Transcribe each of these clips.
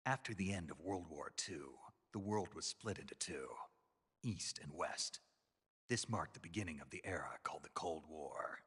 After the end of World War II, the world was split into two, East and West. This marked the beginning of the era called the Cold War.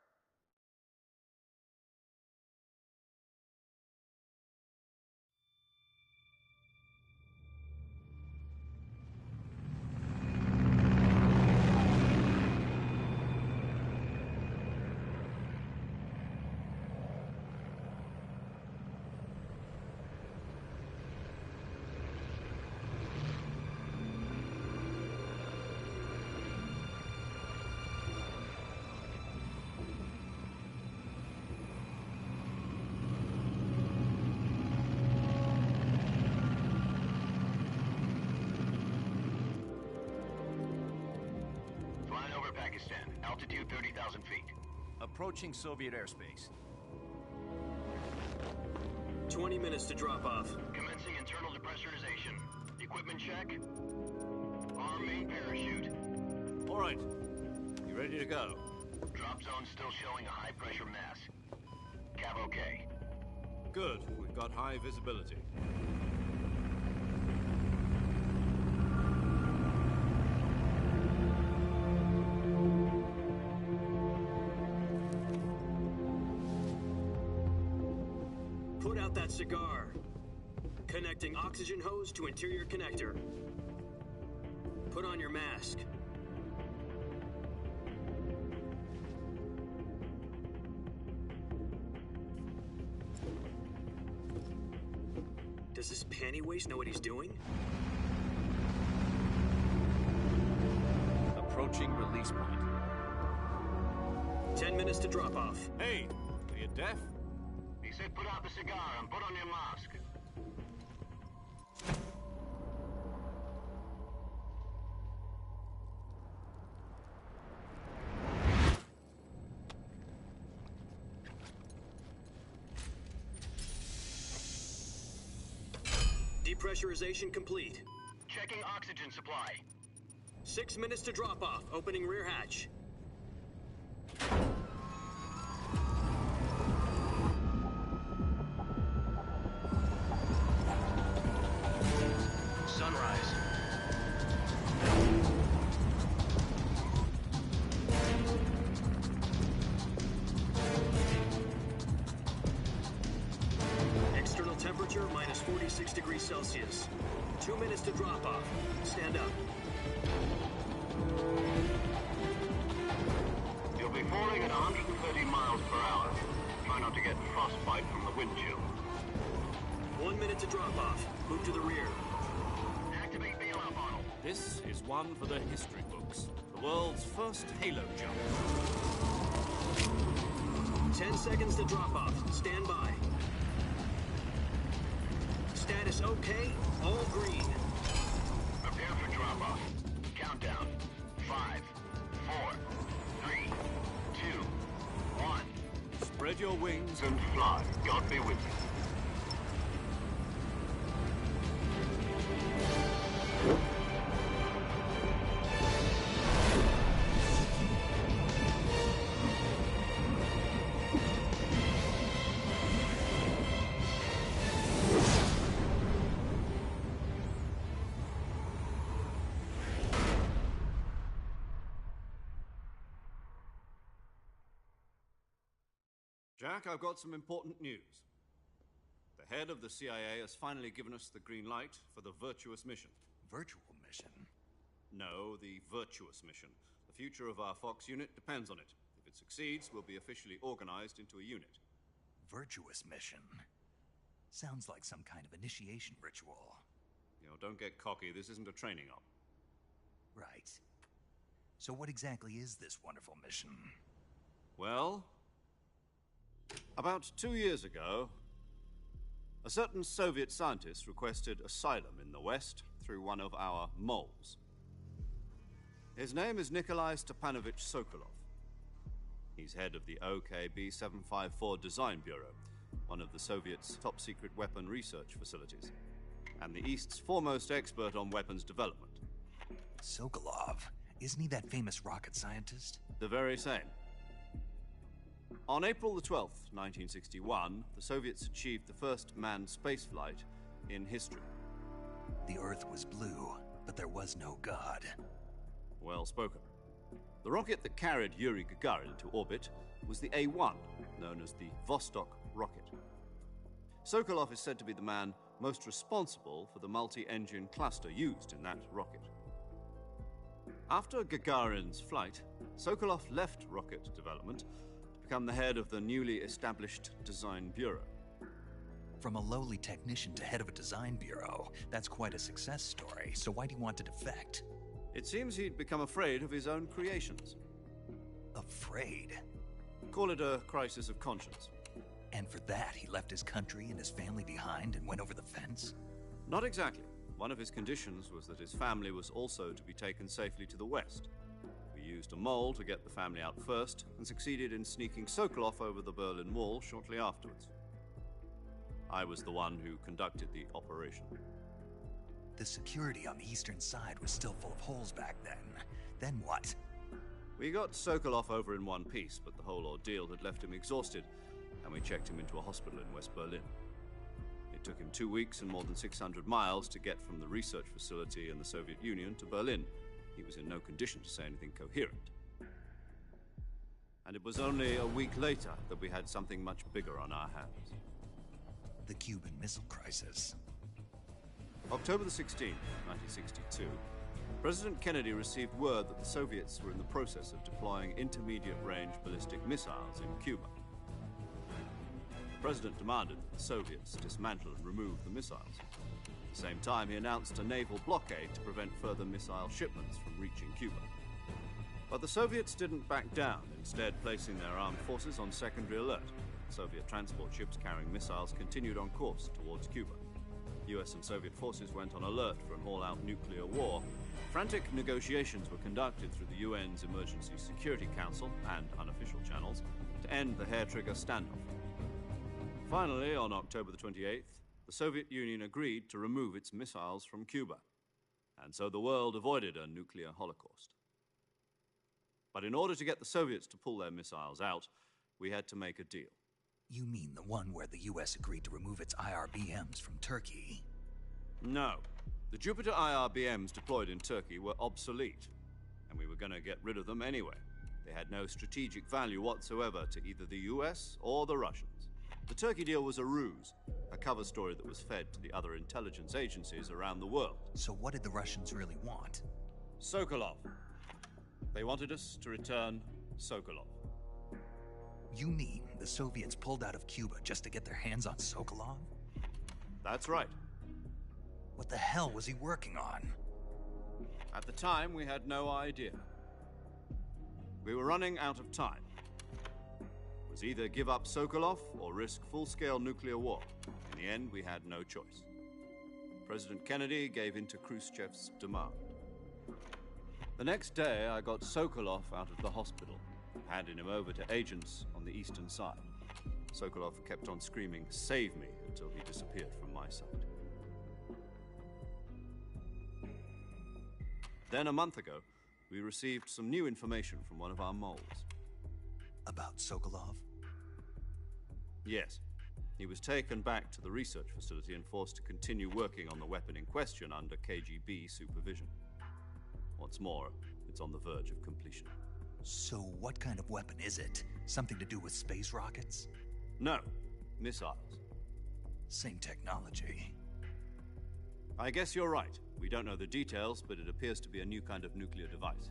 Pakistan, altitude 30,000 feet. Approaching Soviet airspace. 20 minutes to drop off. Commencing internal depressurization. Equipment check. Arm main parachute. All right. You ready to go? Drop zone still showing a high pressure mass. Cav okay. Good. We've got high visibility. Put out that cigar. Connecting oxygen hose to interior connector. Put on your mask. Does this panty waste know what he's doing? Approaching release point. 10 minutes to drop off. Hey, are you deaf? He said put out the cigar and put on your mask. Depressurization complete. Checking oxygen supply. 6 minutes to drop off. Opening rear hatch. Sunrise. External temperature minus 46 degrees Celsius. 2 minutes to drop off. Stand up. You'll be falling at 130 miles per hour. Try not to get frostbite from the wind chill. 1 minute to drop off. Move to the rear. Activate bailout model. This is one for the history books. The world's first halo jump. 10 seconds to drop off. Stand by. Status okay. All green. Prepare for drop-off. Countdown. 5, 4, 3, 2, 1. Spread your wings And fly. God be with you. Jack, I've got some important news. The head of the CIA has finally given us the green light for the Virtuous mission. Virtual mission? No, the Virtuous mission. The future of our Fox unit depends on it. If it succeeds, we'll be officially organized into a unit. Virtuous mission? Sounds like some kind of initiation ritual. You know, don't get cocky. This isn't a training op. Right. So what exactly is this wonderful mission? Well, about 2 years ago, a certain Soviet scientist requested asylum in the West through one of our moles. His name is Nikolai Stepanovich Sokolov. He's head of the OKB-754 Design Bureau, one of the Soviets' top-secret weapon research facilities, and the East's foremost expert on weapons development. Sokolov? Isn't he that famous rocket scientist? The very same. On April the 12th, 1961, the Soviets achieved the first manned spaceflight in history. The Earth was blue, but there was no God. Well spoken. The rocket that carried Yuri Gagarin into orbit was the A-1, known as the Vostok rocket. Sokolov is said to be the man most responsible for the multi-engine cluster used in that rocket. After Gagarin's flight, Sokolov left rocket development to become the head of the newly established Design Bureau. From a lowly technician to head of a design bureau, that's quite a success story, so why do you want to defect? It seems he'd become afraid of his own creations. Afraid? Call it a crisis of conscience. And for that, he left his country and his family behind and went over the fence? Not exactly. One of his conditions was that his family was also to be taken safely to the West. We used a mole to get the family out first and succeeded in sneaking Sokolov over the Berlin Wall shortly afterwards. I was the one who conducted the operation. The security on the eastern side was still full of holes back then. Then what? We got Sokolov over in one piece, but the whole ordeal had left him exhausted, and we checked him into a hospital in West Berlin. It took him 2 weeks and more than 600 miles to get from the research facility in the Soviet Union to Berlin. He was in no condition to say anything coherent. And it was only a week later that we had something much bigger on our hands. The Cuban Missile Crisis. October the 16th, 1962, President Kennedy received word that the Soviets were in the process of deploying intermediate-range ballistic missiles in Cuba. The President demanded that the Soviets dismantle and remove the missiles. At the same time, he announced a naval blockade to prevent further missile shipments from reaching Cuba. But the Soviets didn't back down, instead placing their armed forces on secondary alert. Soviet transport ships carrying missiles continued on course towards Cuba. US and Soviet forces went on alert for an all-out nuclear war. Frantic negotiations were conducted through the UN's Emergency Security Council and unofficial channels to end the hair-trigger standoff. Finally, on October the 28th, the Soviet Union agreed to remove its missiles from Cuba. and so the world avoided a nuclear holocaust. But in order to get the Soviets to pull their missiles out, we had to make a deal. You mean the one where the US agreed to remove its IRBMs from Turkey? No. The Jupiter IRBMs deployed in Turkey were obsolete, and we were going to get rid of them anyway. They had no strategic value whatsoever to either the US or the Russians. The Turkey deal was a ruse, a cover story that was fed to the other intelligence agencies around the world. So what did the Russians really want? Sokolov. They wanted us to return Sokolov. You mean the Soviets pulled out of Cuba just to get their hands on Sokolov? That's right. What the hell was he working on? At the time, we had no idea. We were running out of time. It was either give up Sokolov or risk full-scale nuclear war. In the end, we had no choice. President Kennedy gave in to Khrushchev's demand. The next day, I got Sokolov out of the hospital, handing him over to agents on the eastern side. Sokolov kept on screaming, "Save me," until he disappeared from my sight. Then, a month ago, we received some new information from one of our moles. About Sokolov? Yes. He was taken back to the research facility and forced to continue working on the weapon in question under KGB supervision. What's more, it's on the verge of completion. So what kind of weapon is it? Something to do with space rockets? No, missiles. Same technology. I guess you're right. We don't know the details, but it appears to be a new kind of nuclear device.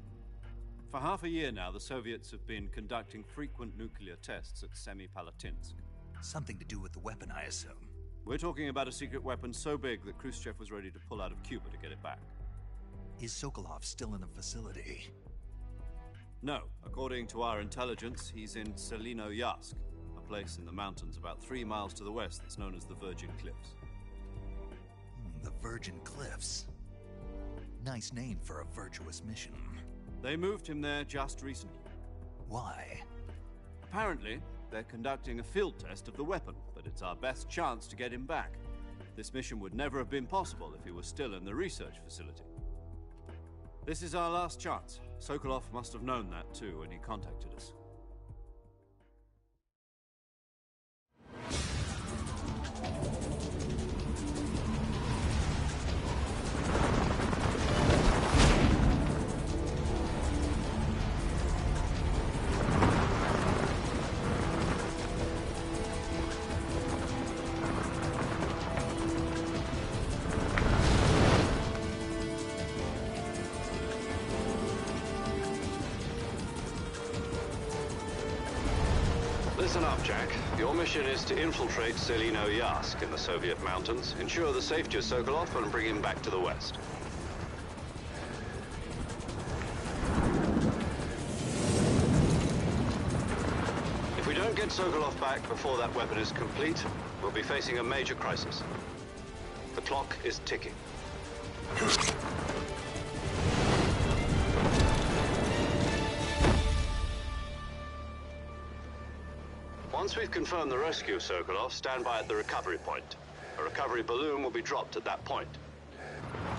For half a year now, the Soviets have been conducting frequent nuclear tests at Semipalatinsk. Something to do with the weapon, I assume. We're talking about a secret weapon so big that Khrushchev was ready to pull out of Cuba to get it back. Is Sokolov still in the facility? No. According to our intelligence, he's in Selinoyarsk, a place in the mountains about 3 miles to the west that's known as the Virgin Cliffs. The Virgin Cliffs. Nice name for a virtuous mission. They moved him there just recently. Why? Apparently, they're conducting a field test of the weapon, but it's our best chance to get him back. This mission would never have been possible if he was still in the research facility. This is our last chance. Sokolov must have known that too when he contacted us. Listen up, Jack. Your mission is to infiltrate Selinoyarsk in the Soviet mountains, ensure the safety of Sokolov, and bring him back to the West. If we don't get Sokolov back before that weapon is complete, we'll be facing a major crisis. The clock is ticking. Once we've confirmed the rescue of Sokolov, stand by at the recovery point. A recovery balloon will be dropped at that point.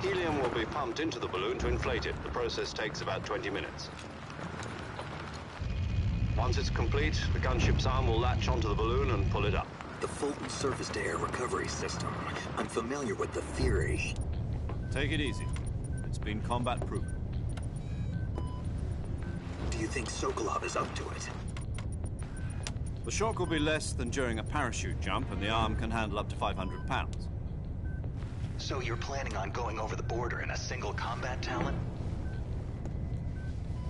Helium will be pumped into the balloon to inflate it. The process takes about 20 minutes. Once it's complete, the gunship's arm will latch onto the balloon and pull it up. The Fulton surface-to-air recovery system. I'm familiar with the theory. Take it easy. It's been combat-proven. Do you think Sokolov is up to it? The shock will be less than during a parachute jump, and the arm can handle up to 500 pounds. So you're planning on going over the border in a single combat talon?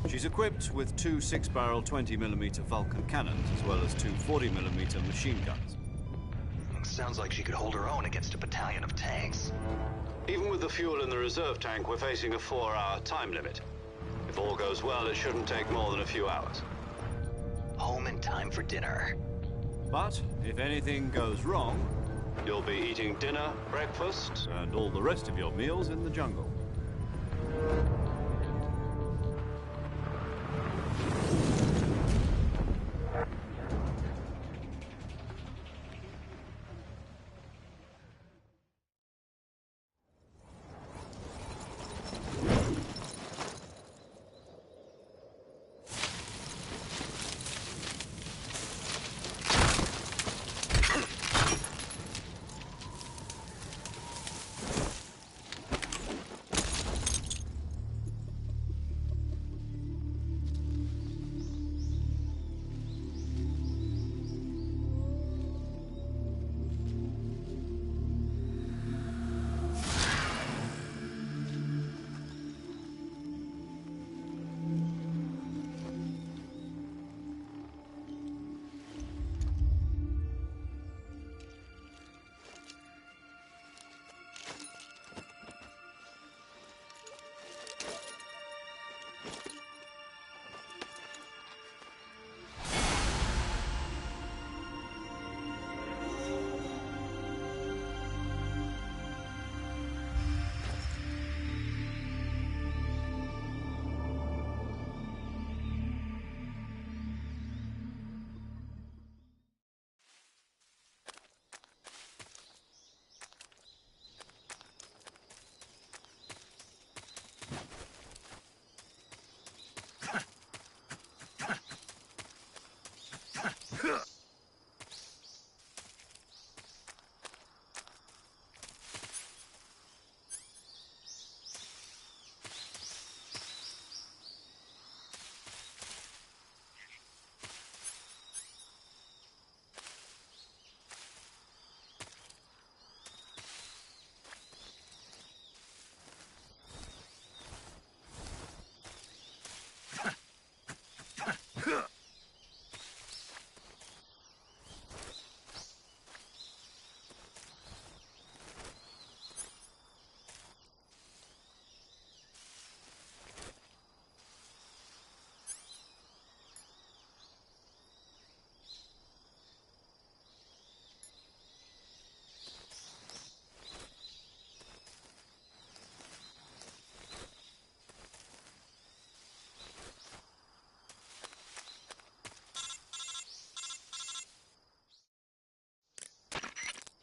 She's equipped with 2 6-barrel 20mm Vulcan cannons, as well as 2 40mm machine guns. Sounds like she could hold her own against a battalion of tanks. Even with the fuel in the reserve tank, we're facing a 4-hour time limit. If all goes well, it shouldn't take more than a few hours. Home in time for dinner. But if anything goes wrong, you'll be eating dinner, breakfast, and all the rest of your meals in the jungle.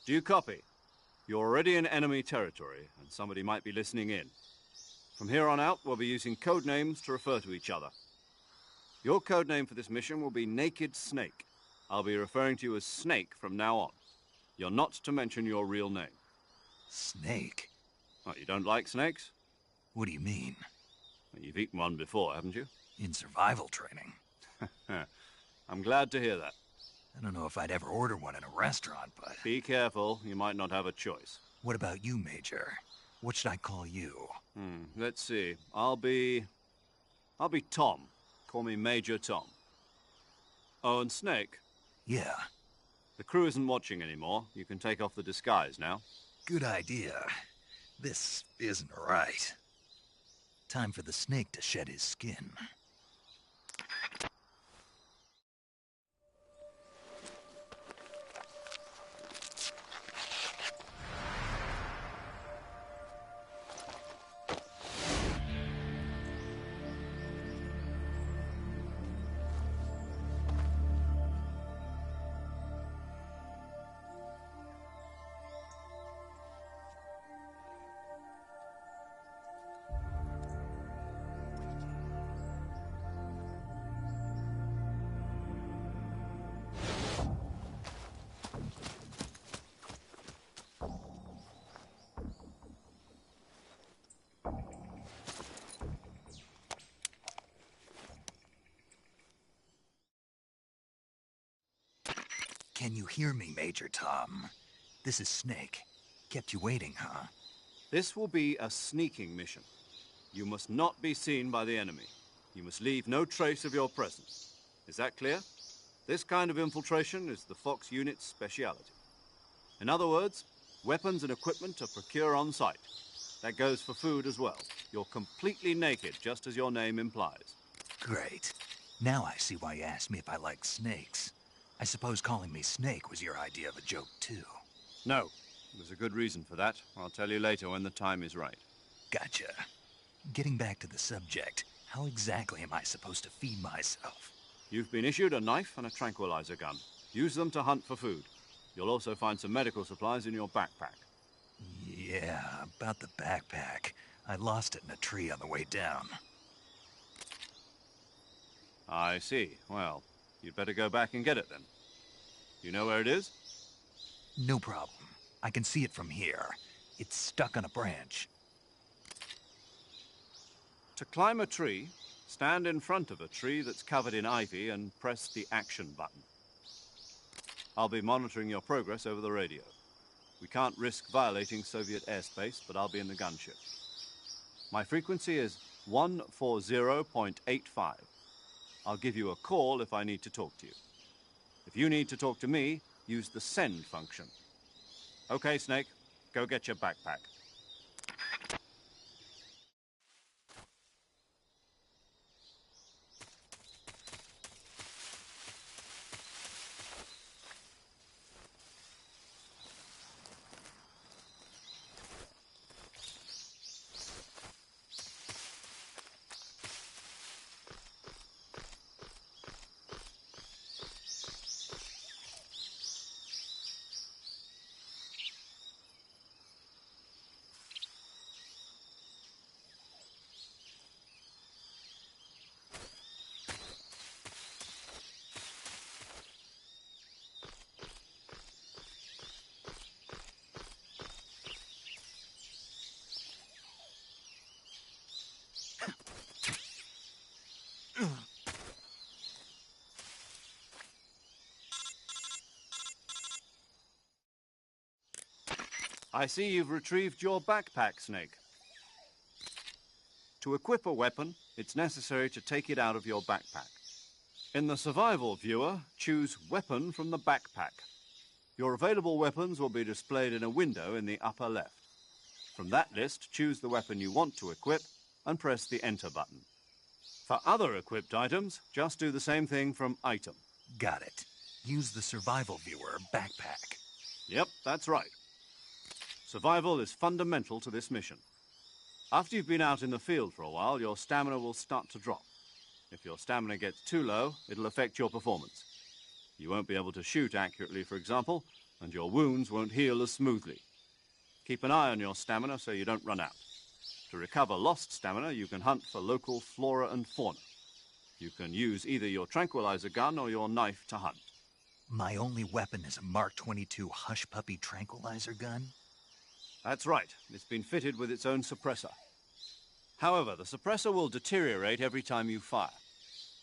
Do you copy? You're already in enemy territory, and somebody might be listening in. From here on out, we'll be using code names to refer to each other. Your code name for this mission will be Naked Snake. I'll be referring to you as Snake from now on. You're not to mention your real name. Snake? Oh, you don't like snakes? What do you mean? Well, you've eaten one before, haven't you? In survival training. I'm glad to hear that. I don't know if I'd ever order one in a restaurant, but... Be careful, you might not have a choice. What about you, Major? What should I call you? Let's see. I'll be Tom. Call me Major Tom. Oh, and Snake? Yeah. The crew isn't watching anymore. You can take off the disguise now. Good idea. This isn't right. Time for the snake to shed his skin. Can you hear me, Major Tom? This is Snake. Kept you waiting, huh? This will be a sneaking mission. You must not be seen by the enemy. You must leave no trace of your presence. Is that clear? This kind of infiltration is the Fox unit's speciality. In other words, weapons and equipment are procured on site. That goes for food as well. You're completely naked, just as your name implies. Great. Now I see why you asked me if I like snakes. I suppose calling me Snake was your idea of a joke, too. No. There's a good reason for that. I'll tell you later when the time is right. Gotcha. Getting back to the subject, how exactly am I supposed to feed myself? You've been issued a knife and a tranquilizer gun. Use them to hunt for food. You'll also find some medical supplies in your backpack. Yeah, about the backpack. I lost it in a tree on the way down. I see. Well, you'd better go back and get it then. You know where it is? No problem. I can see it from here. It's stuck on a branch. To climb a tree, stand in front of a tree that's covered in ivy and press the action button. I'll be monitoring your progress over the radio. We can't risk violating Soviet airspace, but I'll be in the gunship. My frequency is 140.85. I'll give you a call if I need to talk to you. If you need to talk to me, use the send function. Okay, Snake, go get your backpack. I see you've retrieved your backpack, Snake. To equip a weapon, it's necessary to take it out of your backpack. In the survival viewer, choose Weapon from the backpack. Your available weapons will be displayed in a window in the upper left. From that list, choose the weapon you want to equip and press the Enter button. For other equipped items, just do the same thing from Item. Got it. Use the survival viewer backpack. Yep, that's right. Survival is fundamental to this mission. After you've been out in the field for a while, your stamina will start to drop. If your stamina gets too low, it'll affect your performance. You won't be able to shoot accurately, for example, and your wounds won't heal as smoothly. Keep an eye on your stamina so you don't run out. To recover lost stamina, you can hunt for local flora and fauna. You can use either your tranquilizer gun or your knife to hunt. My only weapon is a Mark 22 Hush Puppy tranquilizer gun? That's right. It's been fitted with its own suppressor. However, the suppressor will deteriorate every time you fire.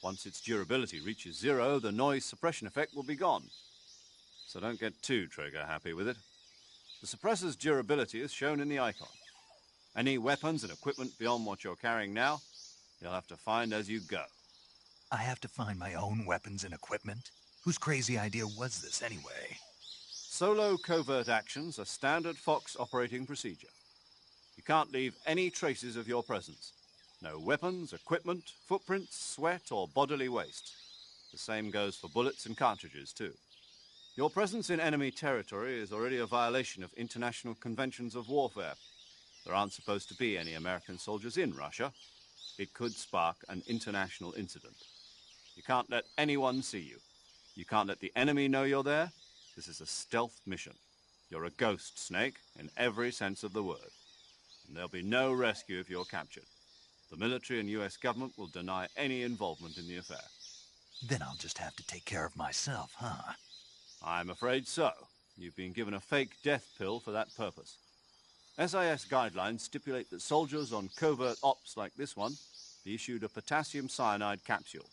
Once its durability reaches 0, the noise suppression effect will be gone. So don't get too trigger-happy with it. The suppressor's durability is shown in the icon. Any weapons and equipment beyond what you're carrying now, you'll have to find as you go. I have to find my own weapons and equipment? Whose crazy idea was this, anyway? Solo covert actions are standard Fox operating procedure. You can't leave any traces of your presence. No weapons, equipment, footprints, sweat, or bodily waste. The same goes for bullets and cartridges, too. Your presence in enemy territory is already a violation of international conventions of warfare. There aren't supposed to be any American soldiers in Russia. It could spark an international incident. You can't let anyone see you. You can't let the enemy know you're there. This is a stealth mission. You're a ghost, Snake, in every sense of the word. And there'll be no rescue if you're captured. The military and US government will deny any involvement in the affair. Then I'll just have to take care of myself, huh? I'm afraid so. You've been given a fake death pill for that purpose. SIS guidelines stipulate that soldiers on covert ops like this one be issued a potassium cyanide capsule.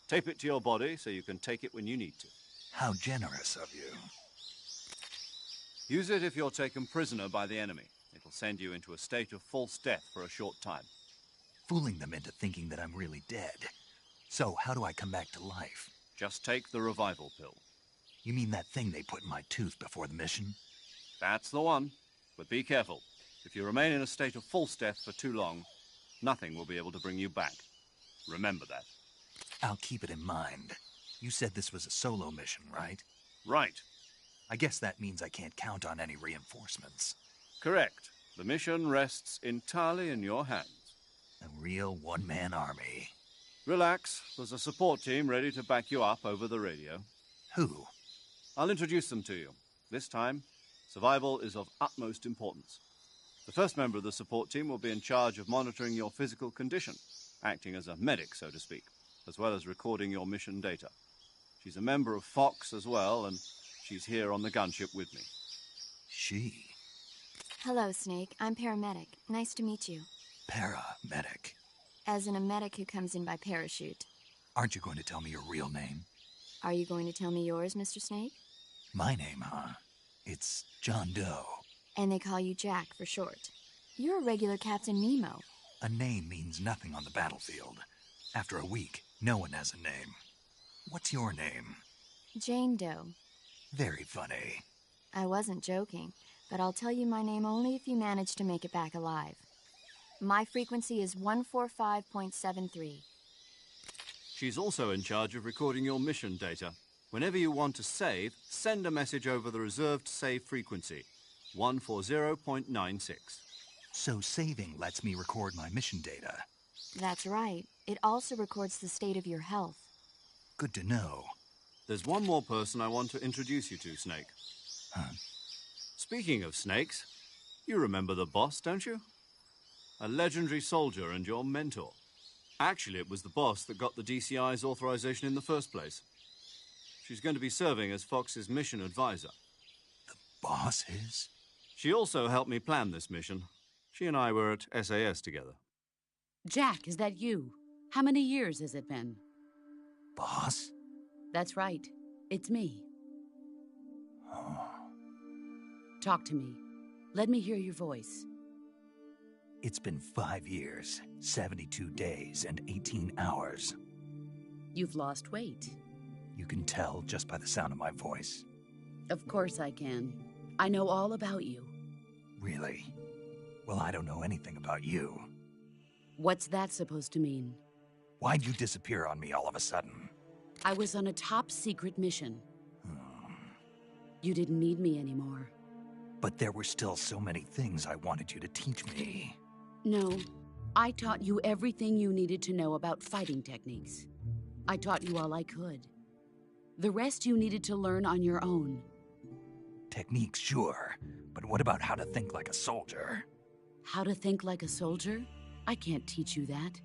Tape it to your body so you can take it when you need to. How generous of you. Use it if you're taken prisoner by the enemy. It'll send you into a state of false death for a short time. Fooling them into thinking that I'm really dead. So, how do I come back to life? Just take the revival pill. You mean that thing they put in my tooth before the mission? That's the one. But be careful. If you remain in a state of false death for too long, nothing will be able to bring you back. Remember that. I'll keep it in mind. You said this was a solo mission, right? Right. I guess that means I can't count on any reinforcements. Correct. The mission rests entirely in your hands. A real one-man army. Relax. There's a support team ready to back you up over the radio. Who? I'll introduce them to you. This time, survival is of utmost importance. The first member of the support team will be in charge of monitoring your physical condition, acting as a medic, so to speak, as well as recording your mission data. She's a member of Fox as well, and she's here on the gunship with me. She? Hello, Snake. I'm paramedic. Nice to meet you. Paramedic. As in a medic who comes in by parachute. Aren't you going to tell me your real name? Are you going to tell me yours, Mr. Snake? My name, huh? It's John Doe. And they call you Jack for short. You're a regular Captain Nemo. A name means nothing on the battlefield. After a week, no one has a name. What's your name? Jane Doe. Very funny. I wasn't joking, but I'll tell you my name only if you manage to make it back alive. My frequency is 145.73. She's also in charge of recording your mission data. Whenever you want to save, send a message over the reserved save frequency, 140.96. So saving lets me record my mission data. That's right. It also records the state of your health. Good to know. There's one more person I want to introduce you to, Snake. Huh? Speaking of snakes, you remember the boss, don't you? A legendary soldier and your mentor. Actually, it was the boss that got the DCI's authorization in the first place. She's going to be serving as Fox's mission advisor. The boss is? She also helped me plan this mission. She and I were at SAS together. Jack, is that you? How many years has it been? Boss? That's right. It's me. Oh. Talk to me. Let me hear your voice. It's been 5 years, 72 days, and 18 hours. You've lost weight. You can tell just by the sound of my voice. Of course I can. I know all about you. Really? Well, I don't know anything about you. What's that supposed to mean? Why'd you disappear on me all of a sudden? I was on a top-secret mission. You didn't need me anymore. But there were still so many things I wanted you to teach me. No, I taught you everything you needed to know about fighting techniques. I taught you all I could. The rest you needed to learn on your own. Techniques, sure. But what about how to think like a soldier? How to think like a soldier? I can't teach you that.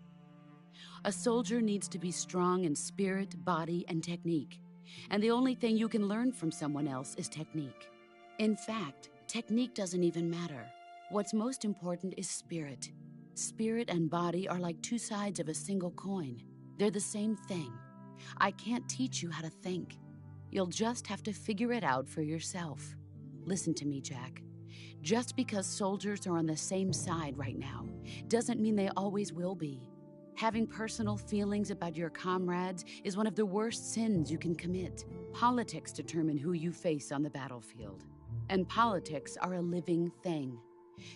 A soldier needs to be strong in spirit, body, and technique. And the only thing you can learn from someone else is technique. In fact, technique doesn't even matter. What's most important is spirit. Spirit and body are like two sides of a single coin. They're the same thing. I can't teach you how to think. You'll just have to figure it out for yourself. Listen to me, Jack. Just because soldiers are on the same side right now doesn't mean they always will be. Having personal feelings about your comrades is one of the worst sins you can commit. Politics determine who you face on the battlefield. And politics are a living thing.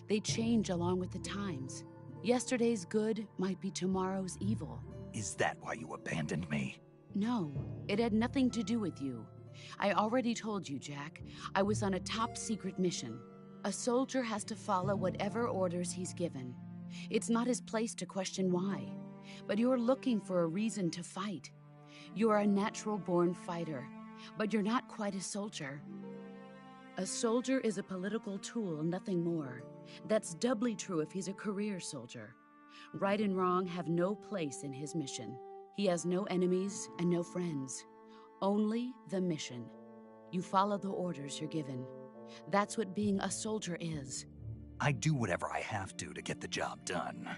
They change along with the times. Yesterday's good might be tomorrow's evil. Is that why you abandoned me? No, it had nothing to do with you. I already told you, Jack. I was on a top-secret mission. A soldier has to follow whatever orders he's given. It's not his place to question why. But you're looking for a reason to fight. You're a natural-born fighter, but you're not quite a soldier. A soldier is a political tool, nothing more. That's doubly true if he's a career soldier. Right and wrong have no place in his mission. He has no enemies and no friends. Only the mission. You follow the orders you're given. That's what being a soldier is. I do whatever I have to get the job done.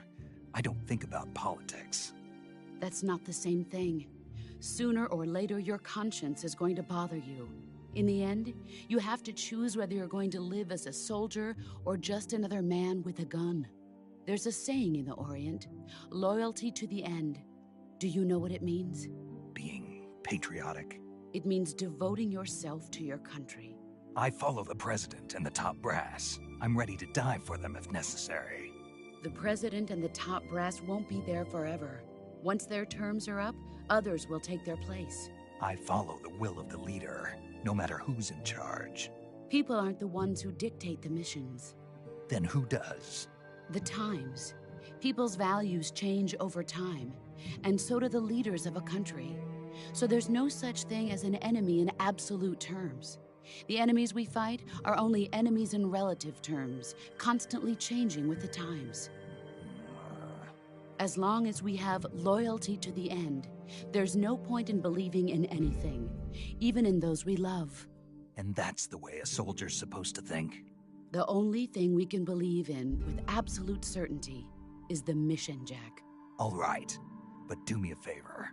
I don't think about politics. That's not the same thing. Sooner or later, your conscience is going to bother you. In the end, you have to choose whether you're going to live as a soldier or just another man with a gun. There's a saying in the Orient, loyalty to the end. Do you know what it means? Being patriotic. It means devoting yourself to your country. I follow the president and the top brass. I'm ready to die for them if necessary. The president and the top brass won't be there forever. Once their terms are up, others will take their place. I follow the will of the leader, no matter who's in charge. People aren't the ones who dictate the missions. Then who does? The times. People's values change over time, and so do the leaders of a country. So there's no such thing as an enemy in absolute terms. The enemies we fight are only enemies in relative terms, constantly changing with the times. As long as we have loyalty to the end, there's no point in believing in anything, even in those we love. And that's the way a soldier's supposed to think? The only thing we can believe in with absolute certainty is the mission, Jack. All right, but do me a favor.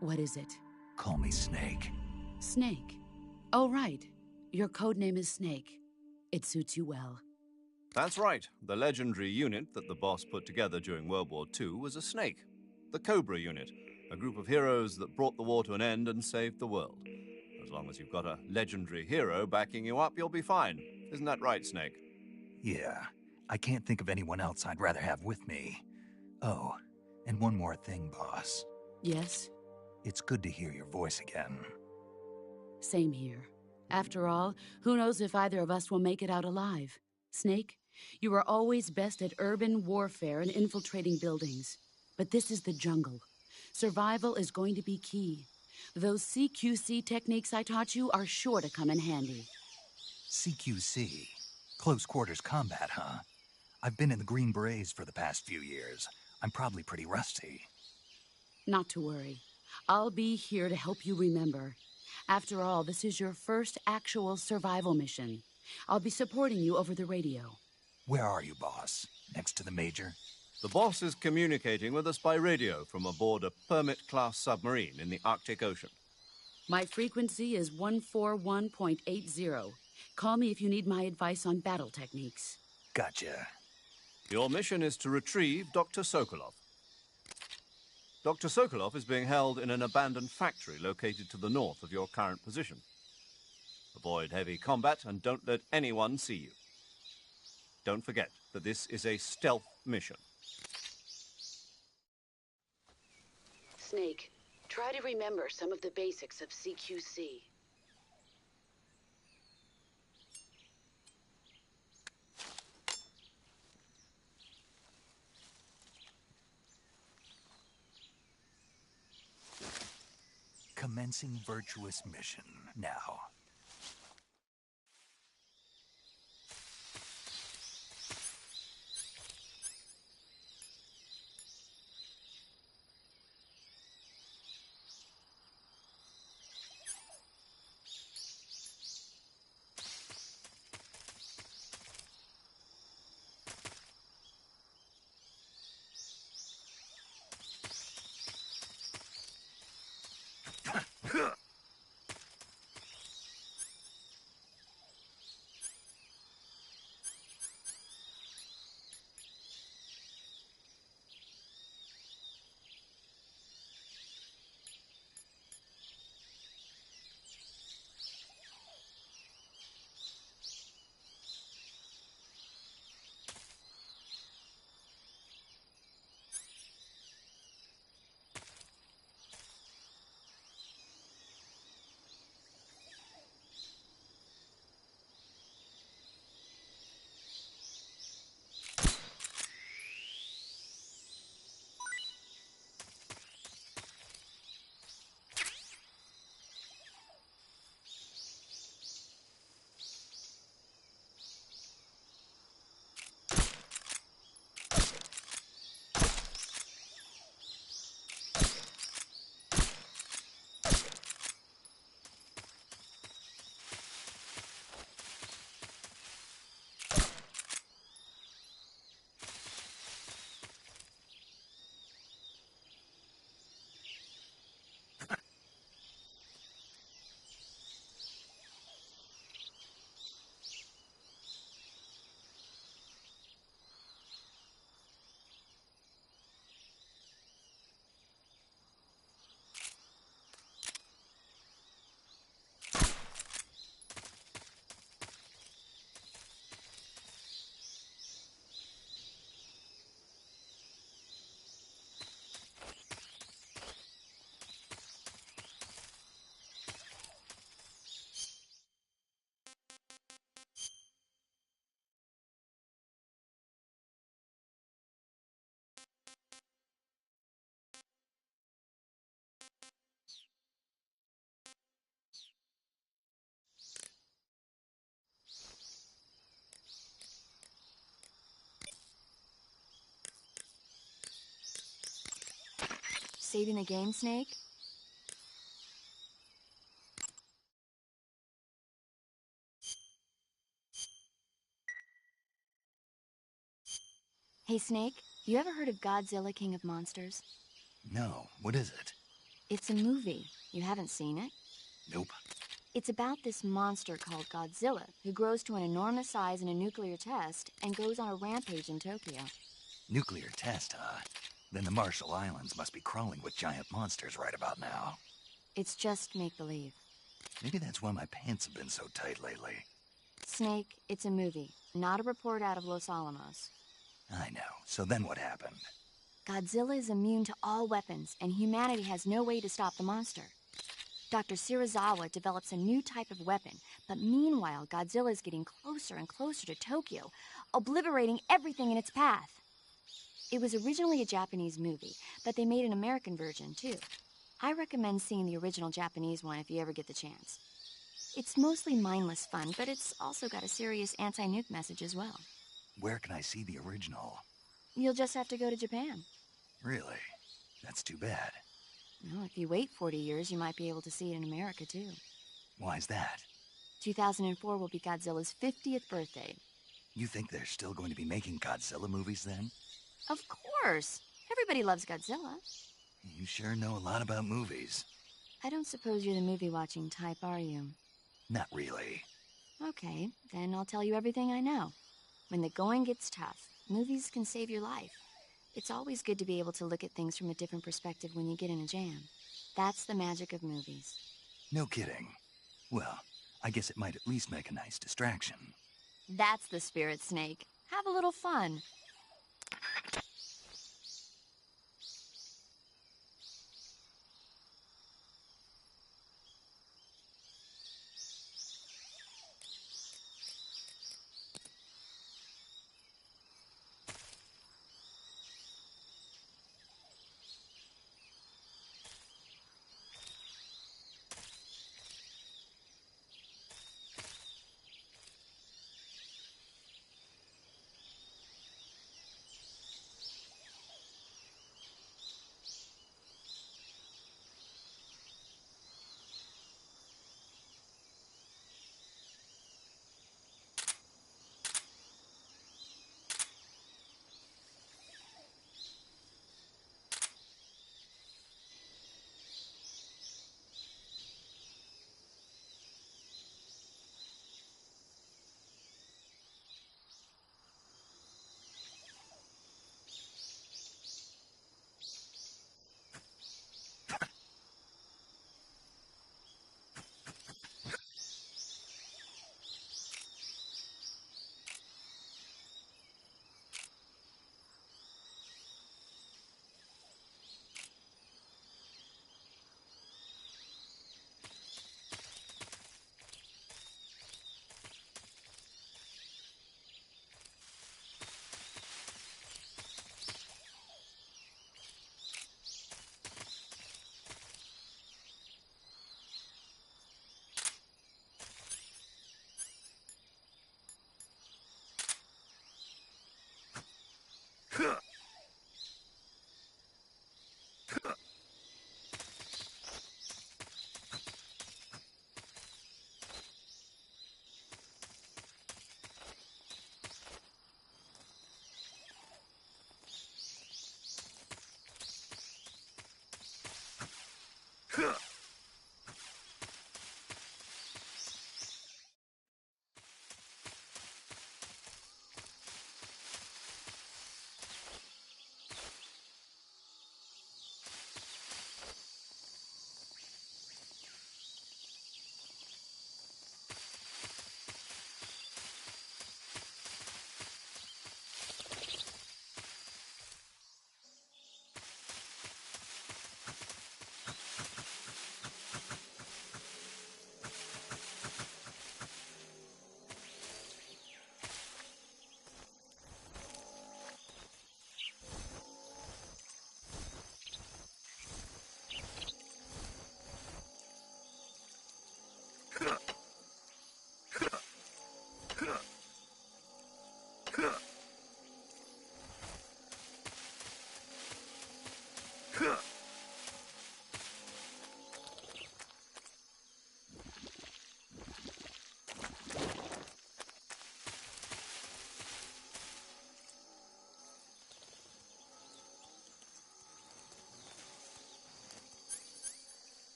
What is it? Call me Snake. Snake? Oh, right. Your codename is Snake. It suits you well. That's right. The legendary unit that the boss put together during World War II was a snake. The Cobra unit, a group of heroes that brought the war to an end and saved the world. As long as you've got a legendary hero backing you up, you'll be fine. Isn't that right, Snake? Yeah, I can't think of anyone else I'd rather have with me. Oh, and one more thing, boss. Yes? It's good to hear your voice again. Same here. After all, who knows if either of us will make it out alive? Snake, you are always best at urban warfare and infiltrating buildings. But this is the jungle. Survival is going to be key. Those CQC techniques I taught you are sure to come in handy. CQC? Close quarters combat, huh? I've been in the Green Berets for the past few years. I'm probably pretty rusty. Not to worry. I'll be here to help you remember. After all, this is your first actual survival mission. I'll be supporting you over the radio. Where are you, boss? Next to the Major? The boss is communicating with us by radio from aboard a Permit-class submarine in the Arctic Ocean. My frequency is 141.80. Call me if you need my advice on battle techniques. Gotcha. Your mission is to retrieve Dr. Sokolov. Dr. Sokolov is being held in an abandoned factory located to the north of your current position. Avoid heavy combat and don't let anyone see you. Don't forget that this is a stealth mission. Snake, try to remember some of the basics of CQC. Commencing virtuous mission now. saving the game, Snake? Hey, Snake, you ever heard of Godzilla King of Monsters? No, what is it? It's a movie. You haven't seen it? Nope. It's about this monster called Godzilla, who grows to an enormous size in a nuclear test and goes on a rampage in Tokyo. Nuclear test, huh? Then the Marshall Islands must be crawling with giant monsters right about now. It's just make-believe. Maybe that's why my pants have been so tight lately. Snake, it's a movie, not a report out of Los Alamos. I know. So then what happened? Godzilla is immune to all weapons, and humanity has no way to stop the monster. Dr. Shirazawa develops a new type of weapon, but meanwhile, Godzilla is getting closer and closer to Tokyo, obliterating everything in its path. It was originally a Japanese movie, but they made an American version, too. I recommend seeing the original Japanese one if you ever get the chance. It's mostly mindless fun, but it's also got a serious anti-nuke message as well. Where can I see the original? You'll just have to go to Japan. Really? That's too bad. Well, if you wait 40 years, you might be able to see it in America, too. Why's that? 2004 will be Godzilla's 50th birthday. You think they're still going to be making Godzilla movies then? Of course! Everybody loves Godzilla. You sure know a lot about movies. I don't suppose you're the movie-watching type, are you? Not really. Okay, then I'll tell you everything I know. When the going gets tough, movies can save your life. It's always good to be able to look at things from a different perspective when you get in a jam. That's the magic of movies. No kidding. Well, I guess it might at least make a nice distraction. That's the spirit, Snake. Have a little fun.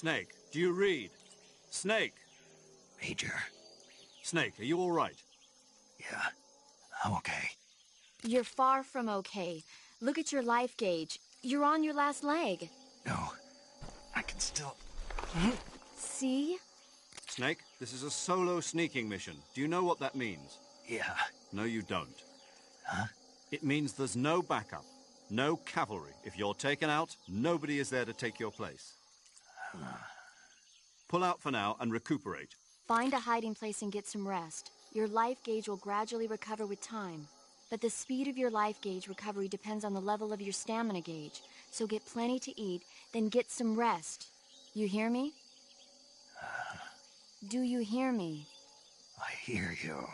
Snake, do you read? Snake! Major. Snake, are you all right? Yeah, I'm okay. You're far from okay. Look at your life gauge. You're on your last leg. No, I can still... See? Snake, this is a solo sneaking mission. Do you know what that means? Yeah. No, you don't. Huh? It means there's no backup, no cavalry. If you're taken out, nobody is there to take your place. Pull out for now and recuperate. Find a hiding place and get some rest. Your life gauge will gradually recover with time. But the speed of your life gauge recovery depends on the level of your stamina gauge. So get plenty to eat, then get some rest. You hear me? Do you hear me? I hear you.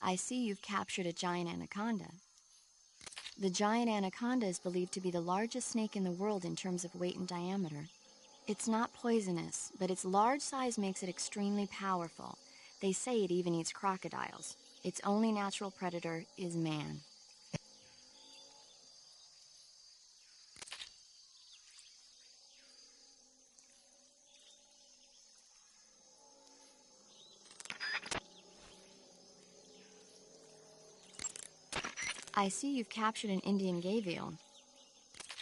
I see you've captured a giant anaconda. The giant anaconda is believed to be the largest snake in the world in terms of weight and diameter. It's not poisonous, but its large size makes it extremely powerful. They say it even eats crocodiles. Its only natural predator is man. I see you've captured an Indian gavial.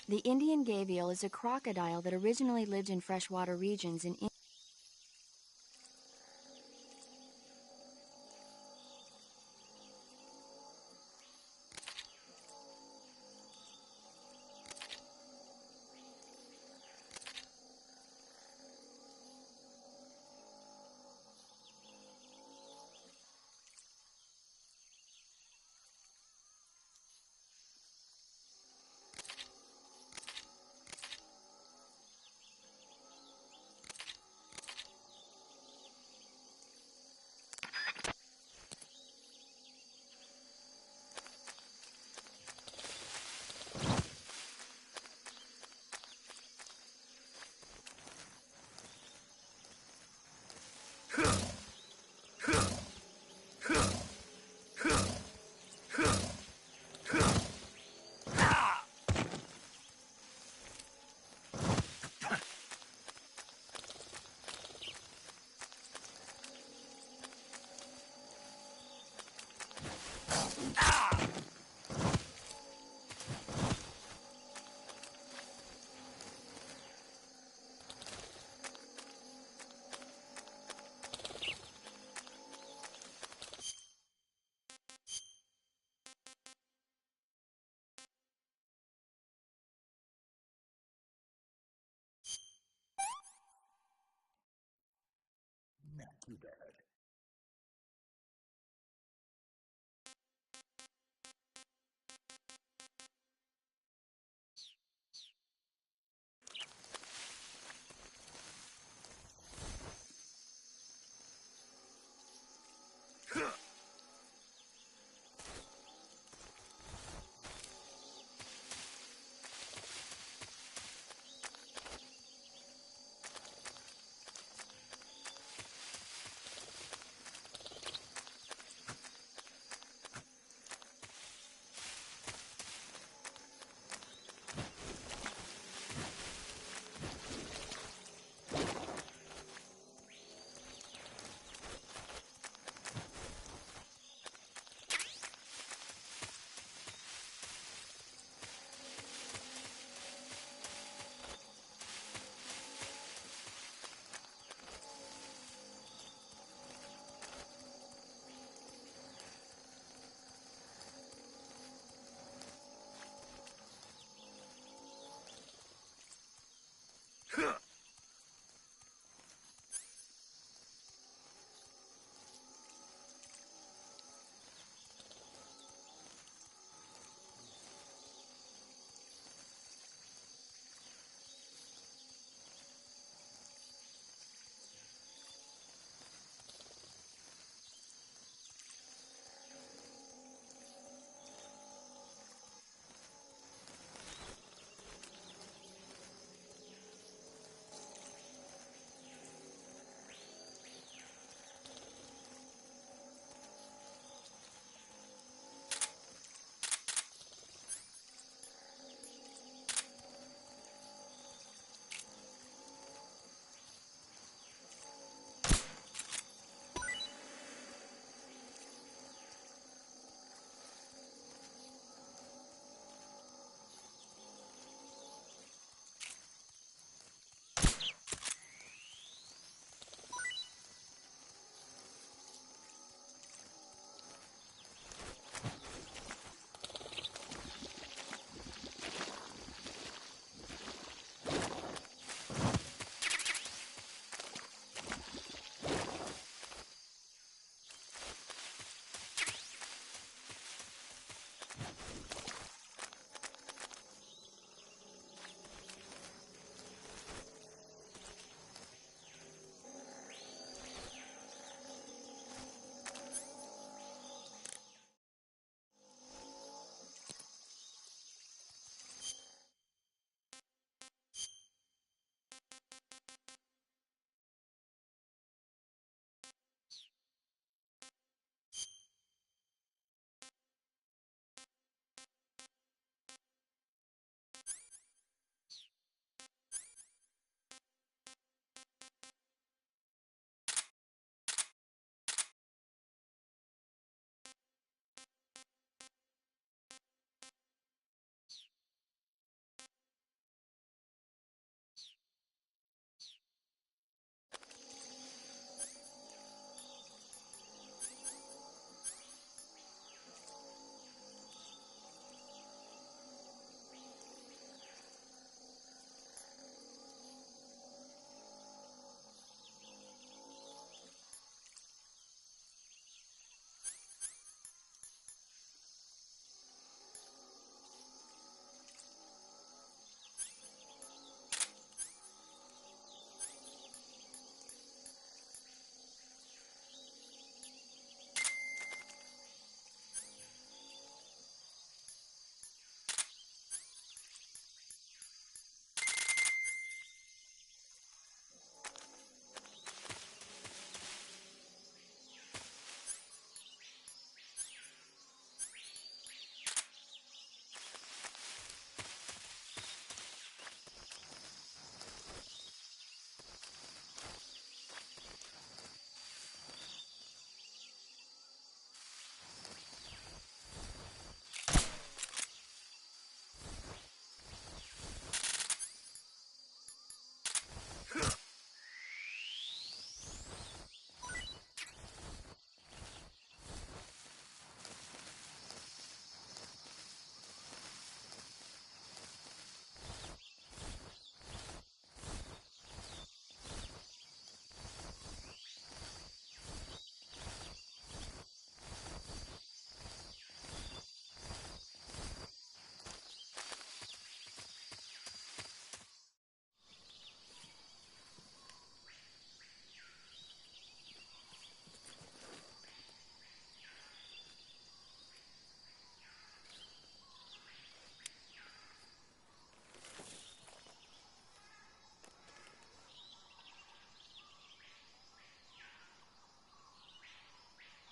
The Indian gavial is a crocodile that originally lived in freshwater regions in India. Not too bad.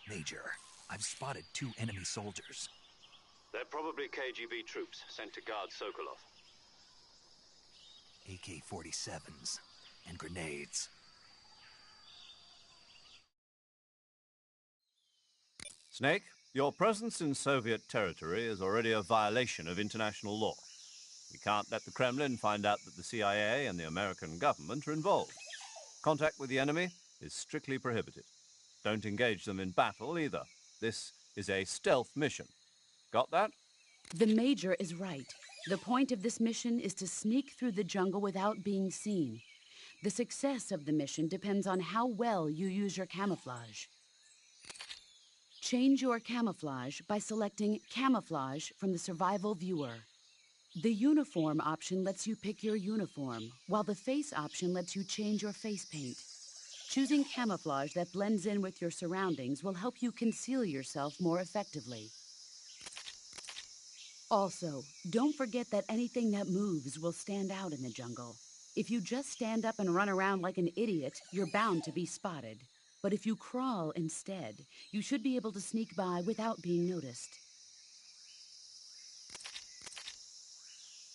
Major, I've spotted 2 enemy soldiers. They're probably KGB troops sent to guard Sokolov. AK-47s and grenades. Snake, your presence in Soviet territory is already a violation of international law. We can't let the Kremlin find out that the CIA and the American government are involved. Contact with the enemy is strictly prohibited. Don't engage them in battle either. This is a stealth mission. Got that? The Major is right. The point of this mission is to sneak through the jungle without being seen. The success of the mission depends on how well you use your camouflage. Change your camouflage by selecting Camouflage from the Survival Viewer. The Uniform option lets you pick your uniform, while the Face option lets you change your face paint. Choosing camouflage that blends in with your surroundings will help you conceal yourself more effectively. Also, don't forget that anything that moves will stand out in the jungle. If you just stand up and run around like an idiot, you're bound to be spotted. But if you crawl instead, you should be able to sneak by without being noticed.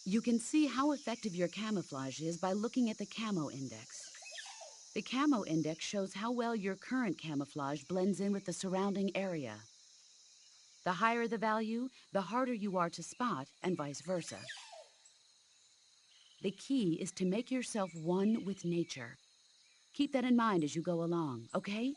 You can see how effective your camouflage is by looking at the Camo Index. The Camo Index shows how well your current camouflage blends in with the surrounding area. The higher the value, the harder you are to spot, and vice versa. The key is to make yourself one with nature. Keep that in mind as you go along, okay?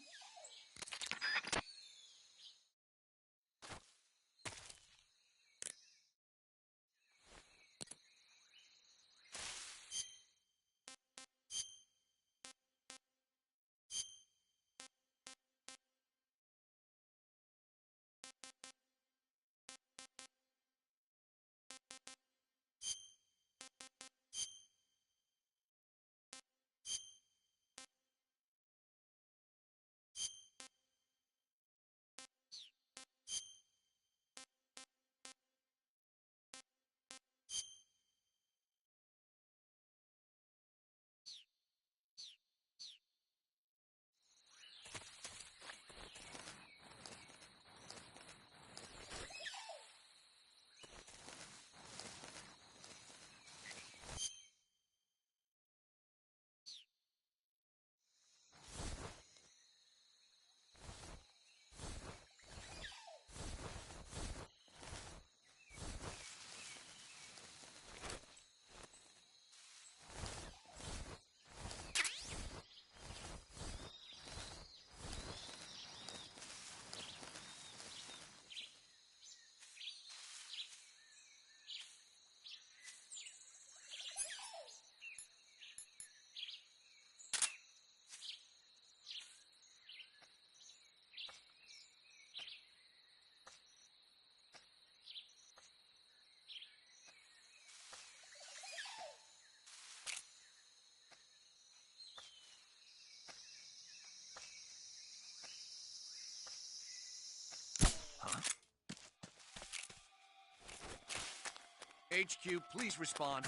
HQ, please respond.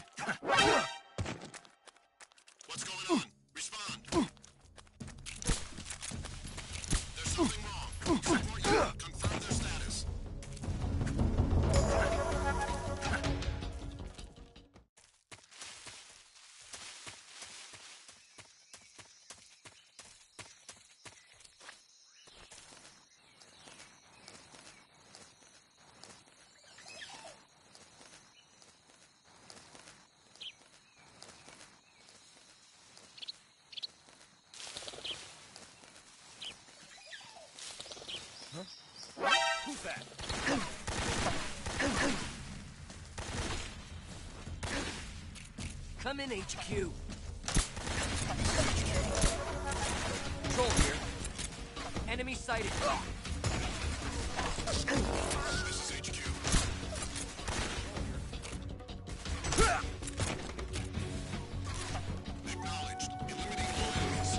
What's going on? Respond. There's something wrong. Support unit, confirm their status. Who's that? Come in, HQ. Control here. Enemy sighted. This is HQ. Acknowledged. Eliminating all enemies.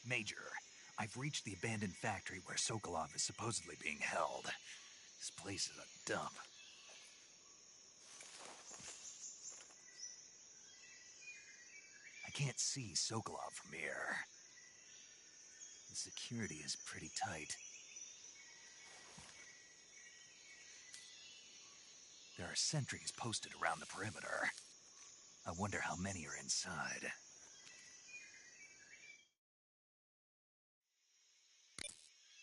Major, I've reached the abandoned factory where Sokolov is supposedly being held. This place is a dump. I can't see Sokolov from here. The security is pretty tight. There are sentries posted around the perimeter. I wonder how many are inside.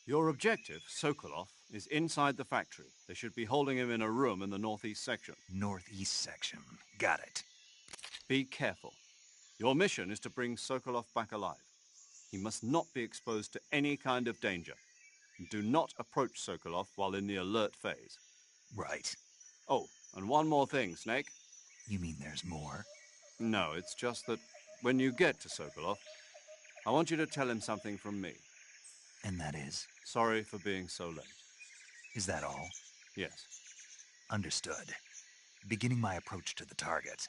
Your objective, Sokolov, is inside the factory. They should be holding him in a room in the northeast section. Northeast section. Got it. Be careful. Your mission is to bring Sokolov back alive. He must not be exposed to any kind of danger. Do not approach Sokolov while in the alert phase. Right. Oh, and one more thing, Snake. You mean there's more? No, it's just that when you get to Sokolov, I want you to tell him something from me. And that is? Sorry for being so late. Is that all? Yes. Understood. Beginning my approach to the target.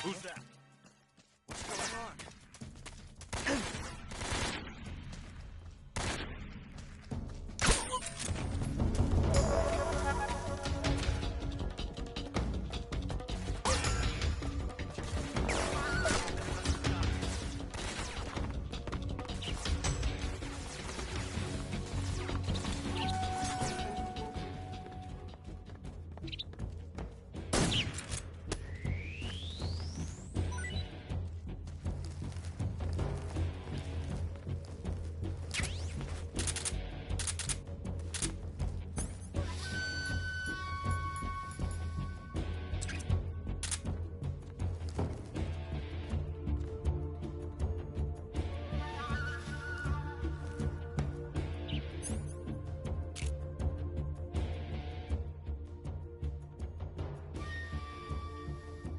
Who's that? What's going on?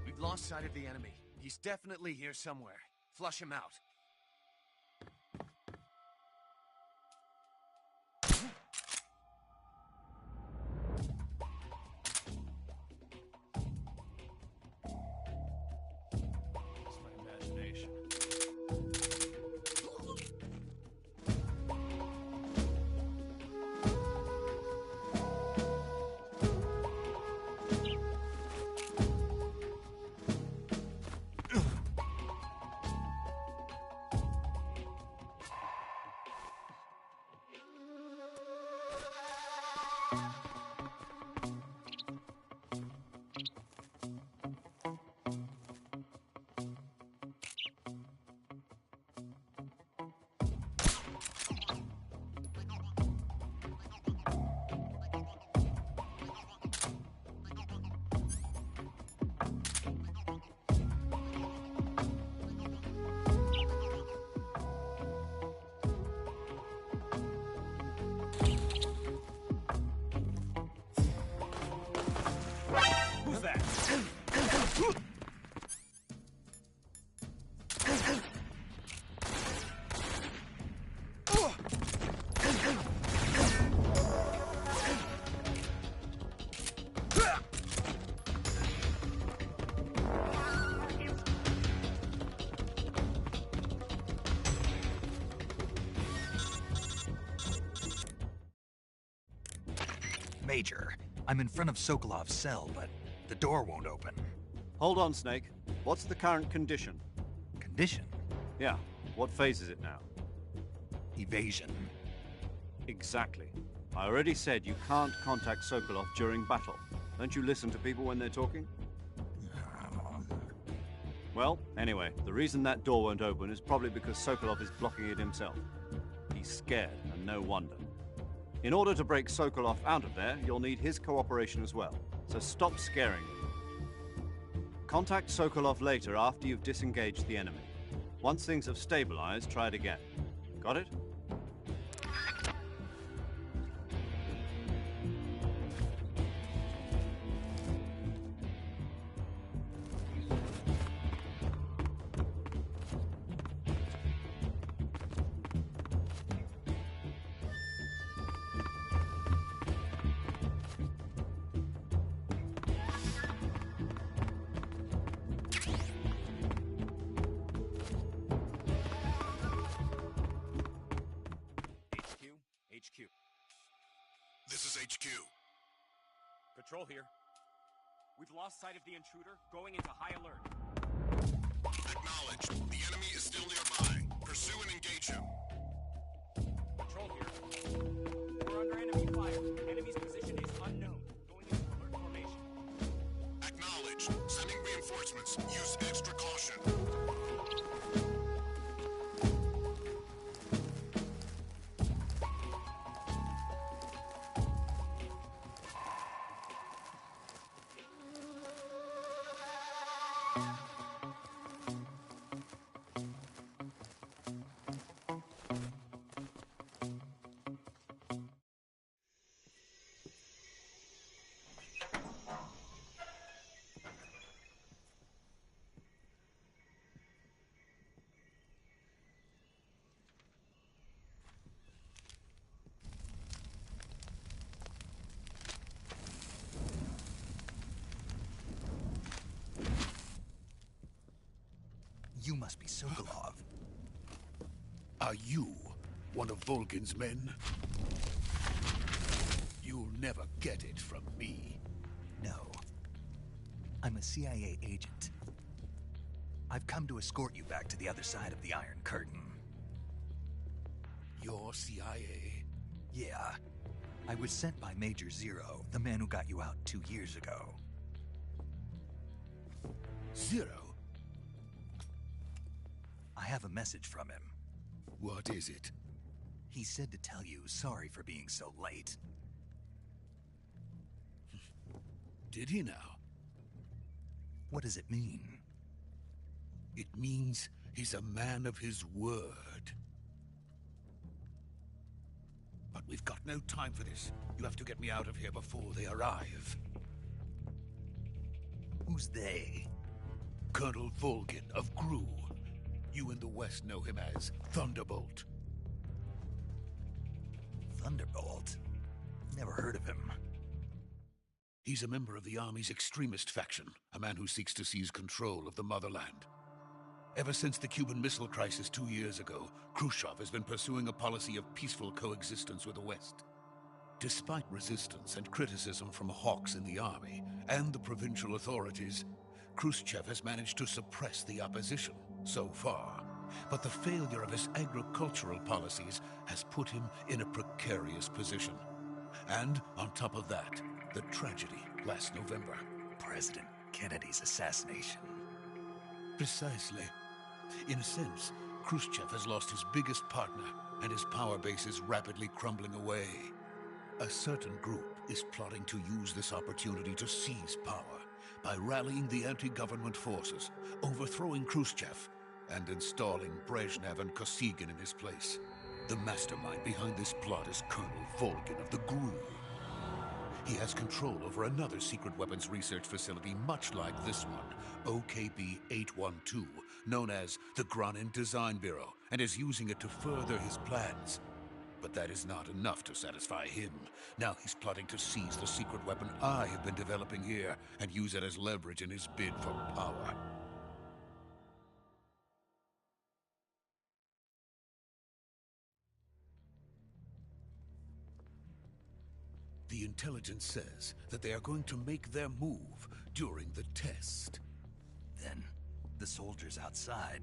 We've lost sight of the enemy. He's definitely here somewhere. Flush him out. It's my imagination. Who's that? Major, I'm in front of Sokolov's cell, but the door won't open. Hold on, Snake. What's the current condition? Condition? Yeah, what phase is it now? Evasion. Exactly. I already said you can't contact Sokolov during battle. Don't you listen to people when they're talking? Well, anyway, the reason that door won't open is probably because Sokolov is blocking it himself. He's scared, and no wonder. In order to break Sokolov out of there, you'll need his cooperation as well. So stop scaring him. Contact Sokolov later after you've disengaged the enemy. Once things have stabilized, try it again. Got it? HQ. This is HQ. Patrol here. We've lost sight of the intruder, going into high alert. Acknowledged. The enemy is still nearby. Pursue and engage him. Patrol here. We're under enemy fire. Enemy's position is unknown. Going into alert formation. Acknowledged. Sending reinforcements. Use extra caution. You must be Sokolov. Are you one of Volgin's men? You'll never get it from me. No. I'm a CIA agent. I've come to escort you back to the other side of the Iron Curtain. You're CIA? Yeah. I was sent by Major Zero, the man who got you out 2 years ago. Zero? I have a message from him. What is it? He said to tell you sorry for being so late. Did he now? What does it mean? It means he's a man of his word. But we've got no time for this. You have to get me out of here before they arrive. Who's they? Colonel Volgin of GRU. You in the West know him as Thunderbolt. Thunderbolt? Never heard of him. He's a member of the Army's extremist faction, a man who seeks to seize control of the motherland. Ever since the Cuban Missile Crisis 2 years ago, Khrushchev has been pursuing a policy of peaceful coexistence with the West. Despite resistance and criticism from hawks in the army and the provincial authorities, Khrushchev has managed to suppress the opposition so far. But the failure of his agricultural policies has put him in a precarious position. And on top of that, the tragedy last November. President Kennedy's assassination. Precisely. In a sense, Khrushchev has lost his biggest partner, and his power base is rapidly crumbling away. A certain group is plotting to use this opportunity to seize power by rallying the anti-government forces, overthrowing Khrushchev, and installing Brezhnev and Kosygin in his place. The mastermind behind this plot is Colonel Volgin of the GRU. He has control over another secret weapons research facility much like this one, OKB-812, known as the Granin Design Bureau, and is using it to further his plans. But that is not enough to satisfy him. Now he's plotting to seize the secret weapon I have been developing here and use it as leverage in his bid for power. The intelligence says that they are going to make their move during the test. Then, the soldiers outside.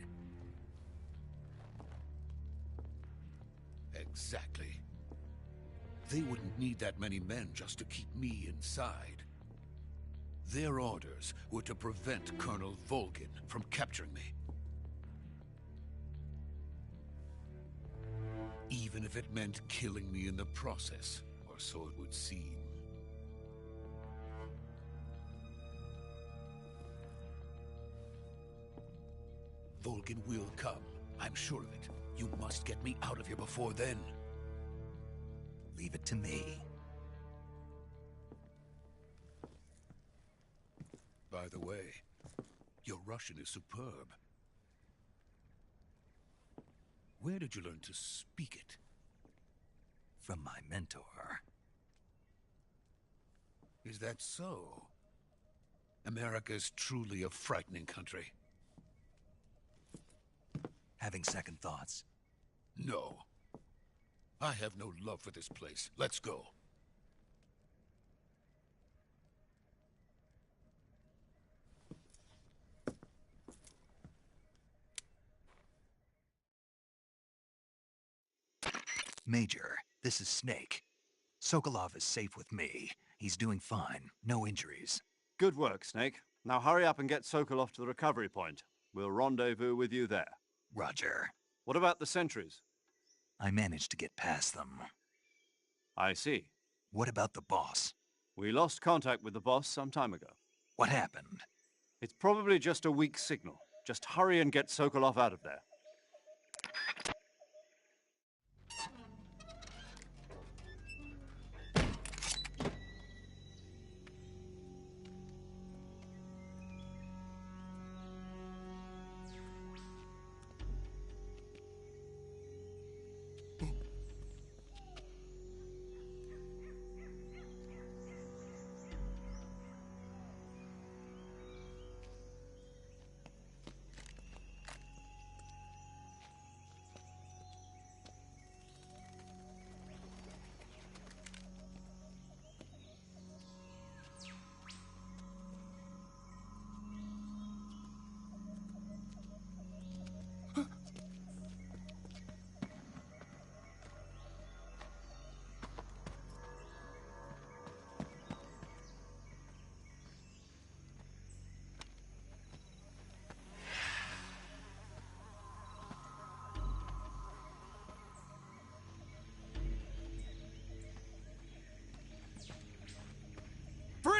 Exactly. They wouldn't need that many men just to keep me inside. Their orders were to prevent Colonel Volgin from capturing me. Even if it meant killing me in the process. Or so it would seem. Volgin will come. I'm sure of it. You must get me out of here before then. Leave it to me. By the way, your Russian is superb. Where did you learn to speak it? From my mentor. Is that so? America is truly a frightening country. Having second thoughts? No. I have no love for this place. Let's go. Major, this is Snake. Sokolov is safe with me. He's doing fine. No injuries. Good work, Snake. Now hurry up and get Sokolov to the recovery point. We'll rendezvous with you there. Roger. What about the sentries? I managed to get past them. I see. What about the boss? We lost contact with the boss some time ago. What happened? It's probably just a weak signal. Just hurry and get Sokolov out of there.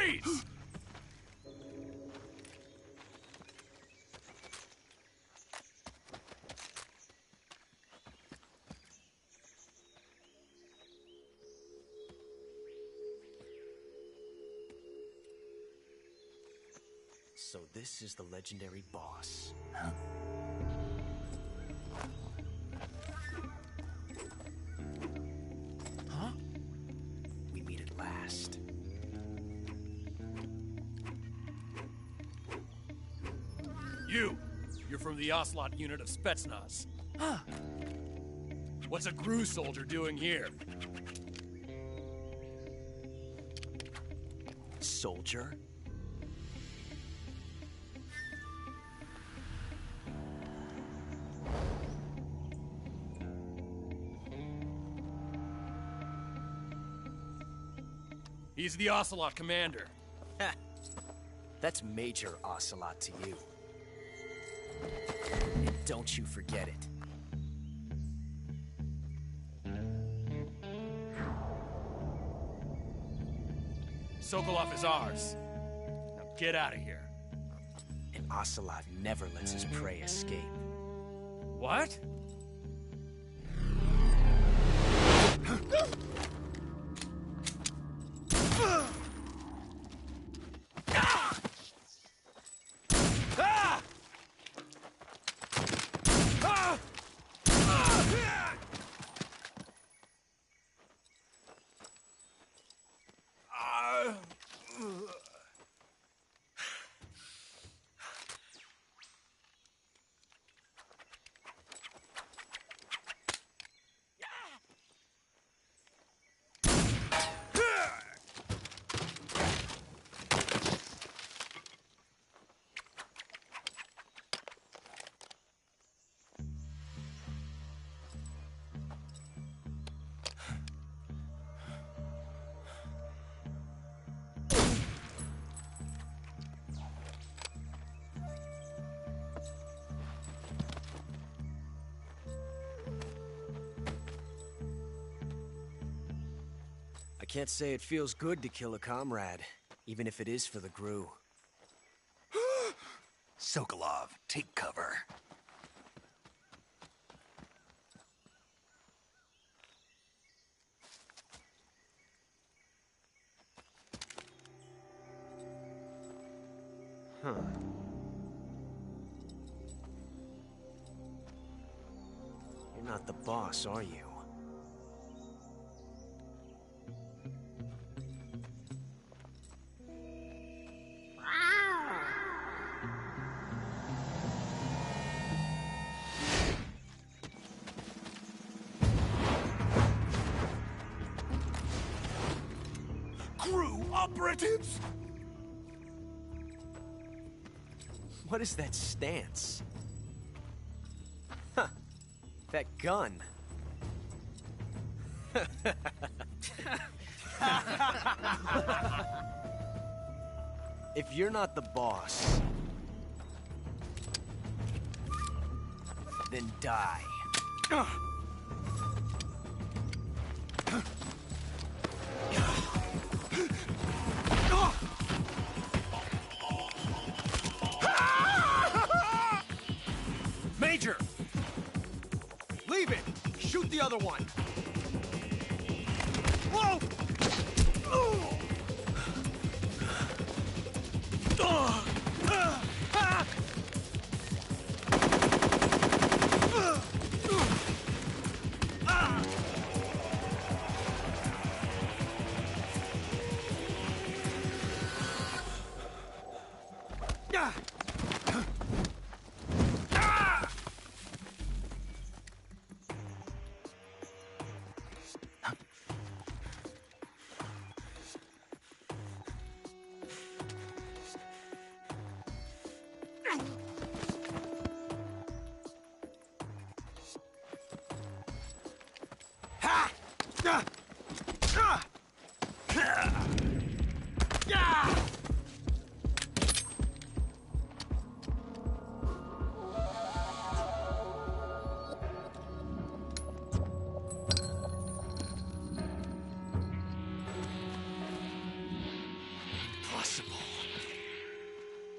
Freeze! So this is the legendary boss. Huh? We meet at last. You're from the Ocelot unit of Spetsnaz. Huh. What's a GRU soldier doing here? Soldier? He's the Ocelot commander. Ha! That's Major Ocelot to you. And don't you forget it. Sokolov is ours. Now get out of here. And Ocelot never lets his prey escape. What? I can't say it feels good to kill a comrade, even if it is for the GRU. Sokolov, take cover. Huh. You're not the boss, are you? GRU operatives! What is that stance? Huh. That gun. If you're not the boss, then die. Major! Leave it! Shoot the other one! Whoa!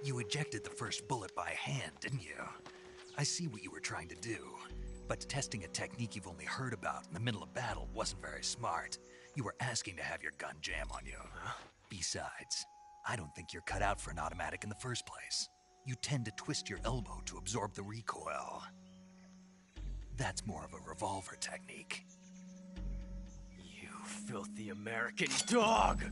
You ejected the first bullet by hand, didn't you? I see what you were trying to do, but testing a technique you've only heard about in the middle of battle wasn't very smart. You were asking to have your gun jam on you. Besides, I don't think you're cut out for an automatic in the first place. You tend to twist your elbow to absorb the recoil. That's more of a revolver technique. You filthy American dog!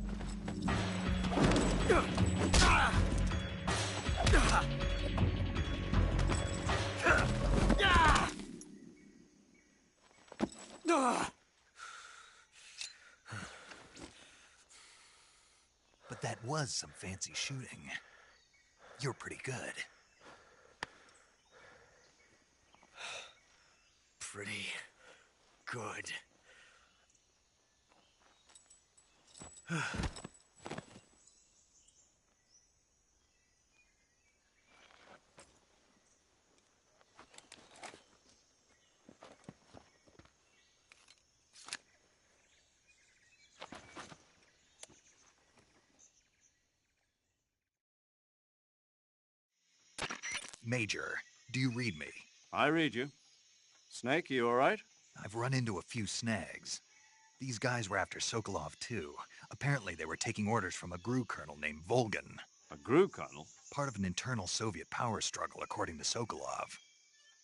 But that was some fancy shooting. You're pretty good. Pretty good. Major, do you read me? I read you. Snake, you all right? I've run into a few snags. These guys were after Sokolov too. Apparently they were taking orders from a GRU colonel named Volgan. A GRU colonel? Part of an internal Soviet power struggle, according to Sokolov.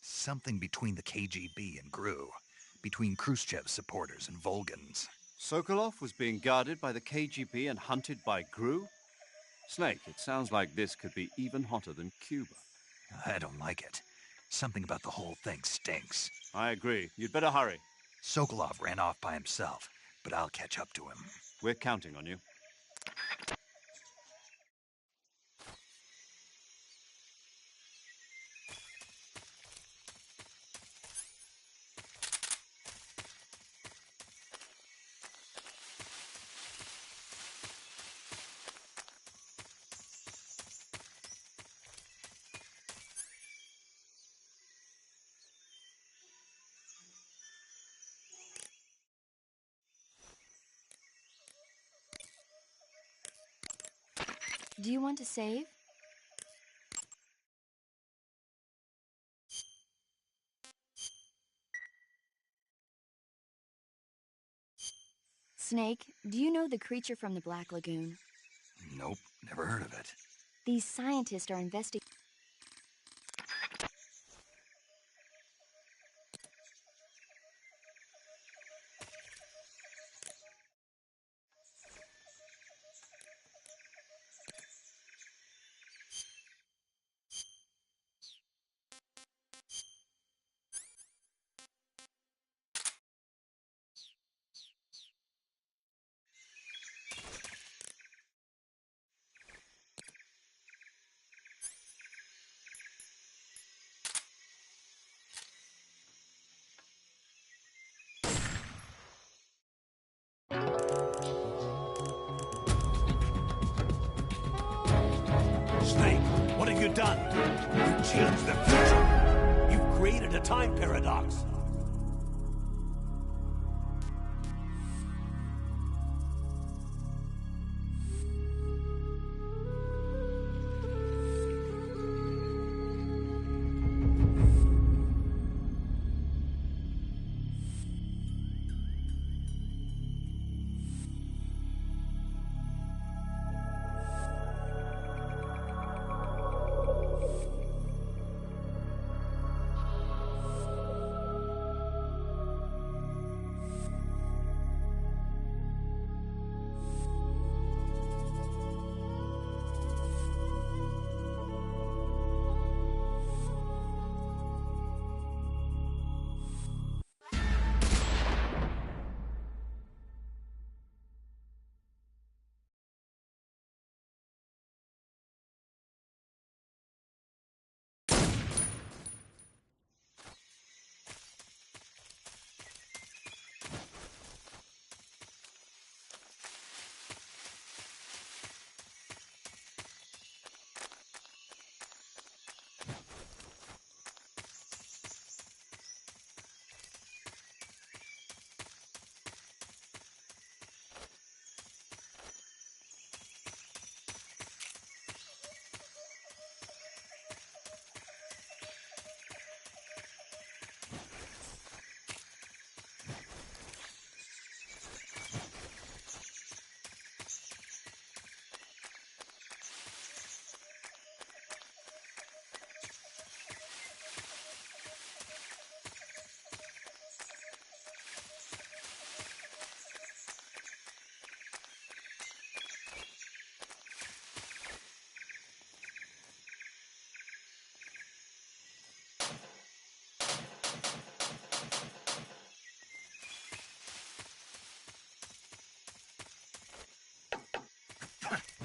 Something between the KGB and GRU. Between Khrushchev's supporters and Volgan's. Sokolov was being guarded by the KGB and hunted by GRU? Snake, it sounds like this could be even hotter than Cuba. I don't like it. Something about the whole thing stinks. I agree. You'd better hurry. Sokolov ran off by himself, but I'll catch up to him. We're counting on you. Do you want to save? Snake, do you know the creature from the Black Lagoon? Nope, never heard of it. These scientists are investigating. Snake, what have you done? You changed the future. You've created a time paradox.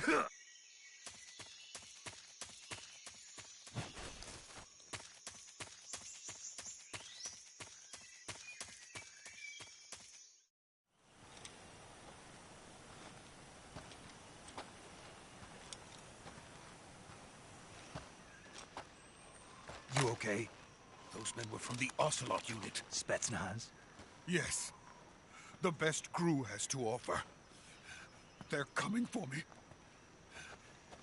You okay? Those men were from the Ocelot unit. Spetsnaz? Yes. The best crew has to offer. They're coming for me.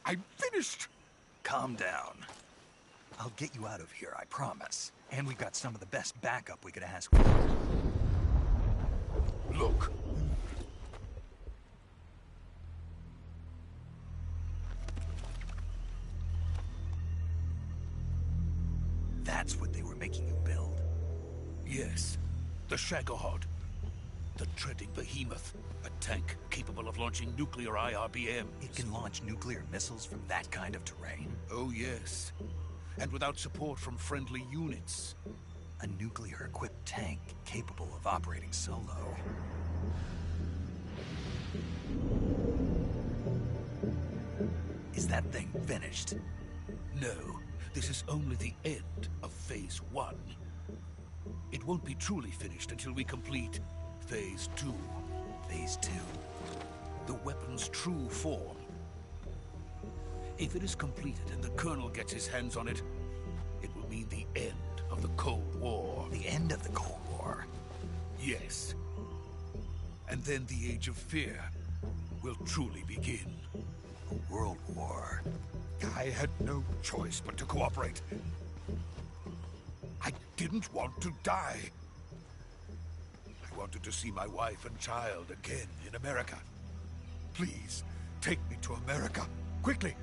I'm finished! Calm down. I'll get you out of here, I promise. And we've got some of the best backup we could ask for. Look. That's what they were making you build? Yes. The Shagohod. The treading behemoth. A tank capable of launching nuclear IRBMs. It can launch nuclear missiles from that kind of terrain? Oh, yes. And without support from friendly units. A nuclear-equipped tank capable of operating solo. Is that thing finished? No. This is only the end of Phase 1. It won't be truly finished until we complete Phase 2. Phase 2? The weapon's true form. If it is completed and the Colonel gets his hands on it, it will mean the end of the Cold War. The end of the Cold War? Yes. And then the Age of Fear will truly begin. A world war? I had no choice but to cooperate. I didn't want to die. I wanted to see my wife and child again in America. Please, take me to America, quickly.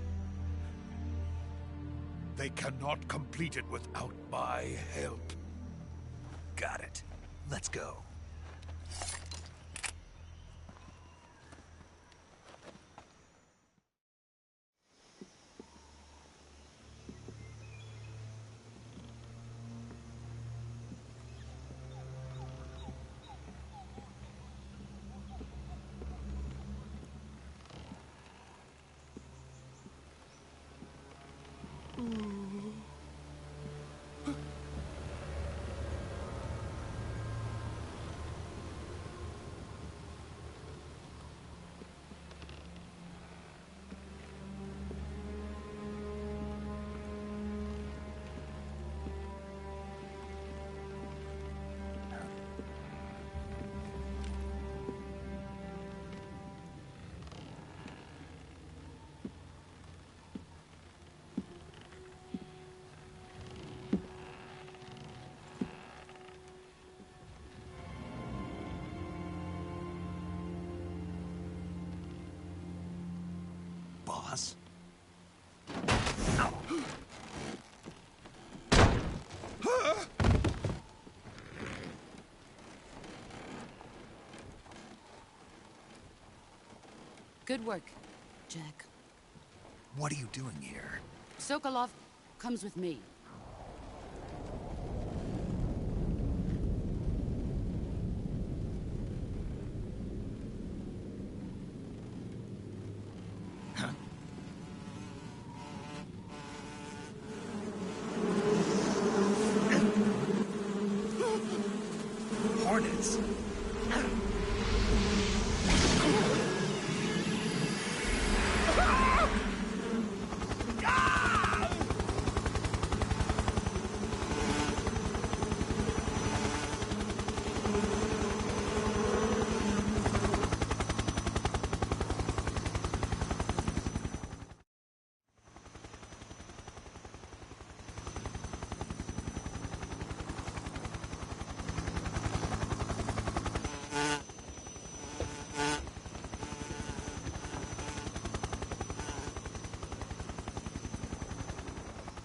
They cannot complete it without my help. Got it. Let's go. Boss? Good work, Jack. What are you doing here? Sokolov comes with me. Hornets?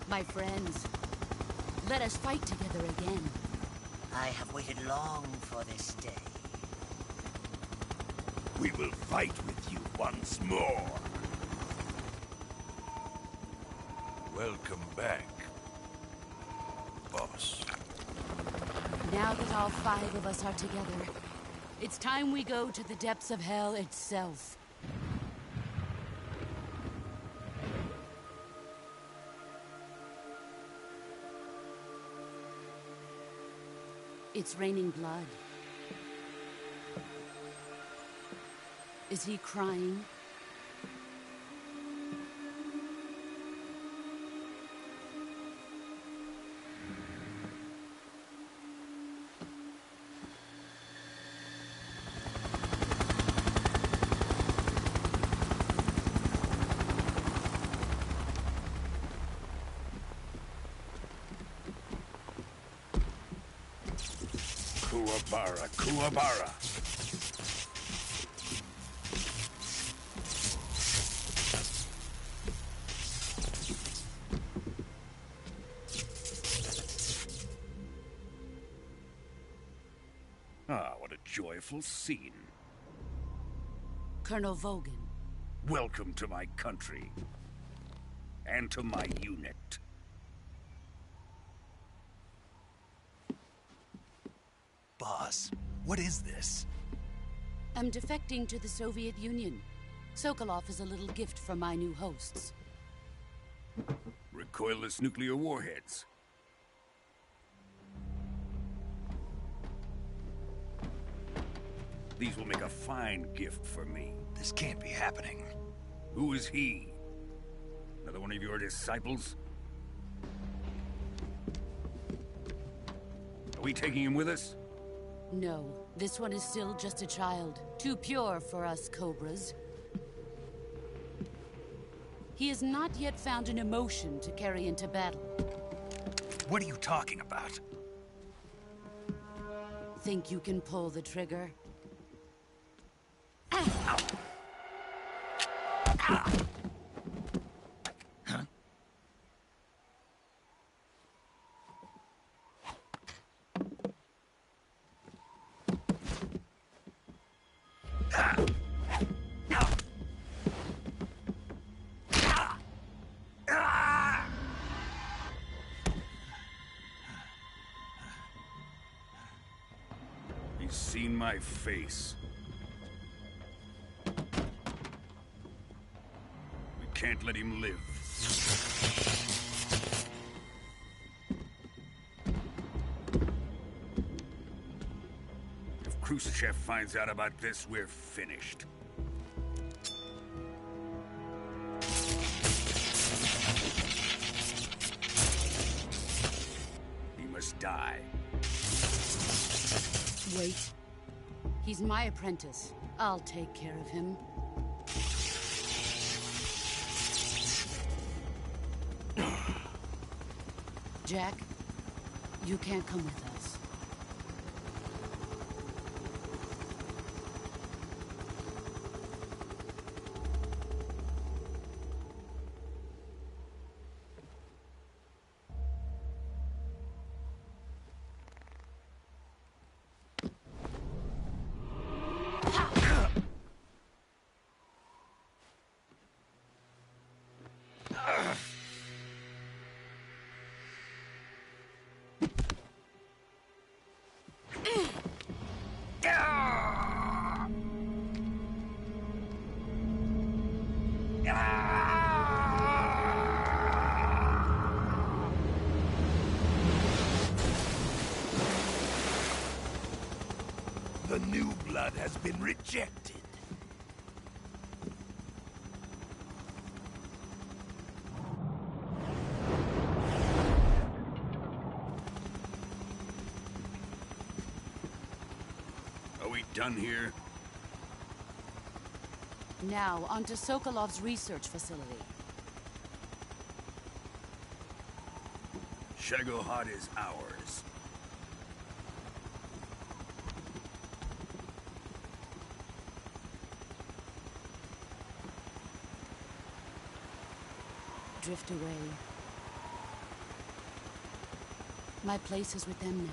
My friends, let us fight together again. I have waited long for this day. We will fight with you once more. Welcome back, boss. Now that all 5 of us are together, it's time we go to the depths of hell itself. It's raining blood. Is he crying? Kuwabara, Kuwabara. Ah, what a joyful scene. Colonel Vogan. Welcome to my country. And to my unit. Boss, what is this? I'm defecting to the Soviet Union. Sokolov is a little gift from my new hosts. Recoilless nuclear warheads. These will make a fine gift for me. This can't be happening. Who is he? Another one of your disciples? Are we taking him with us? No, this one is still just a child. Too pure for us Cobras. He has not yet found an emotion to carry into battle. What are you talking about? Think you can pull the trigger? He's seen my face. We can't let him live. If Khrushchev finds out about this, we're finished. He must die. Wait. He's my apprentice. I'll take care of him. Jack, you can't come with us. The new blood has been rejected. Are we done here? Now, onto Sokolov's research facility. Shagohod is ours. Drift away. My place is with them now.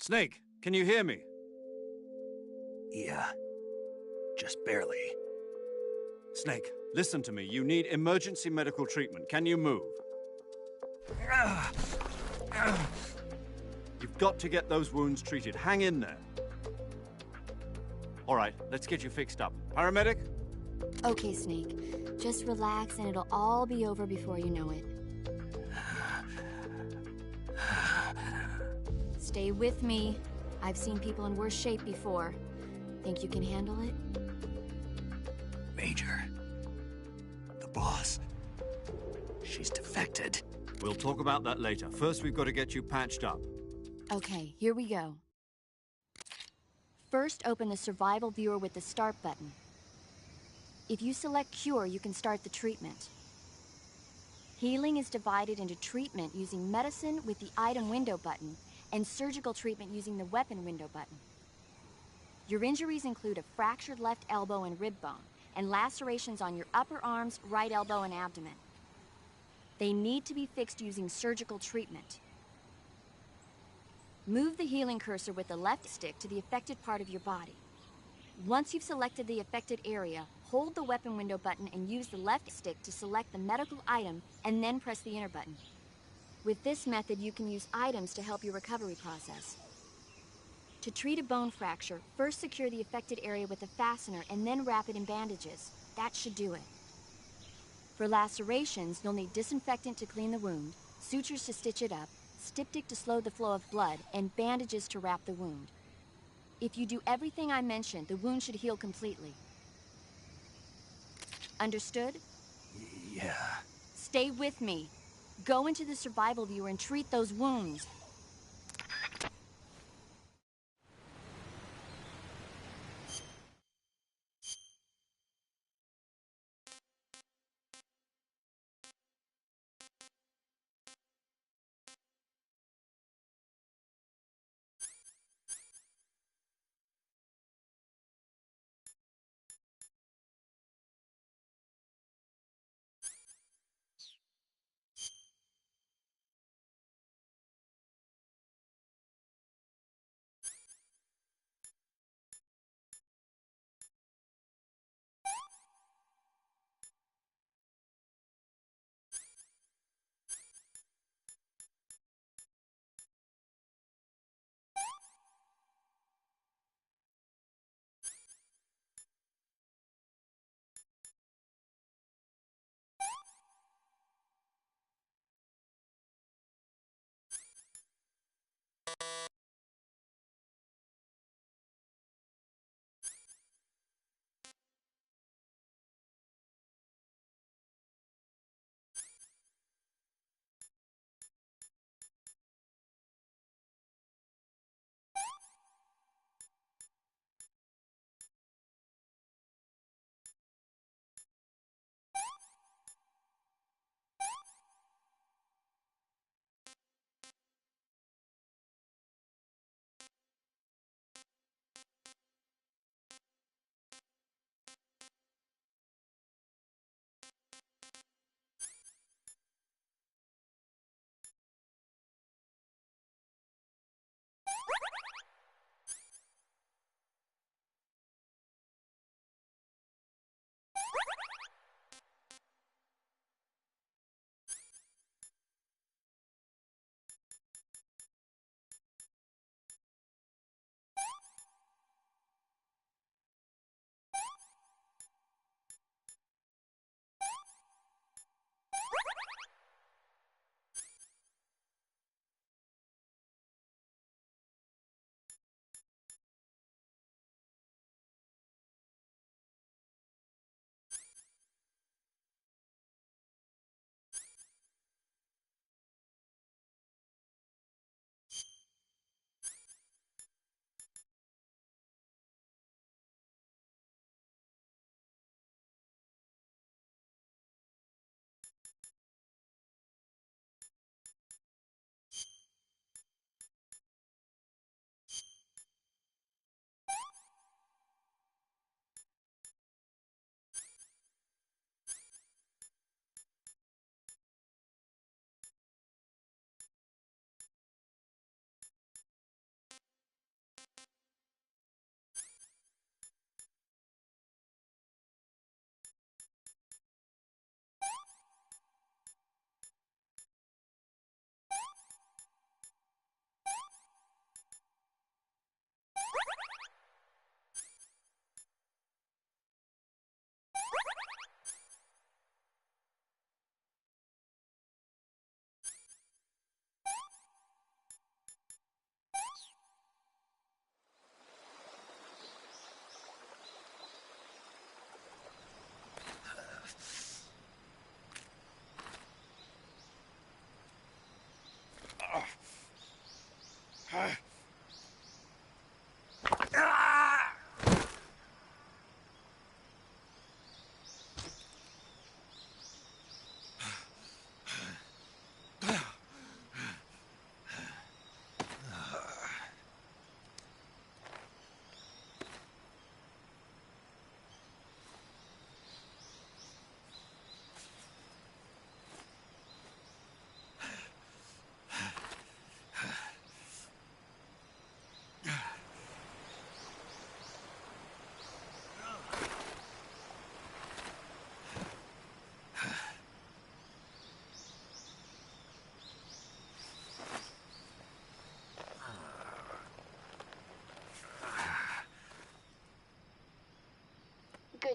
Snake, can you hear me? Yeah. Just barely. Snake, listen to me. You need emergency medical treatment. Can you move? You've got to get those wounds treated. Hang in there. All right, let's get you fixed up. Paramedic? Okay, Snake. Just relax and it'll all be over before you know it. Stay with me. I've seen people in worse shape before. Think you can handle it? Major. The boss. She's defected. We'll talk about that later. First, we've got to get you patched up. Okay, here we go. First, open the survival viewer with the start button. If you select cure, you can start the treatment. Healing is divided into treatment using medicine with the item window button and surgical treatment using the weapon window button. Your injuries include a fractured left elbow and rib bone, and lacerations on your upper arms, right elbow, and abdomen. They need to be fixed using surgical treatment. Move the healing cursor with the left stick to the affected part of your body. Once you've selected the affected area, hold the weapon window button and use the left stick to select the medical item, and then press the enter button. With this method, you can use items to help your recovery process. To treat a bone fracture, first secure the affected area with a fastener and then wrap it in bandages. That should do it. For lacerations, you'll need disinfectant to clean the wound, sutures to stitch it up, styptic to slow the flow of blood, and bandages to wrap the wound. If you do everything I mentioned, the wound should heal completely. Understood? Yeah. Stay with me. Go into the survival viewer and treat those wounds.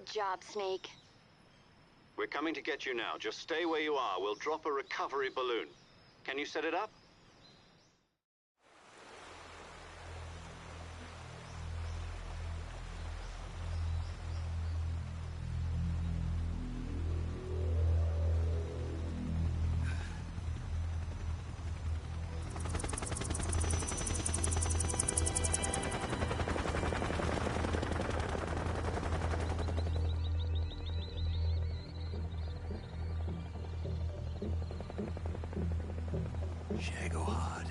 Good job, Snake. We're coming to get you now. Just stay where you are. We'll drop a recovery balloon. Can you set it up? Shagohod.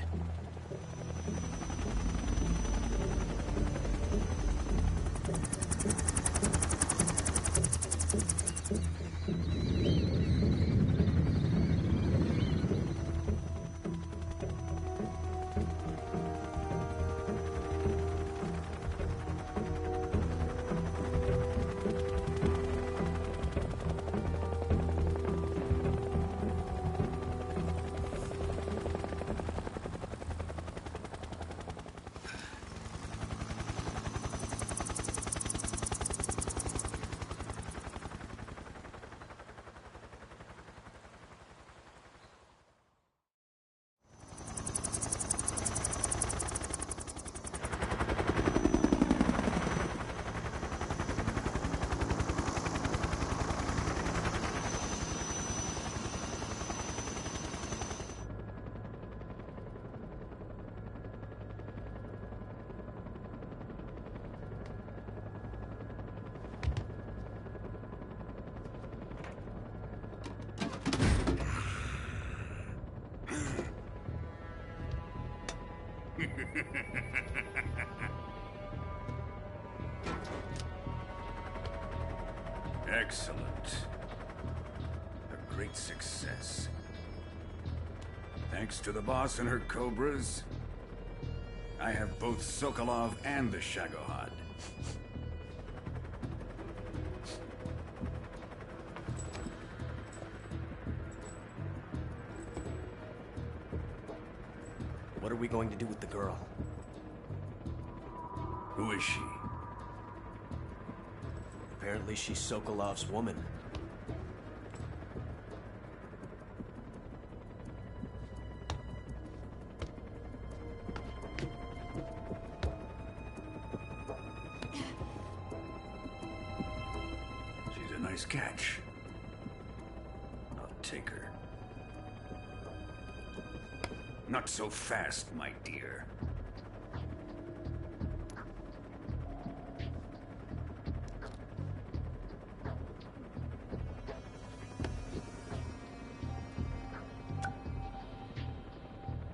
Excellent. A great success. Thanks to the boss and her Cobras, I have both Sokolov and the Shagohod. What are we going to do with the girl? Who is she? Apparently she's Sokolov's woman. She's a nice catch. I'll take her. Not so fast, my dear.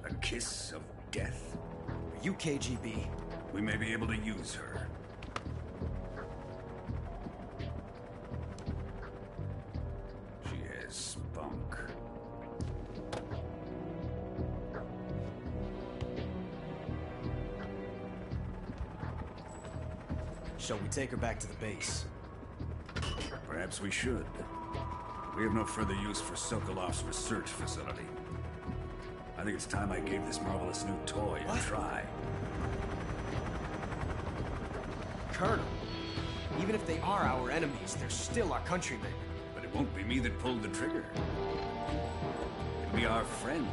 A kiss of death. Are you KGB? We may be able to use her. She has spunk. Shall we take her back to the base? Perhaps we should. We have no further use for Sokolov's research facility. I think it's time I gave this marvelous new toy a try. Colonel, even if they are our enemies, they're still our countrymen. But it won't be me that pulled the trigger. It'll be our friend,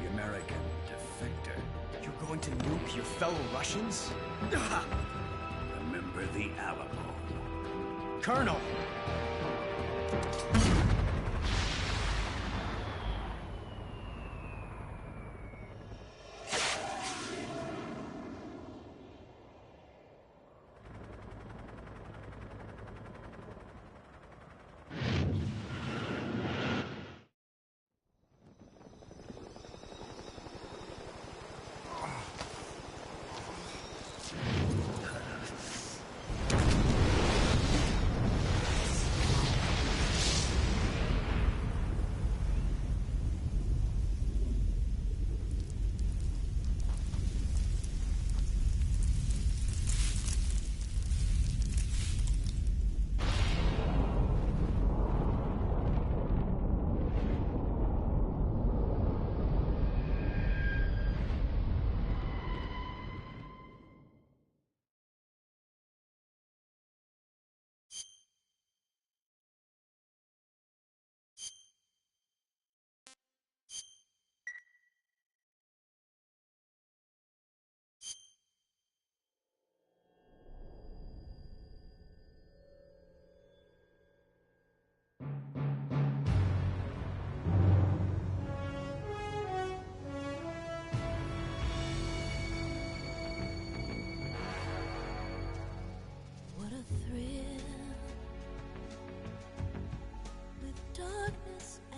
the American defector. You're going to nuke your fellow Russians? Remember the Alamo. Colonel!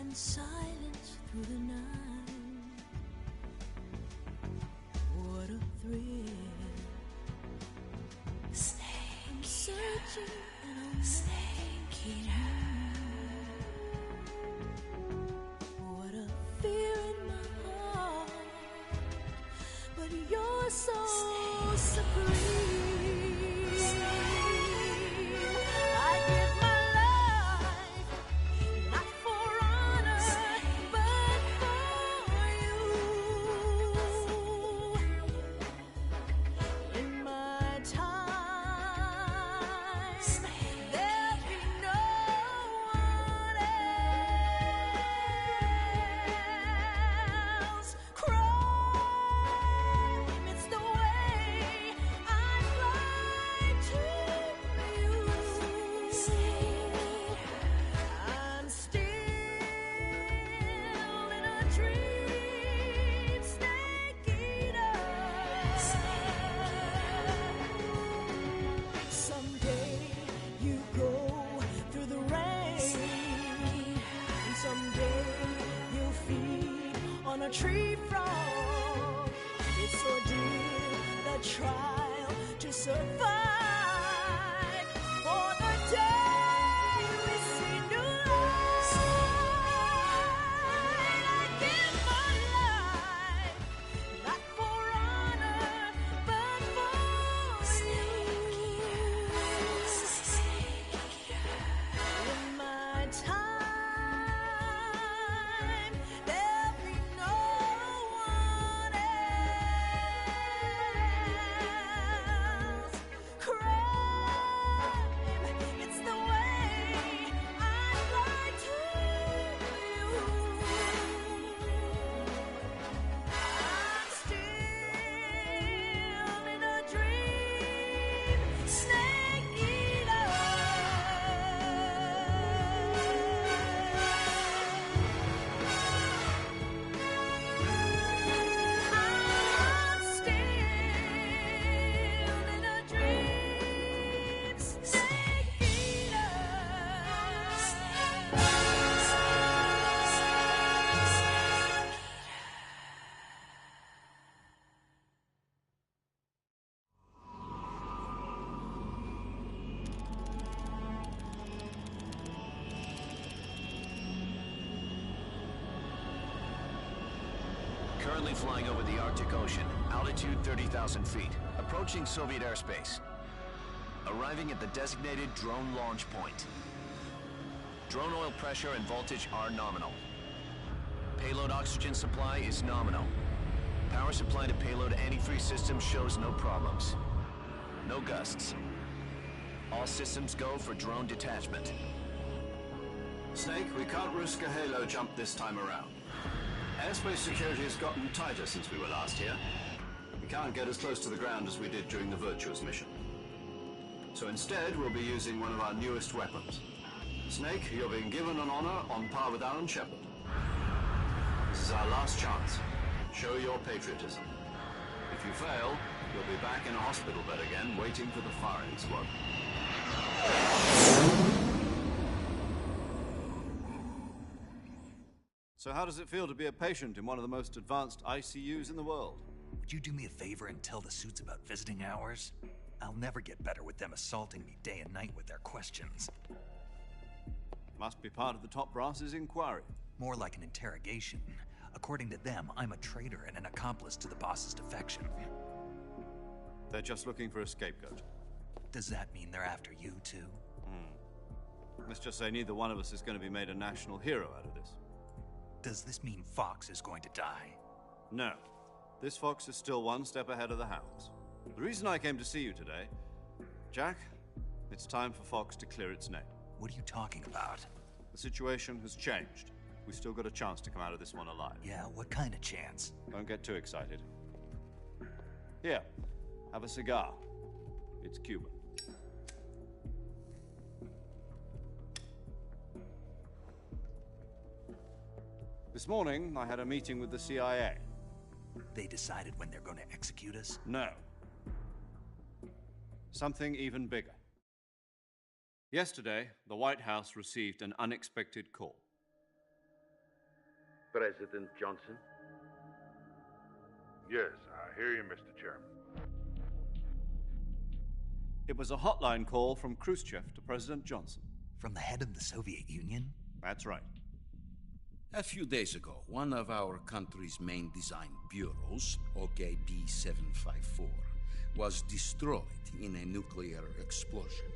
and silence through the night. What a thrill. Snake. I'm searching and I'm snake eater. What a fear in my heart. But you're so supreme. I give my life, not for honor, but for you. In my time, there'll be no one else. Crime, it's the way I fly to you. I'm still in a dream, snake eater. Someday you go through the rain, and someday you'll feed on a tree frog. It's ordeal, the trial to survive. For the day we see new light, I give my life, not for honor, but for you. In my time, there'll be no one else. Crime, it's the way I fly to you. I'm still in a dream, snake eater. I'm still in a dream, snake eater. Currently flying over the Arctic Ocean, altitude 30,000 feet, approaching Soviet airspace. Arriving at the designated drone launch point. Drone oil pressure and voltage are nominal. Payload oxygen supply is nominal. Power supply to payload antifreeze system shows no problems. No gusts. All systems go for drone detachment. Snake, we can't risk a halo jump this time around. Airspace security has gotten tighter since we were last here. We can't get as close to the ground as we did during the Virtuous mission. So instead, we'll be using one of our newest weapons. Snake, you're being given an honor on par with Alan Shepard. This is our last chance. Show your patriotism. If you fail, you'll be back in a hospital bed again, waiting for the firing squad. So how does it feel to be a patient in one of the most advanced ICUs in the world? Would you do me a favor and tell the suits about visiting hours? I'll never get better with them assaulting me day and night with their questions. Must be part of the top brass's inquiry. More like an interrogation. According to them, I'm a traitor and an accomplice to the boss's defection. They're just looking for a scapegoat. Does that mean they're after you, too? Let's just say neither one of us is going to be made a national hero out of this. Does this mean Fox is going to die? No. This Fox is still one step ahead of the Hounds. The reason I came to see you today, Jack, it's time for Fox to clear its name. What are you talking about? The situation has changed. We've still got a chance to come out of this one alive. Yeah, what kind of chance? Don't get too excited. Here, have a cigar. It's Cuban. This morning, I had a meeting with the CIA. They decided when they're going to execute us? No. Something even bigger. Yesterday, the White House received an unexpected call. President Johnson? Yes, I hear you, Mr. Chairman. It was a hotline call from Khrushchev to President Johnson. From the head of the Soviet Union? That's right. A few days ago, one of our country's main design bureaus, OKB 754, was destroyed in a nuclear explosion.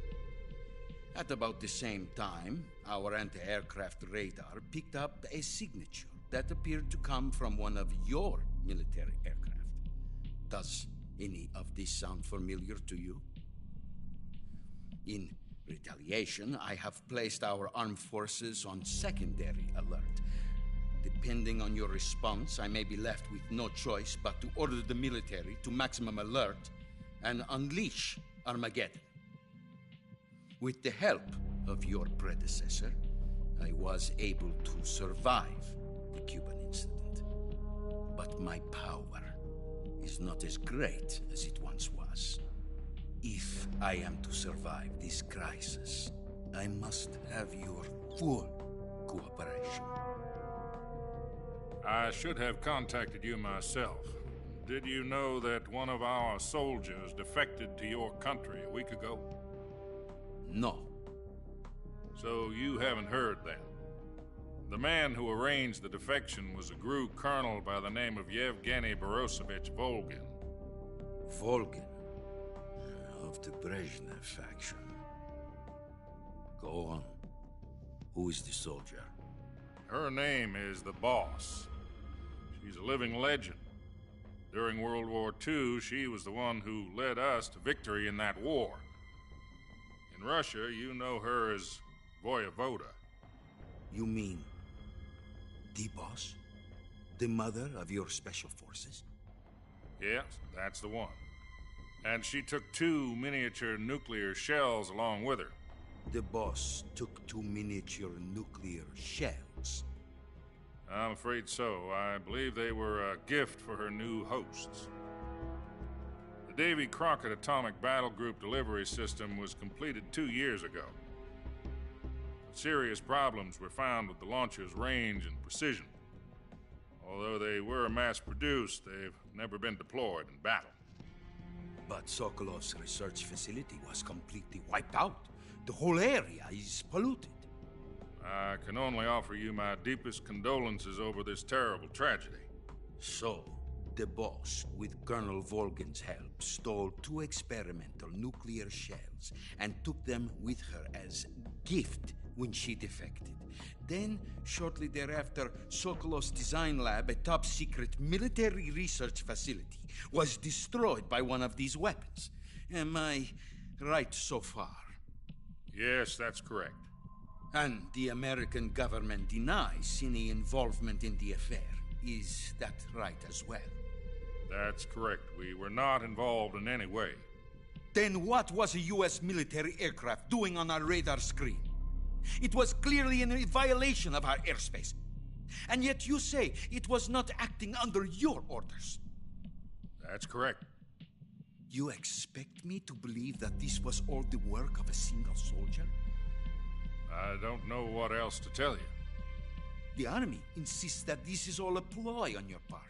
At about the same time, our anti-aircraft radar picked up a signature that appeared to come from one of your military aircraft. Does any of this sound familiar to you? In retaliation, I have placed our armed forces on secondary alert. Depending on your response, I may be left with no choice but to order the military to maximum alert and unleash Armageddon. With the help of your predecessor, I was able to survive the Cuban incident. But my power is not as great as it once was. If I am to survive this crisis, I must have your full cooperation. I should have contacted you myself. Did you know that one of our soldiers defected to your country a week ago? No. So you haven't heard then? The man who arranged the defection was a GRU colonel by the name of Yevgeny Borisovich Volgin. Volgin? Of the Brezhnev faction. Go on. Who is the soldier? Her name is the Boss. She's a living legend. During World War II, she was the one who led us to victory in that war. In Russia, you know her as Voyevoda. You mean the Boss? The mother of your special forces? Yes, that's the one. And she took 2 miniature nuclear shells along with her. The Boss took 2 miniature nuclear shells? I'm afraid so. I believe they were a gift for her new hosts. The Davy Crockett Atomic Battle Group delivery system was completed 2 years ago. Serious problems were found with the launcher's range and precision. Although they were mass-produced, they've never been deployed in battle. But Sokolov's research facility was completely wiped out. The whole area is polluted. I can only offer you my deepest condolences over this terrible tragedy. So, the Boss, with Colonel Volgin's help, stole 2 experimental nuclear shells and took them with her as gift when she defected. Then, shortly thereafter, Sokolov's design lab, a top-secret military research facility, was destroyed by one of these weapons. Am I right so far? Yes, that's correct. And the American government denies any involvement in the affair. Is that right as well? That's correct. We were not involved in any way. Then what was a U.S. military aircraft doing on our radar screen? It was clearly in violation of our airspace. And yet you say it was not acting under your orders. That's correct. You expect me to believe that this was all the work of a single soldier? I don't know what else to tell you. The Army insists that this is all a ploy on your part.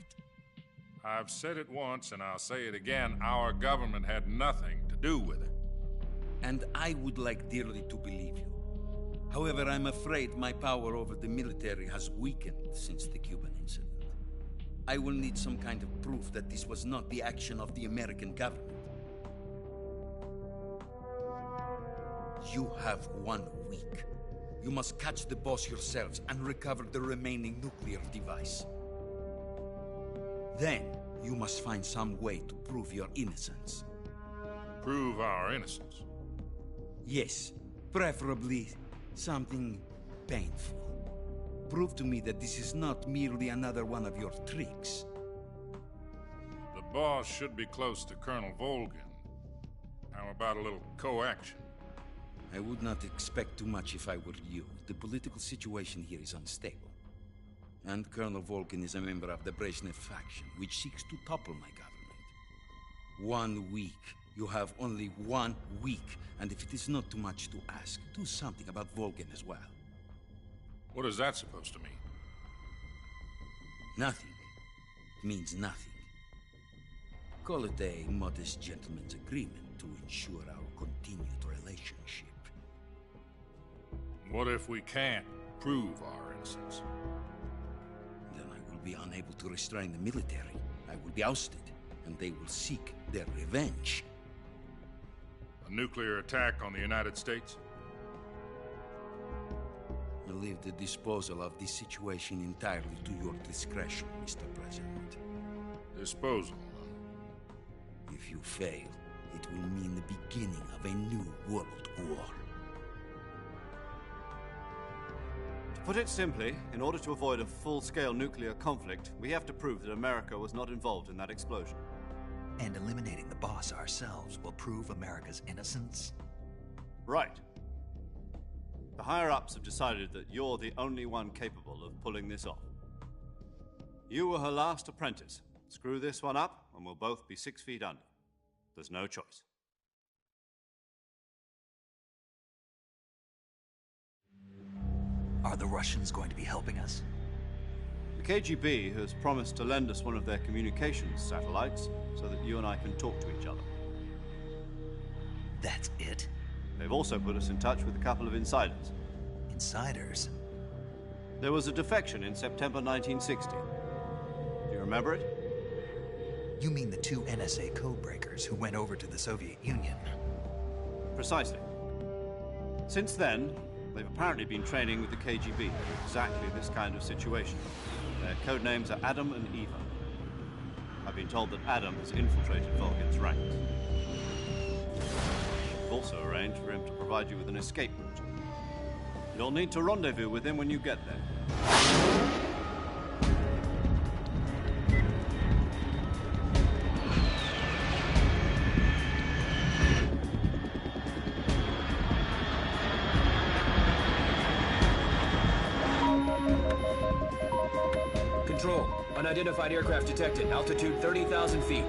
I've said it once and I'll say it again. Our government had nothing to do with it. And I would like dearly to believe you. However, I'm afraid my power over the military has weakened since the Cuban incident. I will need some kind of proof that this was not the action of the American government. You have 1 week. You must catch the Boss yourselves and recover the remaining nuclear device. Then, you must find some way to prove your innocence. Prove our innocence? Yes, preferably something painful. Prove to me that this is not merely another one of your tricks. The Boss should be close to Colonel Volgin. How about a little co-action? I would not expect too much if I were you. The political situation here is unstable. And Colonel Volgin is a member of the Brezhnev faction, which seeks to topple my government. 1 week. You have only 1 week. And if it is not too much to ask, do something about Volgin as well. What is that supposed to mean? Nothing means nothing. Call it a modest gentleman's agreement to ensure our continued relationship. What if we can't prove our innocence? Then I will be unable to restrain the military. I will be ousted, and they will seek their revenge. A nuclear attack on the United States? I leave the disposal of this situation entirely to your discretion, Mr. President. Disposal, If you fail, it will mean the beginning of a new world war. To put it simply, in order to avoid a full-scale nuclear conflict, we have to prove that America was not involved in that explosion. And eliminating the boss ourselves will prove America's innocence? Right. The higher-ups have decided that you're the only one capable of pulling this off. You were her last apprentice. Screw this one up, and we'll both be 6 feet under. There's no choice. Are the Russians going to be helping us? The KGB has promised to lend us one of their communications satellites so that you and I can talk to each other. That's it? They've also put us in touch with a couple of insiders. Insiders? There was a defection in September 1960. Do you remember it? You mean the 2 NSA codebreakers who went over to the Soviet Union? Precisely. Since then, they've apparently been training with the KGB for exactly this kind of situation. Their code names are Adam and Eva. I've been told that Adam has infiltrated Volgin's ranks. We've also arranged for him to provide you with an escape route. You'll need to rendezvous with him when you get there. Control. Unidentified aircraft detected. Altitude 30,000 feet.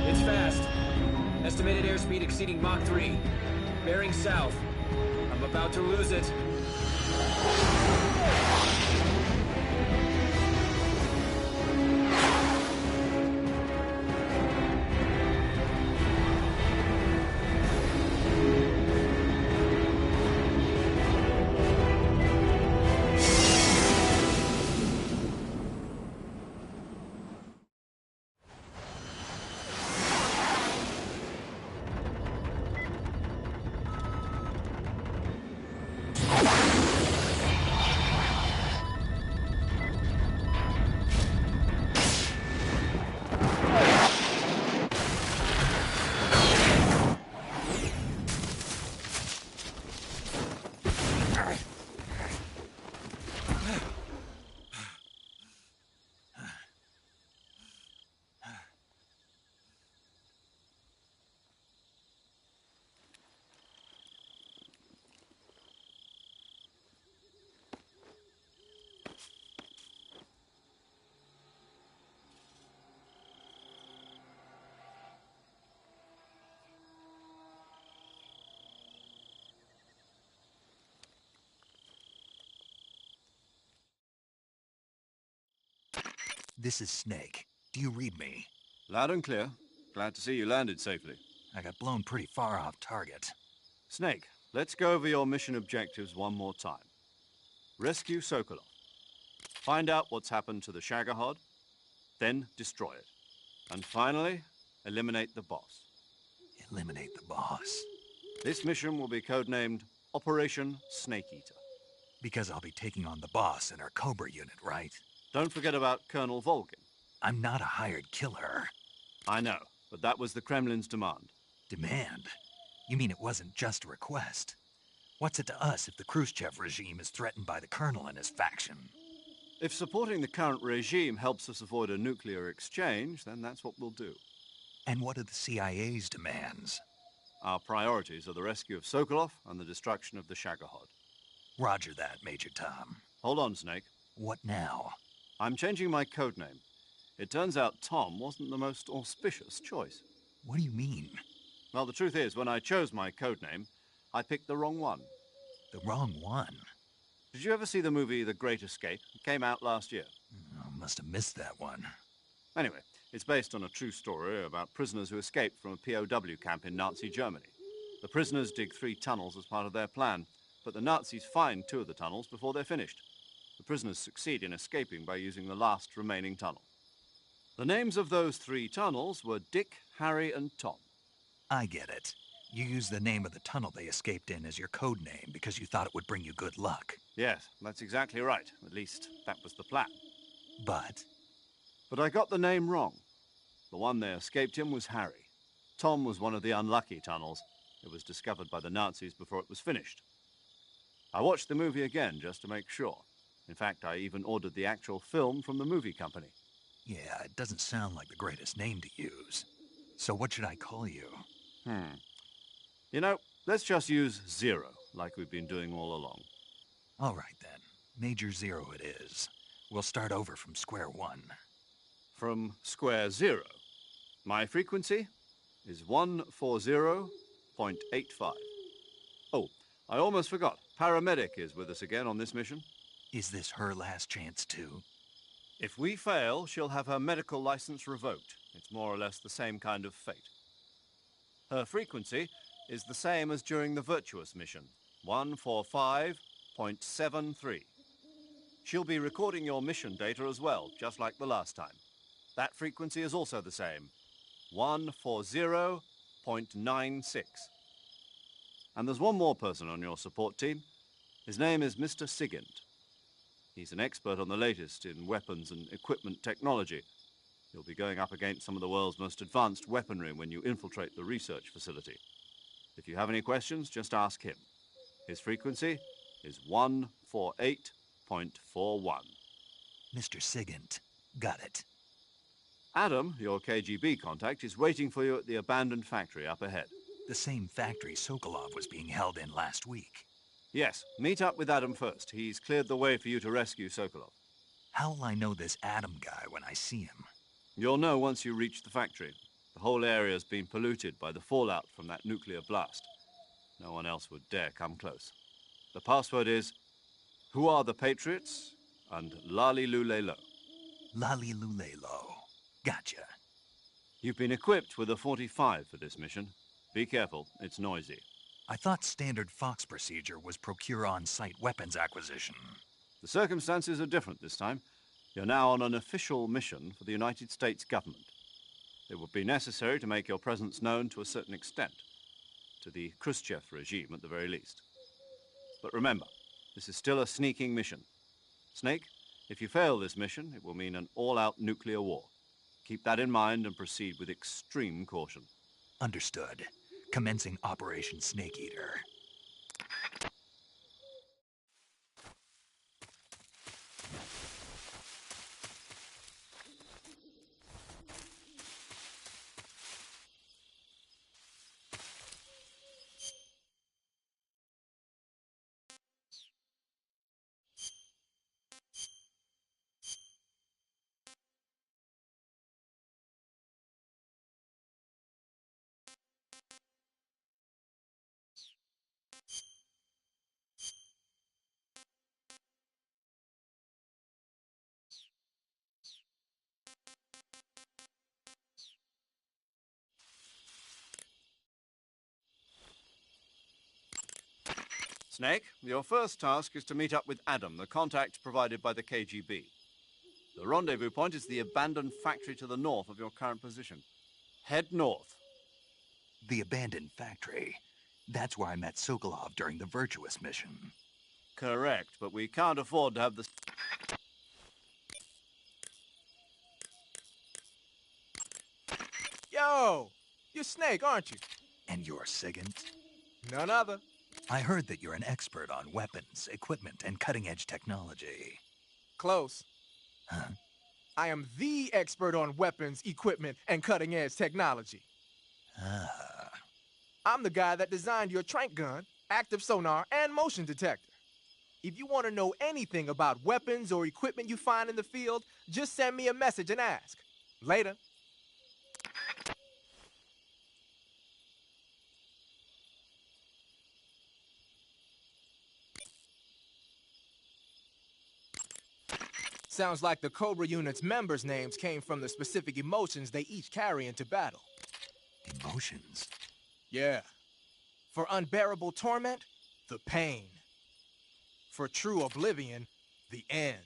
It's fast. Estimated airspeed exceeding Mach 3. Bearing south. I'm about to lose it. This is Snake. Do you read me? Loud and clear. Glad to see you landed safely. I got blown pretty far off target. Snake, let's go over your mission objectives one more time. Rescue Sokolov. Find out what's happened to the Shagohod, then destroy it. And finally, eliminate the boss. Eliminate the boss? This mission will be codenamed Operation Snake Eater. Because I'll be taking on the boss in our Cobra unit, right? Don't forget about Colonel Volgin. I'm not a hired killer. I know, but that was the Kremlin's demand. Demand? You mean it wasn't just a request? What's it to us if the Khrushchev regime is threatened by the Colonel and his faction? If supporting the current regime helps us avoid a nuclear exchange, then that's what we'll do. And what are the CIA's demands? Our priorities are the rescue of Sokolov and the destruction of the Shagohod. Roger that, Major Tom. Hold on, Snake. What now? I'm changing my codename. It turns out Tom wasn't the most auspicious choice. What do you mean? Well, the truth is, when I chose my code name, I picked the wrong one. The wrong one? Did you ever see the movie The Great Escape? It came out last year. I must have missed that one. Anyway, it's based on a true story about prisoners who escaped from a POW camp in Nazi Germany. The prisoners dig 3 tunnels as part of their plan, but the Nazis find 2 of the tunnels before they're finished. The prisoners succeed in escaping by using the last remaining tunnel. The names of those 3 tunnels were Dick, Harry, and Tom. I get it. You used the name of the tunnel they escaped in as your code name because you thought it would bring you good luck. Yes, that's exactly right. At least, that was the plan. But I got the name wrong. The one they escaped in was Harry. Tom was one of the unlucky tunnels. It was discovered by the Nazis before it was finished. I watched the movie again just to make sure. In fact, I even ordered the actual film from the movie company. yeah, it doesn't sound like the greatest name to use. So what should I call you? You know, let's just use Zero, like we've been doing all along. All right, then. Major Zero it is. We'll start over from square one. From square zero. My frequency is 140.85. Oh, I almost forgot. Paramedic is with us again on this mission. Is this her last chance, too? If we fail, she'll have her medical license revoked. It's more or less the same kind of fate. Her frequency is the same as during the Virtuous mission, 145.73. She'll be recording your mission data as well, just like the last time. That frequency is also the same, 140.96. And there's one more person on your support team. His name is Mr. Sigint. He's an expert on the latest in weapons and equipment technology. You'll be going up against some of the world's most advanced weaponry when you infiltrate the research facility. If you have any questions, just ask him. His frequency is 148.41. Mr. Sigint. Got it. Adam, your KGB contact, is waiting for you at the abandoned factory up ahead. The same factory Sokolov was being held in last week. Yes, meet up with Adam first. He's cleared the way for you to rescue Sokolov. How'll I know this Adam guy when I see him? You'll know once you reach the factory. The whole area's been polluted by the fallout from that nuclear blast. No one else would dare come close. The password is, "Who are the Patriots?" and Lali Lulelo. Lali Lulelo. Gotcha. You've been equipped with a 45 for this mission. Be careful, it's noisy. I thought standard Fox procedure was procure on-site weapons acquisition. The circumstances are different this time. You're now on an official mission for the United States government. It would be necessary to make your presence known to a certain extent, to the Khrushchev regime at the very least. But remember, this is still a sneaking mission. Snake, if you fail this mission, it will mean an all-out nuclear war. Keep that in mind and proceed with extreme caution. Understood. Commencing Operation Snake Eater. Snake, your first task is to meet up with Adam, the contact provided by the KGB. The rendezvous point is the abandoned factory to the north of your current position. Head north. The abandoned factory. That's where I met Sokolov during the Virtuous mission. Correct, but we can't afford to have the... Yo! You're Snake, aren't you? And you're Sigint? None other. I heard that you're an expert on weapons, equipment, and cutting-edge technology. Close. Huh? I am the expert on weapons, equipment, and cutting-edge technology. Ah. I'm the guy that designed your trank gun, active sonar, and motion detector. If you want to know anything about weapons or equipment you find in the field, just send me a message and ask. Later. Sounds like the Cobra Unit's members' names came from the specific emotions they each carry into battle. Emotions? Yeah. For unbearable torment, the pain. For true oblivion, the end.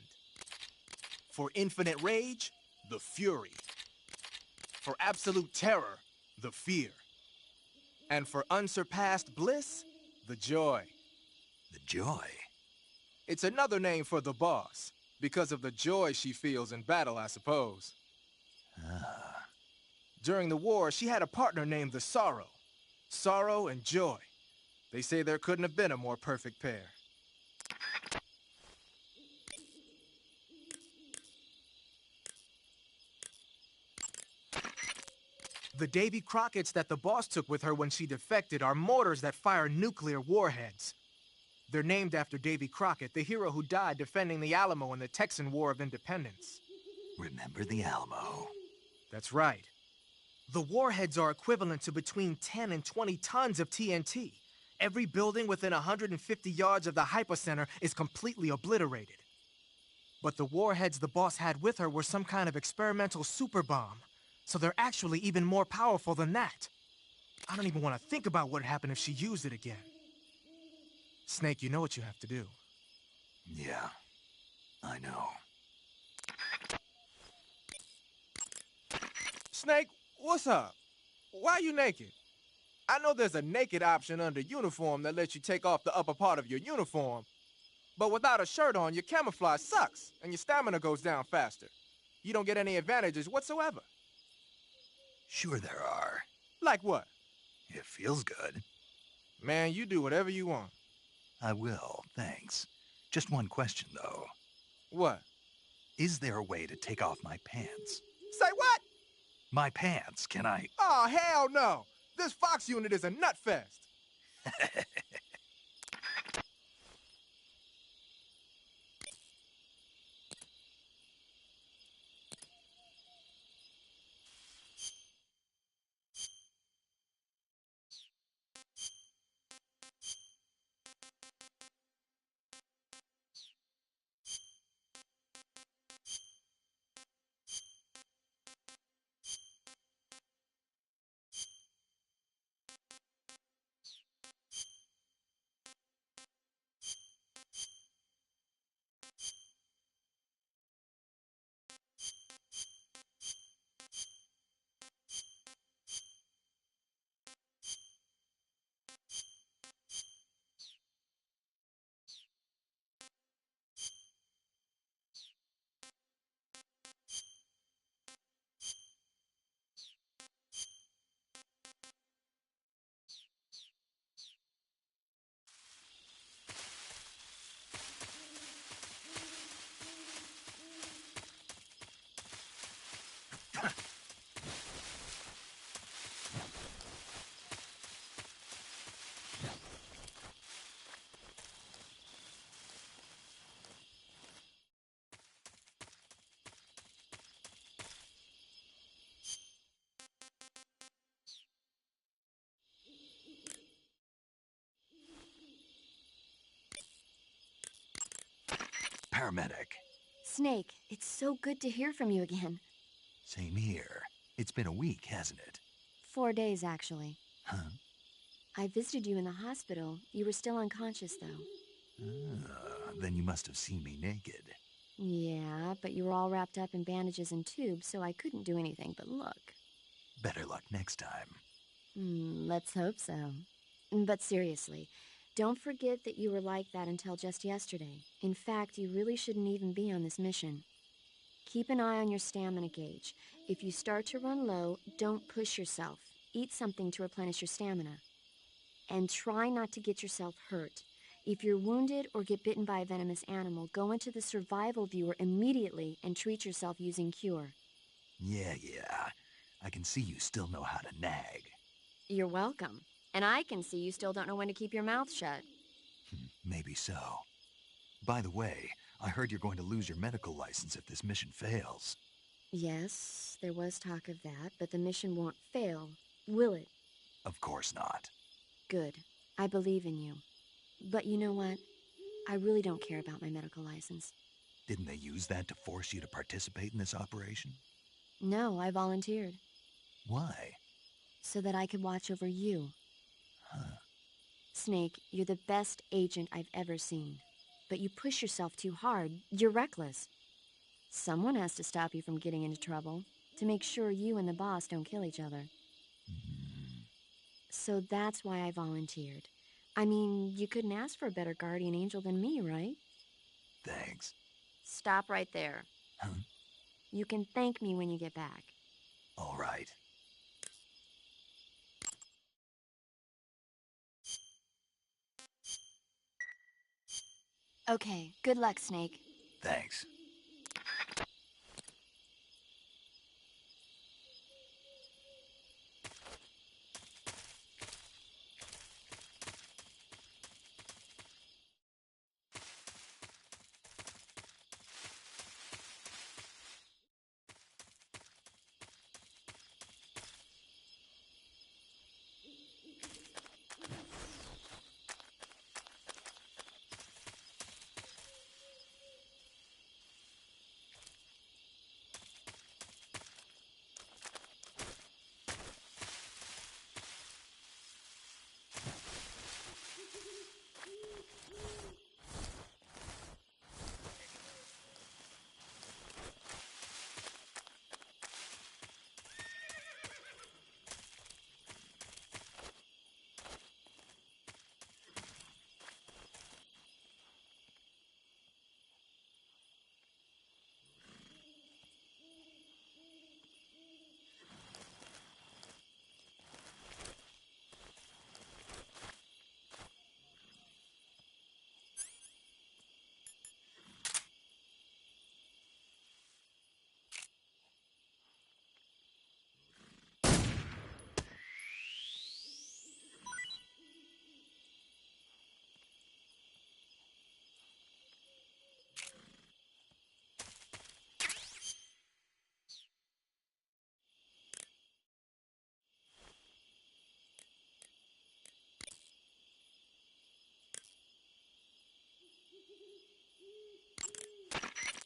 For infinite rage, the fury. For absolute terror, the fear. And for unsurpassed bliss, the joy. The joy? It's another name for the boss, because of the joy she feels in battle, I suppose. Ah. During the war, she had a partner named the Sorrow. Sorrow and joy. They say there couldn't have been a more perfect pair. The Davy Crockett's that the boss took with her when she defected are mortars that fire nuclear warheads. They're named after Davy Crockett, the hero who died defending the Alamo in the Texan War of Independence. Remember the Alamo? That's right. The warheads are equivalent to between 10 and 20 tons of TNT. Every building within 150 yards of the hypocenter is completely obliterated. But the warheads the boss had with her were some kind of experimental super bomb. So they're actually even more powerful than that. I don't even want to think about what would happen if she used it again. Snake, you know what you have to do. Yeah, I know. Snake, what's up? Why are you naked? I know there's a naked option under uniform that lets you take off the upper part of your uniform. But without a shirt on, your camouflage sucks, and your stamina goes down faster. You don't get any advantages whatsoever. Sure there are. Like what? It feels good. Man, you do whatever you want. I will, thanks. Just one question, though. What? Is there a way to take off my pants? Say what? My pants, can I? Oh, hell no! This Fox unit is a nut fest! Paramedic. Snake, it's so good to hear from you again. Same here. It's been a week, hasn't it? 4 days, actually. Huh? I visited you in the hospital. You were still unconscious, though. Then you must have seen me naked. Yeah, but you were all wrapped up in bandages and tubes, so I couldn't do anything but look. Better luck next time. Let's hope so. But seriously, don't forget that you were like that until just yesterday. In fact, you really shouldn't even be on this mission. Keep an eye on your stamina gauge. If you start to run low, don't push yourself. Eat something to replenish your stamina. And try not to get yourself hurt. If you're wounded or get bitten by a venomous animal, go into the survival viewer immediately and treat yourself using Cure. Yeah. I can see you still know how to nag. You're welcome. And I can see you still don't know when to keep your mouth shut. Maybe so. By the way, I heard you're going to lose your medical license if this mission fails. Yes, there was talk of that, but the mission won't fail, will it? Of course not. Good. I believe in you. But you know what? I really don't care about my medical license. Didn't they use that to force you to participate in this operation? No, I volunteered. Why? So that I could watch over you. Huh. Snake, you're the best agent I've ever seen. But you push yourself too hard. You're reckless. Someone has to stop you from getting into trouble, to make sure you and the boss don't kill each other. So that's why I volunteered. I mean, you couldn't ask for a better guardian angel than me, right? Thanks. Stop right there. Huh? You can thank me when you get back. All right. Okay, good luck, Snake. Thanks.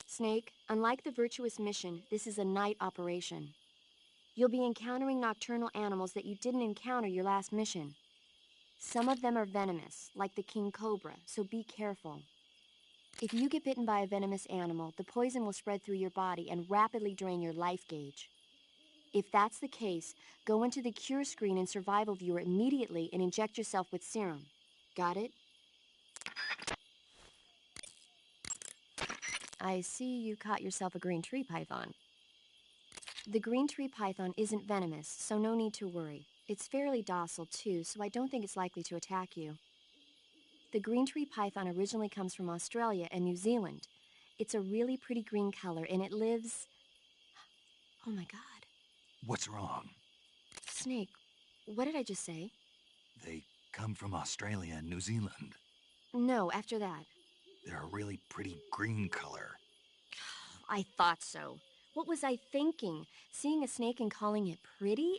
Snake, unlike the Virtuous mission, this is a night operation. You'll be encountering nocturnal animals that you didn't encounter your last mission. Some of them are venomous, like the king cobra, so be careful. If you get bitten by a venomous animal, the poison will spread through your body and rapidly drain your life gauge. If that's the case, go into the cure screen and survival viewer immediately and inject yourself with serum. Got it? I see you caught yourself a green tree python. The green tree python isn't venomous, so no need to worry. It's fairly docile too, so I don't think it's likely to attack you. The green tree python originally comes from Australia and New Zealand. It's a really pretty green color, and it lives... Oh my god. What's wrong? Snake, what did I just say? They come from Australia and New Zealand. No, after that. They're a really pretty green color. I thought so. What was I thinking? Seeing a snake and calling it pretty?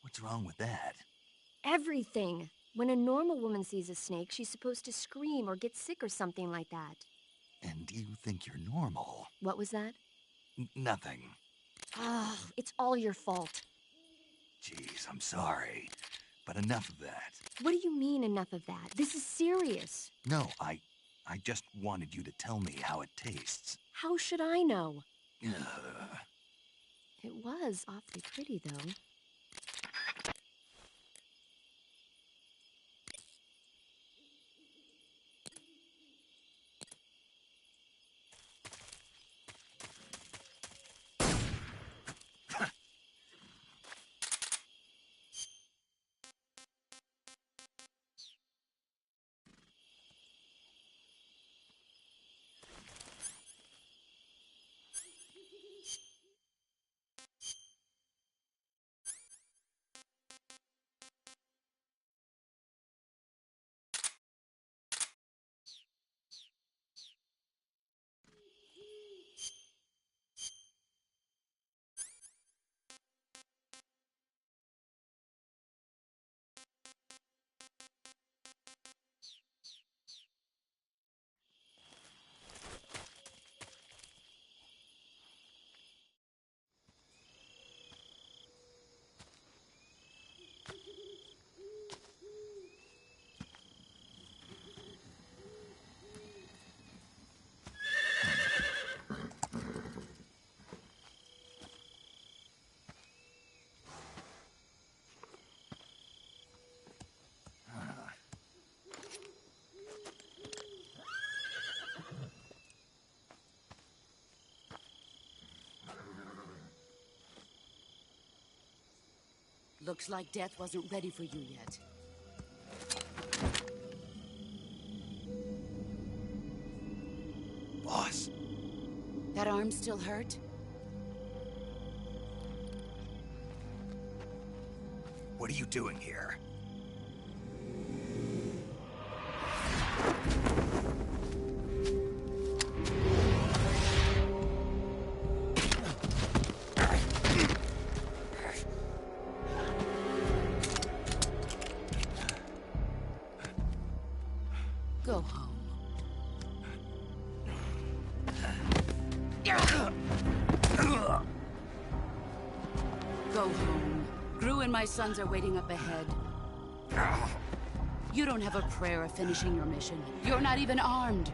What's wrong with that? Everything. When a normal woman sees a snake, she's supposed to scream or get sick or something like that. And you think you're normal? What was that? Nothing. Oh, it's all your fault. Jeez, I'm sorry. But enough of that. What do you mean, enough of that? This is serious. No, I just wanted you to tell me how it tastes. How should I know? Ugh. It was awfully pretty, though. Looks like death wasn't ready for you yet. Boss. That arm still hurt? What are you doing here? Go home. Go home. Gru and my sons are waiting up ahead. You don't have a prayer of finishing your mission. You're not even armed.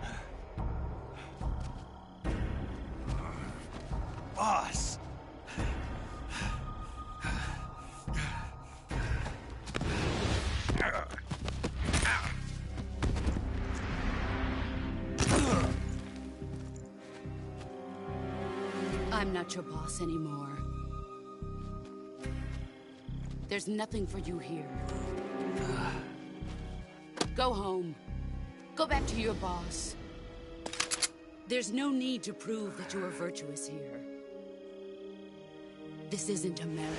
Boss! I'm not your boss anymore. There's nothing for you here. Go home. Go back to your boss. There's no need to prove that you are virtuous here. This isn't America.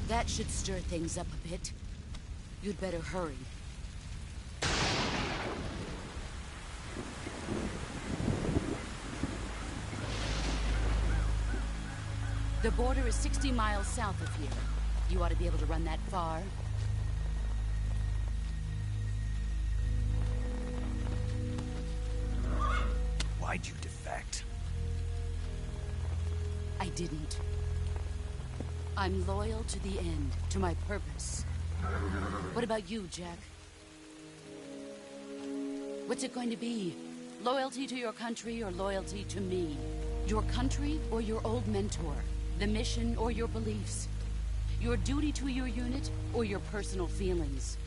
That should stir things up a bit. You'd better hurry. The border is 60 miles south of here. You ought to be able to run that far. Why'd you defect? I didn't. I'm loyal to the end, to my purpose. What about you, Jack? What's it going to be? Loyalty to your country or loyalty to me? Your country or your old mentor? The mission or your beliefs? Your duty to your unit or your personal feelings?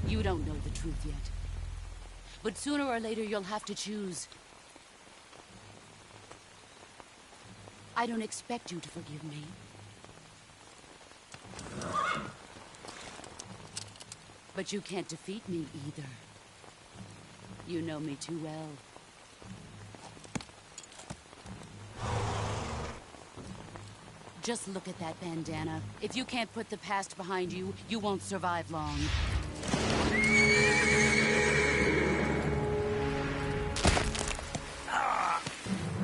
You don't know the truth yet. But sooner or later, you'll have to choose. I don't expect you to forgive me. But you can't defeat me either. You know me too well. Just look at that bandana. If you can't put the past behind you, you won't survive long.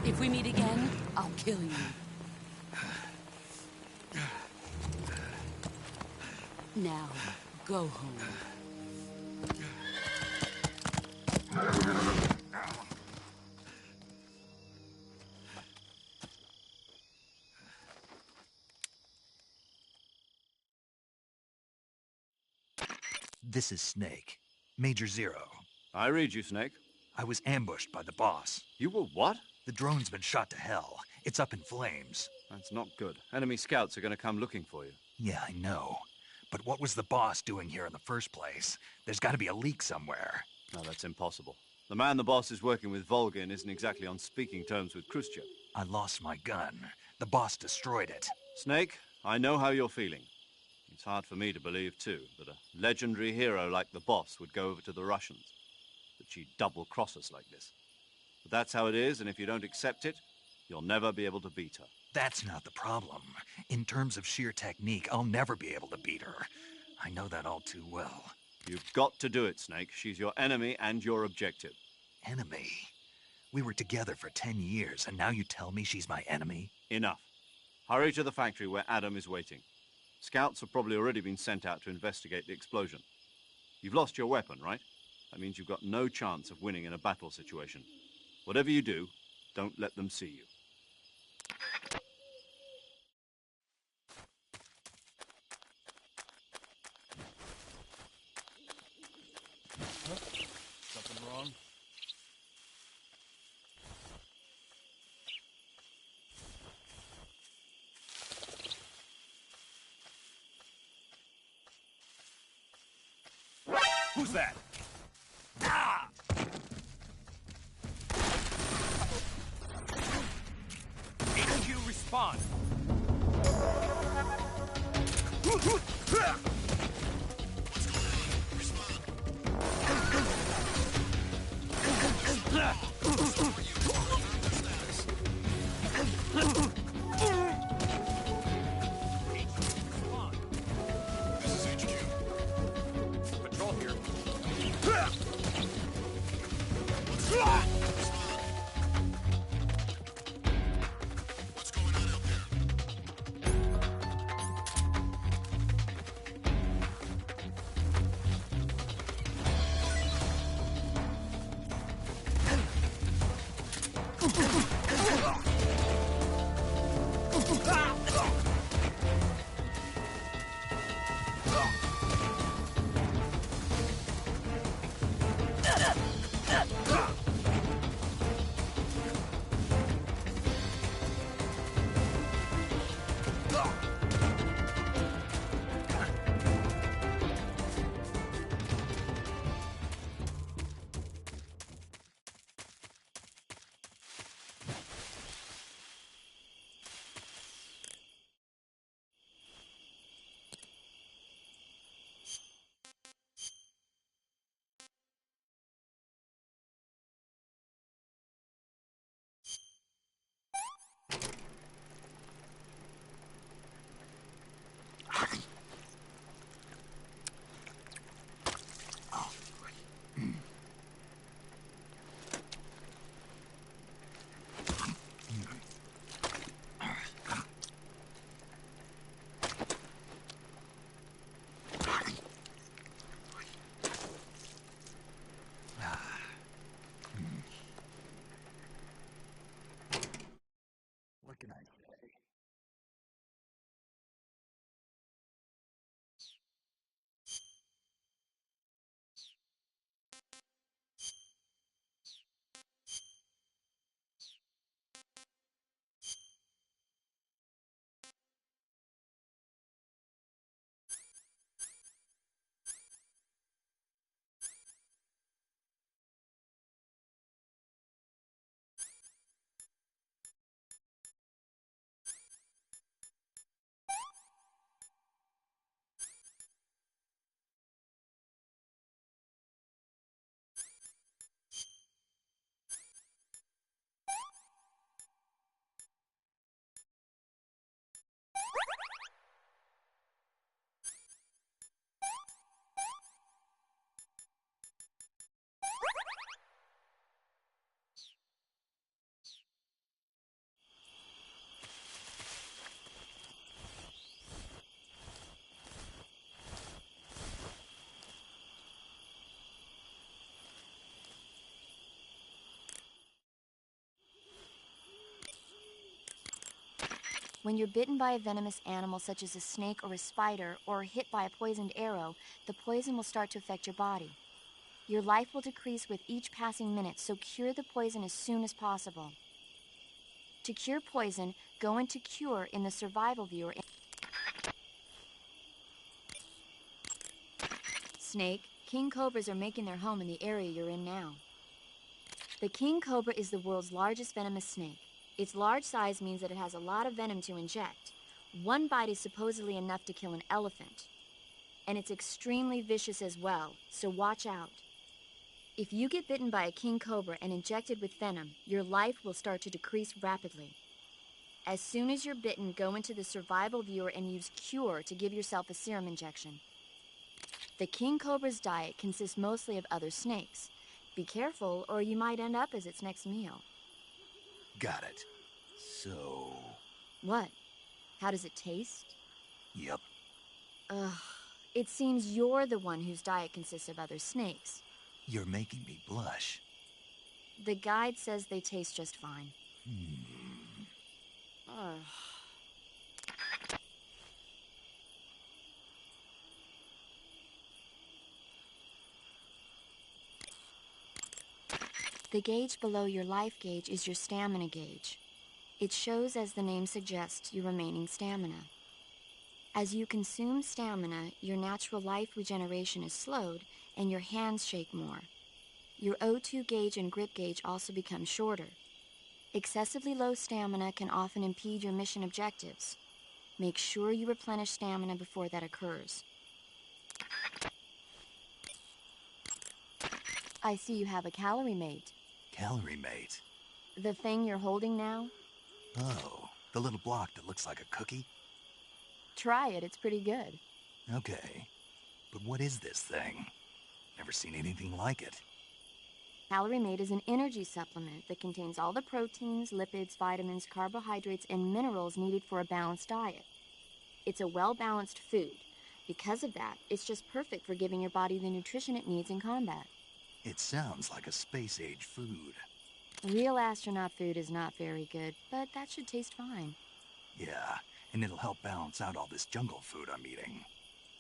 If we meet again, I'll kill you. Now, go home. This is Snake. Major Zero. I read you, Snake. I was ambushed by the boss. You were what? The drone's been shot to hell. It's up in flames. That's not good. Enemy scouts are going to come looking for you. Yeah, I know. But what was the boss doing here in the first place? There's got to be a leak somewhere. No, that's impossible. The man the boss is working with, Volgin, isn't exactly on speaking terms with Khrushchev. I lost my gun. The boss destroyed it. Snake, I know how you're feeling. It's hard for me to believe, too, that a legendary hero like the boss would go over to the Russians. That she'd double-cross us like this. But that's how it is, and if you don't accept it, you'll never be able to beat her. That's not the problem. In terms of sheer technique, I'll never be able to beat her. I know that all too well. You've got to do it, Snake. She's your enemy and your objective. Enemy? We were together for 10 years, and now you tell me she's my enemy? Enough. Hurry to the factory where Adam is waiting. Scouts have probably already been sent out to investigate the explosion. You've lost your weapon, right? That means you've got no chance of winning in a battle situation. Whatever you do, don't let them see you. Who's that? Ah! HQ respond. This is HQ. Patrol here. What's going on out there? What can I say? When you're bitten by a venomous animal such as a snake or a spider, or hit by a poisoned arrow, the poison will start to affect your body. Your life will decrease with each passing minute, so cure the poison as soon as possible. To cure poison, go into Cure in the survival viewer. Snake, king cobras are making their home in the area you're in now. The king cobra is the world's largest venomous snake. Its large size means that it has a lot of venom to inject. One bite is supposedly enough to kill an elephant. And it's extremely vicious as well, so watch out. If you get bitten by a king cobra and injected with venom, your life will start to decrease rapidly. As soon as you're bitten, go into the survival viewer and use Cure to give yourself a serum injection. The king cobra's diet consists mostly of other snakes. Be careful, or you might end up as its next meal. Got it. So... What? How does it taste? Yep. Ugh. It seems you're the one whose diet consists of other snakes. You're making me blush. The guide says they taste just fine. Ugh. The gauge below your life gauge is your stamina gauge. It shows, as the name suggests, your remaining stamina. As you consume stamina, your natural life regeneration is slowed, and your hands shake more. Your O2 gauge and grip gauge also become shorter. Excessively low stamina can often impede your mission objectives. Make sure you replenish stamina before that occurs. I see you have a calorie mate. Calorie mate? The thing you're holding now? Oh, the little block that looks like a cookie? Try it, it's pretty good. Okay. But what is this thing? Never seen anything like it. Calorie Mate is an energy supplement that contains all the proteins, lipids, vitamins, carbohydrates, and minerals needed for a balanced diet. It's a well-balanced food. Because of that, it's just perfect for giving your body the nutrition it needs in combat. It sounds like a space-age food. Real astronaut food is not very good, but that should taste fine. Yeah, and it'll help balance out all this jungle food I'm eating.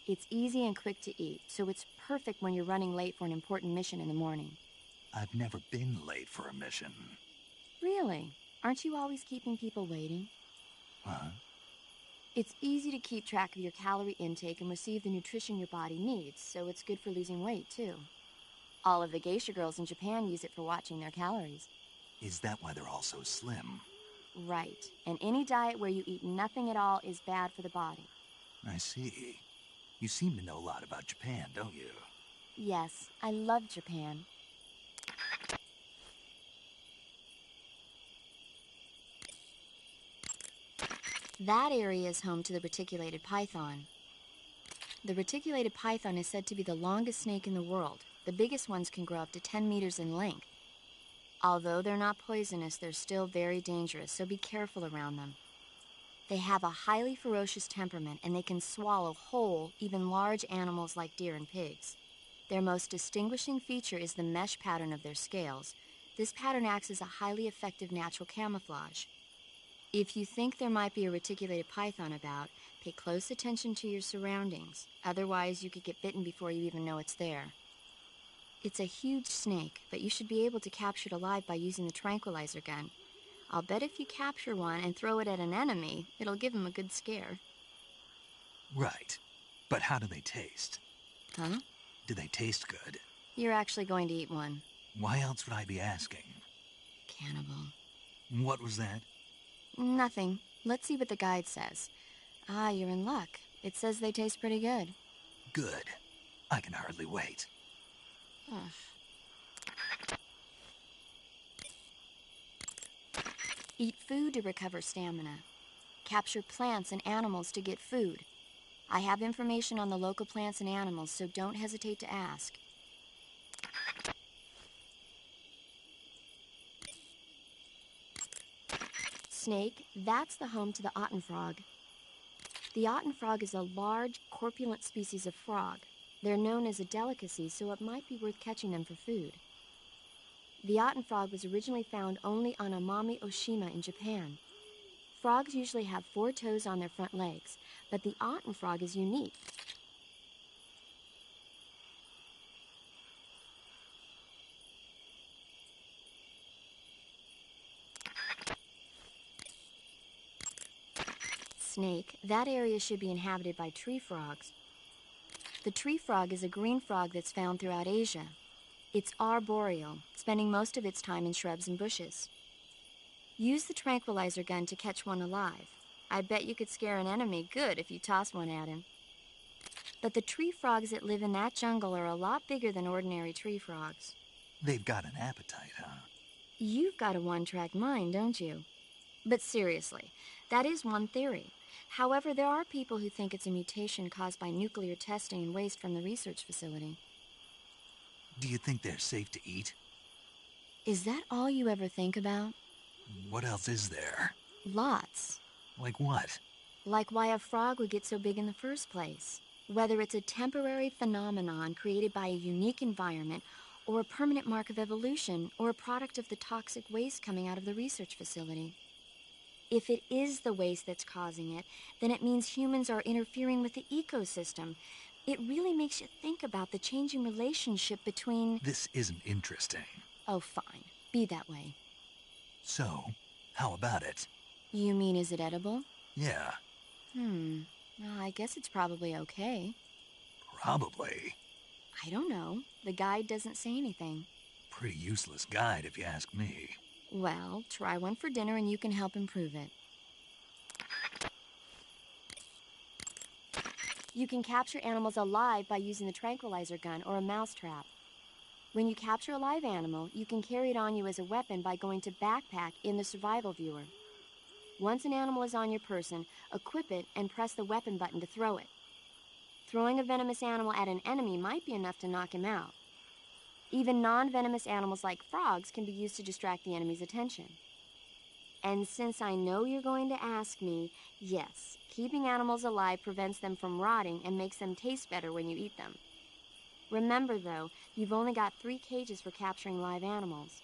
It's easy and quick to eat, so it's perfect when you're running late for an important mission in the morning. I've never been late for a mission. Really? Aren't you always keeping people waiting? Huh? It's easy to keep track of your calorie intake and receive the nutrition your body needs, so it's good for losing weight, too. All of the geisha girls in Japan use it for watching their calories. Is that why they're all so slim? Right. And any diet where you eat nothing at all is bad for the body. I see. You seem to know a lot about Japan, don't you? Yes, I love Japan. That area is home to the reticulated python. The reticulated python is said to be the longest snake in the world. The biggest ones can grow up to 10 meters in length. Although they're not poisonous, they're still very dangerous, so be careful around them. They have a highly ferocious temperament, and they can swallow whole, even large animals like deer and pigs. Their most distinguishing feature is the mesh pattern of their scales. This pattern acts as a highly effective natural camouflage. If you think there might be a reticulated python about, pay close attention to your surroundings. Otherwise, you could get bitten before you even know it's there. It's a huge snake, but you should be able to capture it alive by using the tranquilizer gun. I'll bet if you capture one and throw it at an enemy, it'll give him a good scare. Right. But how do they taste? Huh? Do they taste good? You're actually going to eat one. Why else would I be asking? Cannibal. What was that? Nothing. Let's see what the guide says. Ah, you're in luck. It says they taste pretty good. Good. I can hardly wait. Eat food to recover stamina. Capture plants and animals to get food. I have information on the local plants and animals, so don't hesitate to ask. Snake, that's the home to the Otten frog. The Otten frog is a large, corpulent species of frog. They're known as a delicacy, so it might be worth catching them for food. The Otten frog was originally found only on Amami Oshima in Japan. Frogs usually have 4 toes on their front legs, but the Otten frog is unique. Snake, that area should be inhabited by tree frogs. The tree frog is a green frog that's found throughout Asia. It's arboreal, spending most of its time in shrubs and bushes. Use the tranquilizer gun to catch one alive. I bet you could scare an enemy good if you toss one at him. But the tree frogs that live in that jungle are a lot bigger than ordinary tree frogs. They've got an appetite, huh? You've got a one-track mind, don't you? But seriously, that is one theory. However, there are people who think it's a mutation caused by nuclear testing and waste from the research facility. Do you think they're safe to eat? Is that all you ever think about? What else is there? Lots. Like what? Like why a frog would get so big in the first place. Whether it's a temporary phenomenon created by a unique environment, or a permanent mark of evolution, or a product of the toxic waste coming out of the research facility. If it is the waste that's causing it, then it means humans are interfering with the ecosystem. It really makes you think about the changing relationship between... This isn't interesting. Oh, fine. Be that way. So, how about it? You mean, is it edible? Yeah. Well, I guess it's probably okay. Probably? I don't know. The guide doesn't say anything. Pretty useless guide, if you ask me. Well, try one for dinner and you can help improve it. You can capture animals alive by using the tranquilizer gun or a mousetrap. When you capture a live animal, you can carry it on you as a weapon by going to Backpack in the survival viewer. Once an animal is on your person, equip it and press the weapon button to throw it. Throwing a venomous animal at an enemy might be enough to knock him out. Even non-venomous animals like frogs can be used to distract the enemy's attention. And since I know you're going to ask me, yes, keeping animals alive prevents them from rotting and makes them taste better when you eat them. Remember, though, you've only got 3 cages for capturing live animals.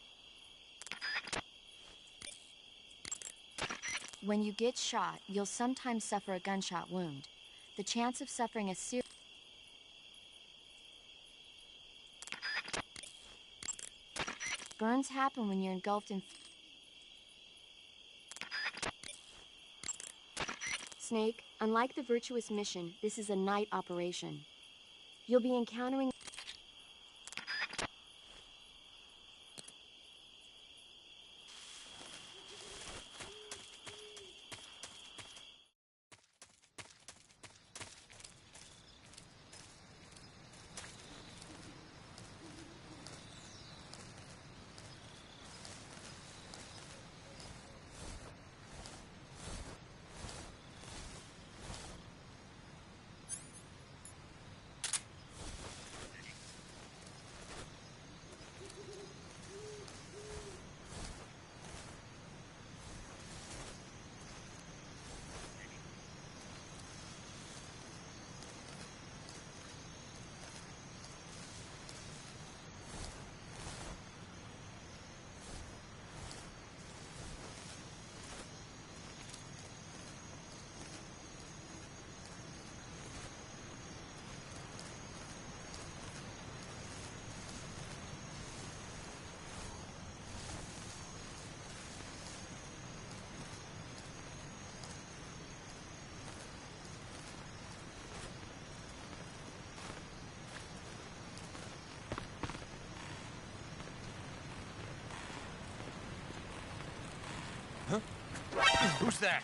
When you get shot, you'll sometimes suffer a gunshot wound. The chance of suffering a serious... Burns happen when you're engulfed in... Snake, unlike the Virtuous mission, this is a night operation. You'll be encountering... Who's that?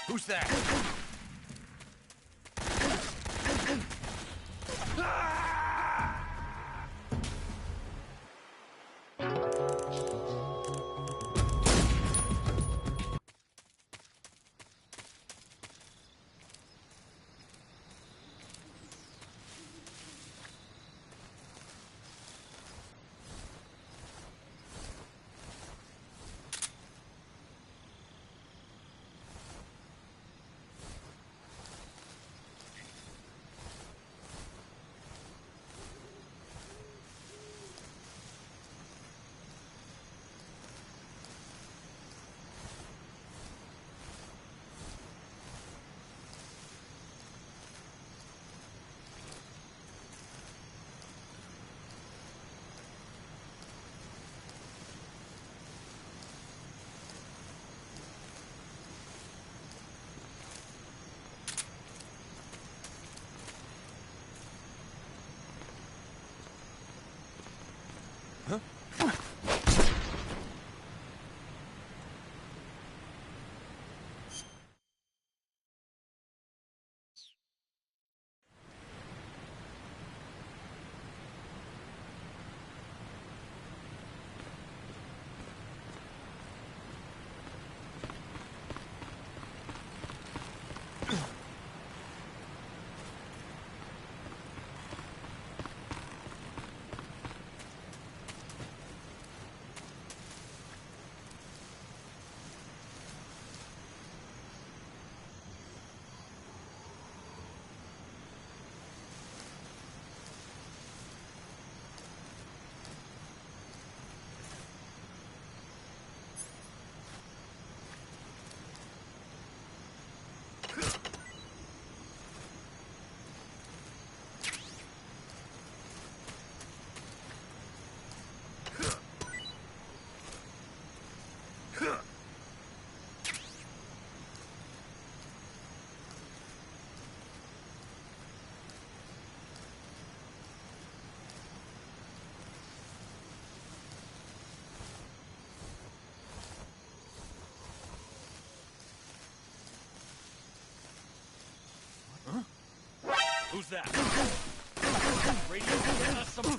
Who's that? Who's that? Radio, get us some...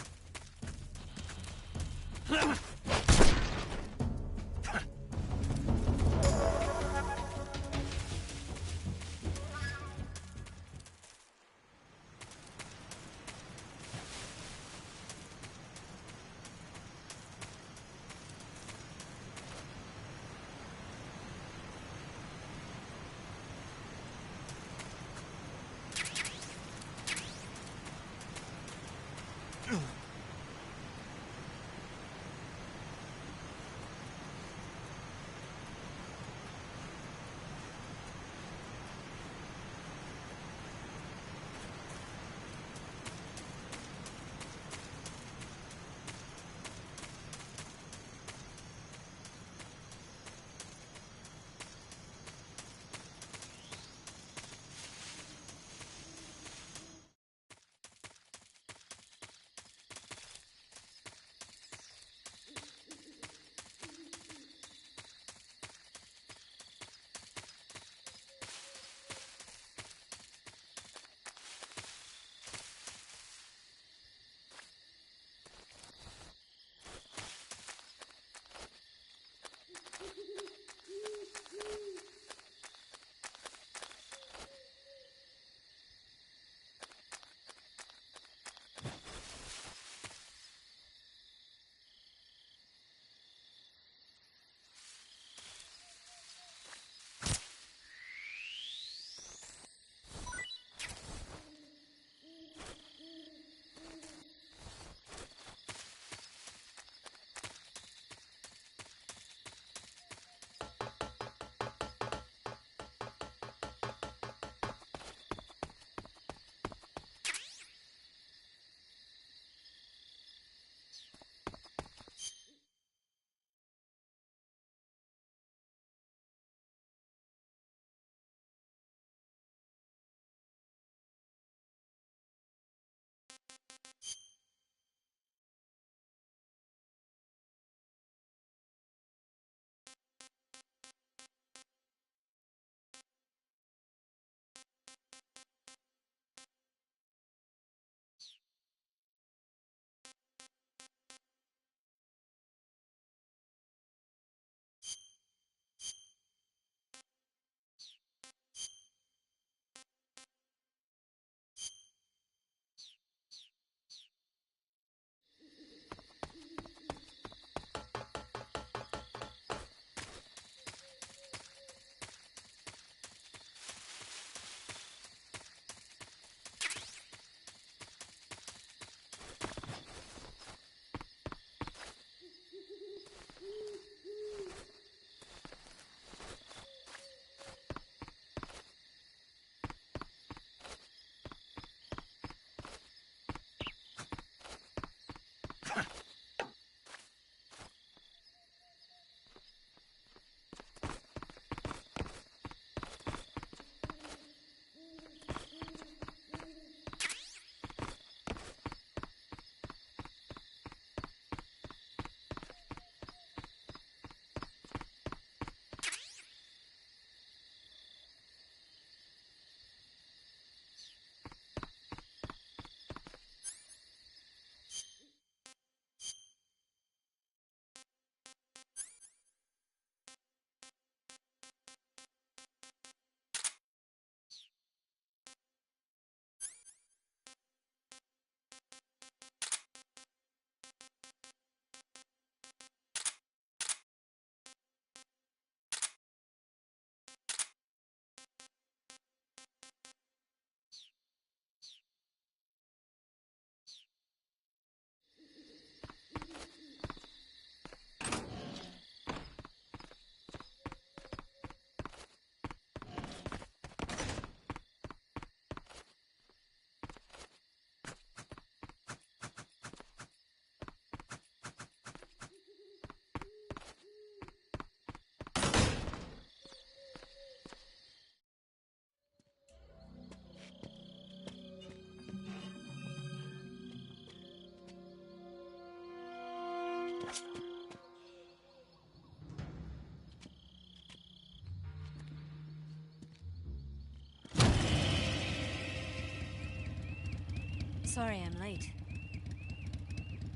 Sorry I'm late.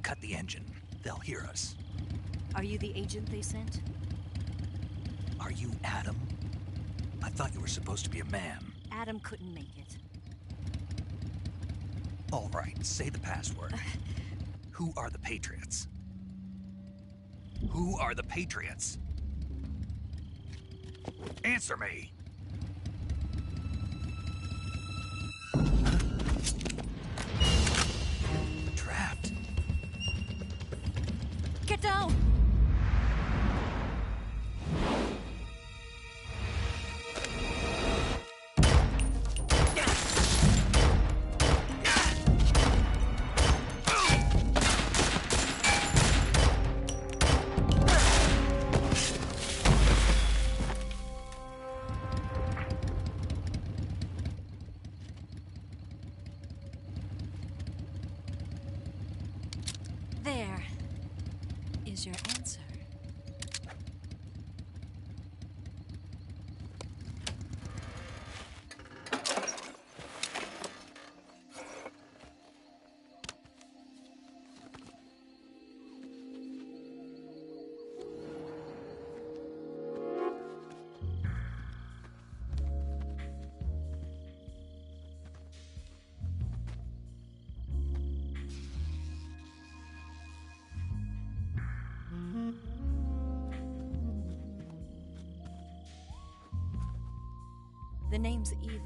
Cut the engine. They'll hear us. Are you the agent they sent? Are you Adam? I thought you were supposed to be a man. Adam couldn't make it. All right, say the password. Who are the Patriots? Who are the Patriots? Answer me! Trapped. Get down! There is your answer. The name's Eva.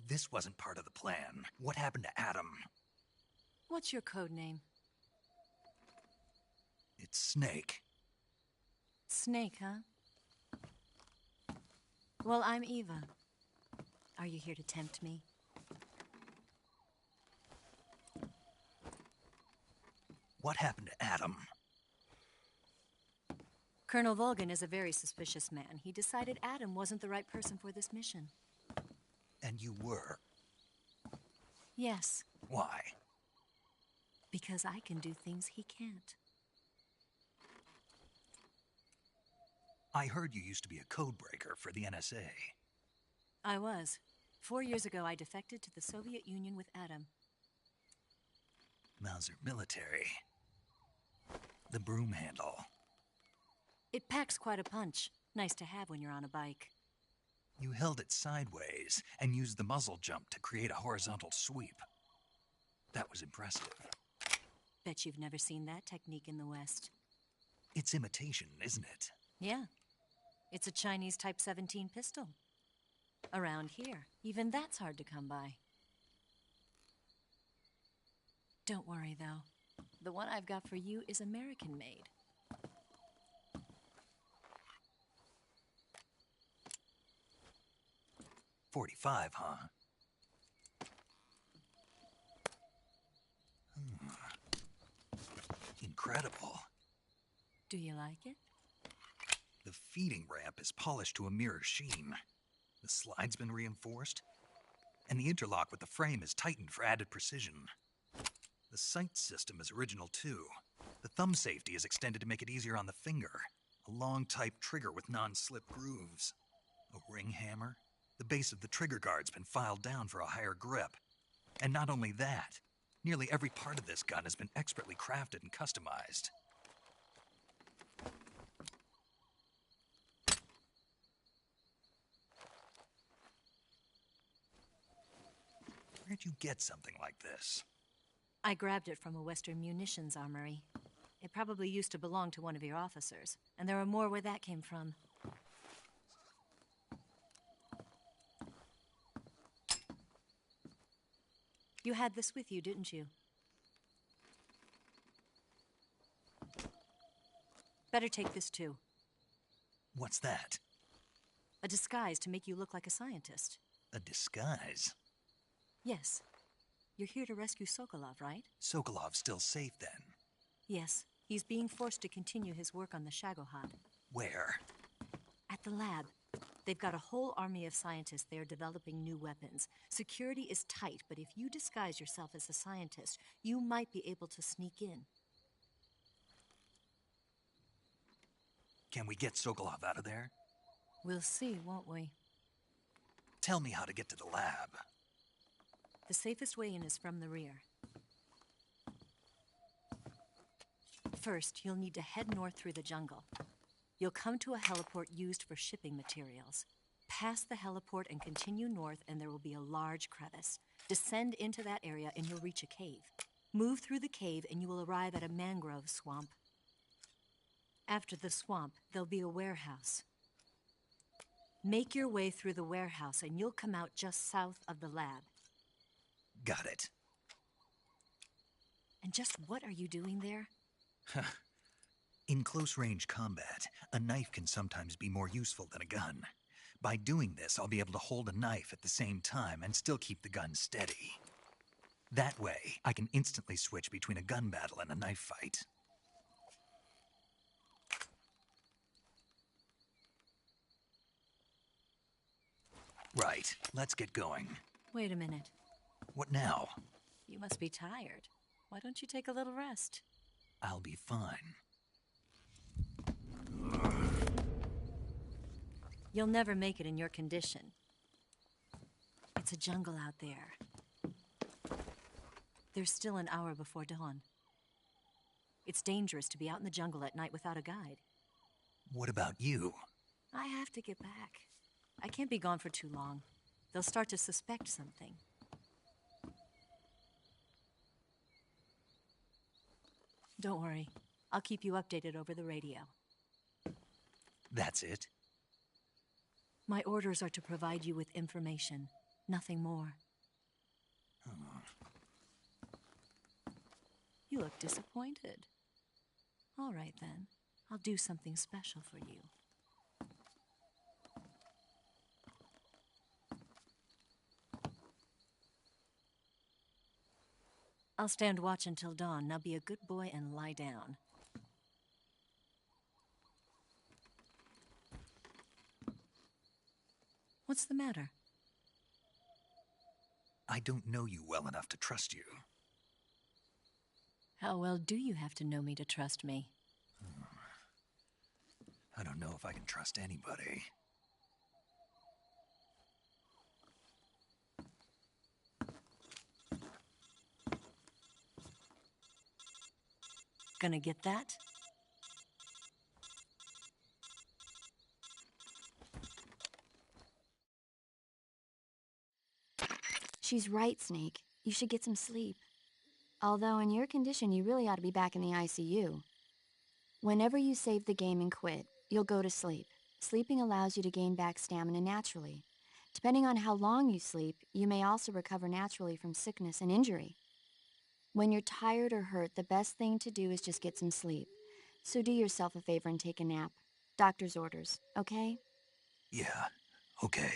This wasn't part of the plan. What happened to Adam? What's your code name? It's Snake. Snake, huh? Well, I'm Eva. Are you here to tempt me? What happened to Adam? Colonel Volgan is a very suspicious man. He decided Adam wasn't the right person for this mission. And you were. Yes, Why? because I can do things he can't. I heard you used to be a codebreaker for the NSA. I was. 4 years ago, I defected to the Soviet Union with Adam. Mauser military. The broom handle. It packs quite a punch. Nice to have when you're on a bike. You held it sideways and used the muzzle jump to create a horizontal sweep. That was impressive. Bet you've never seen that technique in the West. It's imitation, isn't it? Yeah. It's a Chinese Type 17 pistol. Around here, even that's hard to come by. Don't worry, though. The one I've got for you is American-made. .45, huh? Incredible. Do you like it? The feeding ramp is polished to a mirror sheen. The slide's been reinforced, and the interlock with the frame is tightened for added precision. The sight system is original too. The thumb safety is extended to make it easier on the finger. A long type trigger with non-slip grooves. A ring hammer. The base of the trigger guard's been filed down for a higher grip. And not only that, nearly every part of this gun has been expertly crafted and customized. Where'd you get something like this? I grabbed it from a Western munitions armory. It probably used to belong to one of your officers, and there are more where that came from. You had this with you, didn't you? Better take this too. What's that? A disguise to make you look like a scientist. A disguise? Yes. You're here to rescue Sokolov, right? Sokolov's still safe then? Yes. He's being forced to continue his work on the Shagohod. Where? At the lab. They've got a whole army of scientists there developing new weapons. Security is tight, but if you disguise yourself as a scientist, you might be able to sneak in. Can we get Sokolov out of there? We'll see, won't we? Tell me how to get to the lab. The safest way in is from the rear. First, you'll need to head north through the jungle. You'll come to a heliport used for shipping materials. Pass the heliport and continue north, and there will be a large crevice. Descend into that area, and you'll reach a cave. Move through the cave, and you will arrive at a mangrove swamp. After the swamp, there'll be a warehouse. Make your way through the warehouse, and you'll come out just south of the lab. Got it. And just what are you doing there? In close-range combat, a knife can sometimes be more useful than a gun. By doing this, I'll be able to hold a knife at the same time and still keep the gun steady. That way, I can instantly switch between a gun battle and a knife fight. Right, let's get going. Wait a minute. What now? You must be tired. Why don't you take a little rest? I'll be fine. You'll never make it in your condition. It's a jungle out there. There's still an hour before dawn. It's dangerous to be out in the jungle at night without a guide. What about you? I have to get back. I can't be gone for too long. They'll start to suspect something. Don't worry. I'll keep you updated over the radio. That's it? My orders are to provide you with information, nothing more. You look disappointed. All right, then. I'll do something special for you. I'll stand watch until dawn. Now be a good boy and lie down. What's the matter? I don't know you well enough to trust you. How well do you have to know me to trust me? I don't know if I can trust anybody. Gonna get that? She's right, Snake. You should get some sleep. Although in your condition, you really ought to be back in the ICU. Whenever you save the game and quit, you'll go to sleep. Sleeping allows you to gain back stamina naturally. Depending on how long you sleep, you may also recover naturally from sickness and injury. When you're tired or hurt, the best thing to do is just get some sleep. So do yourself a favor and take a nap. Doctor's orders, okay? Yeah, okay.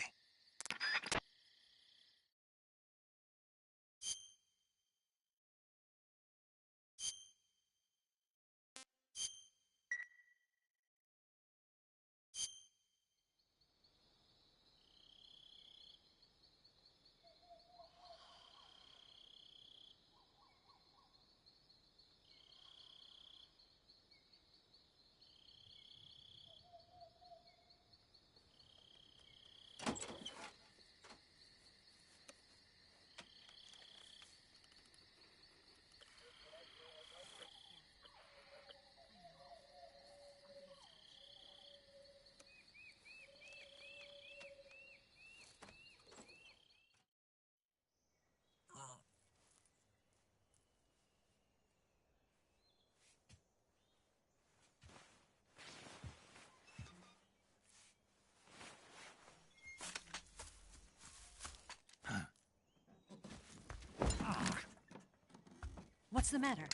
What's the matter?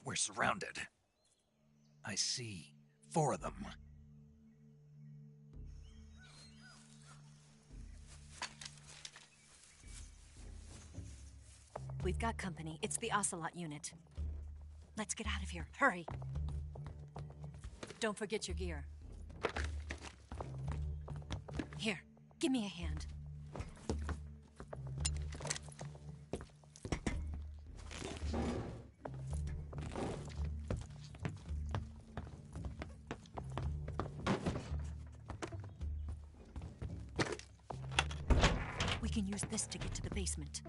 We're surrounded. I see 4 of them. We've got company. It's the Ocelot unit. Let's get out of here. Hurry. Don't forget your gear. Give me a hand. We can use this to get to the basement.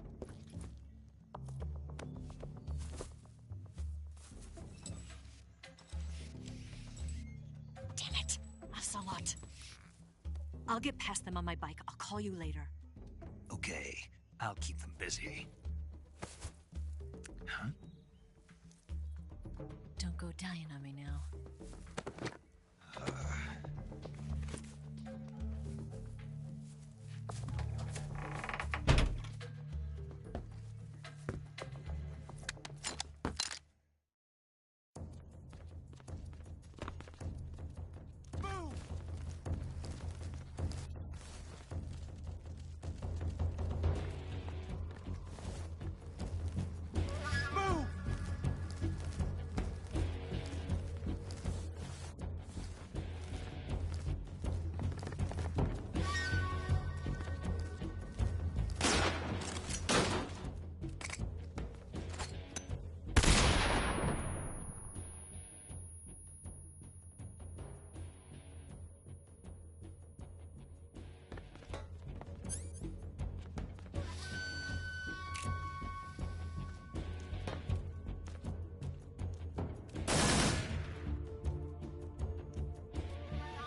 Damn it! Ocelot. I'll get past them on my bike. I'll call you later. Okay, I'll keep them busy. Huh? Don't go dying on me now.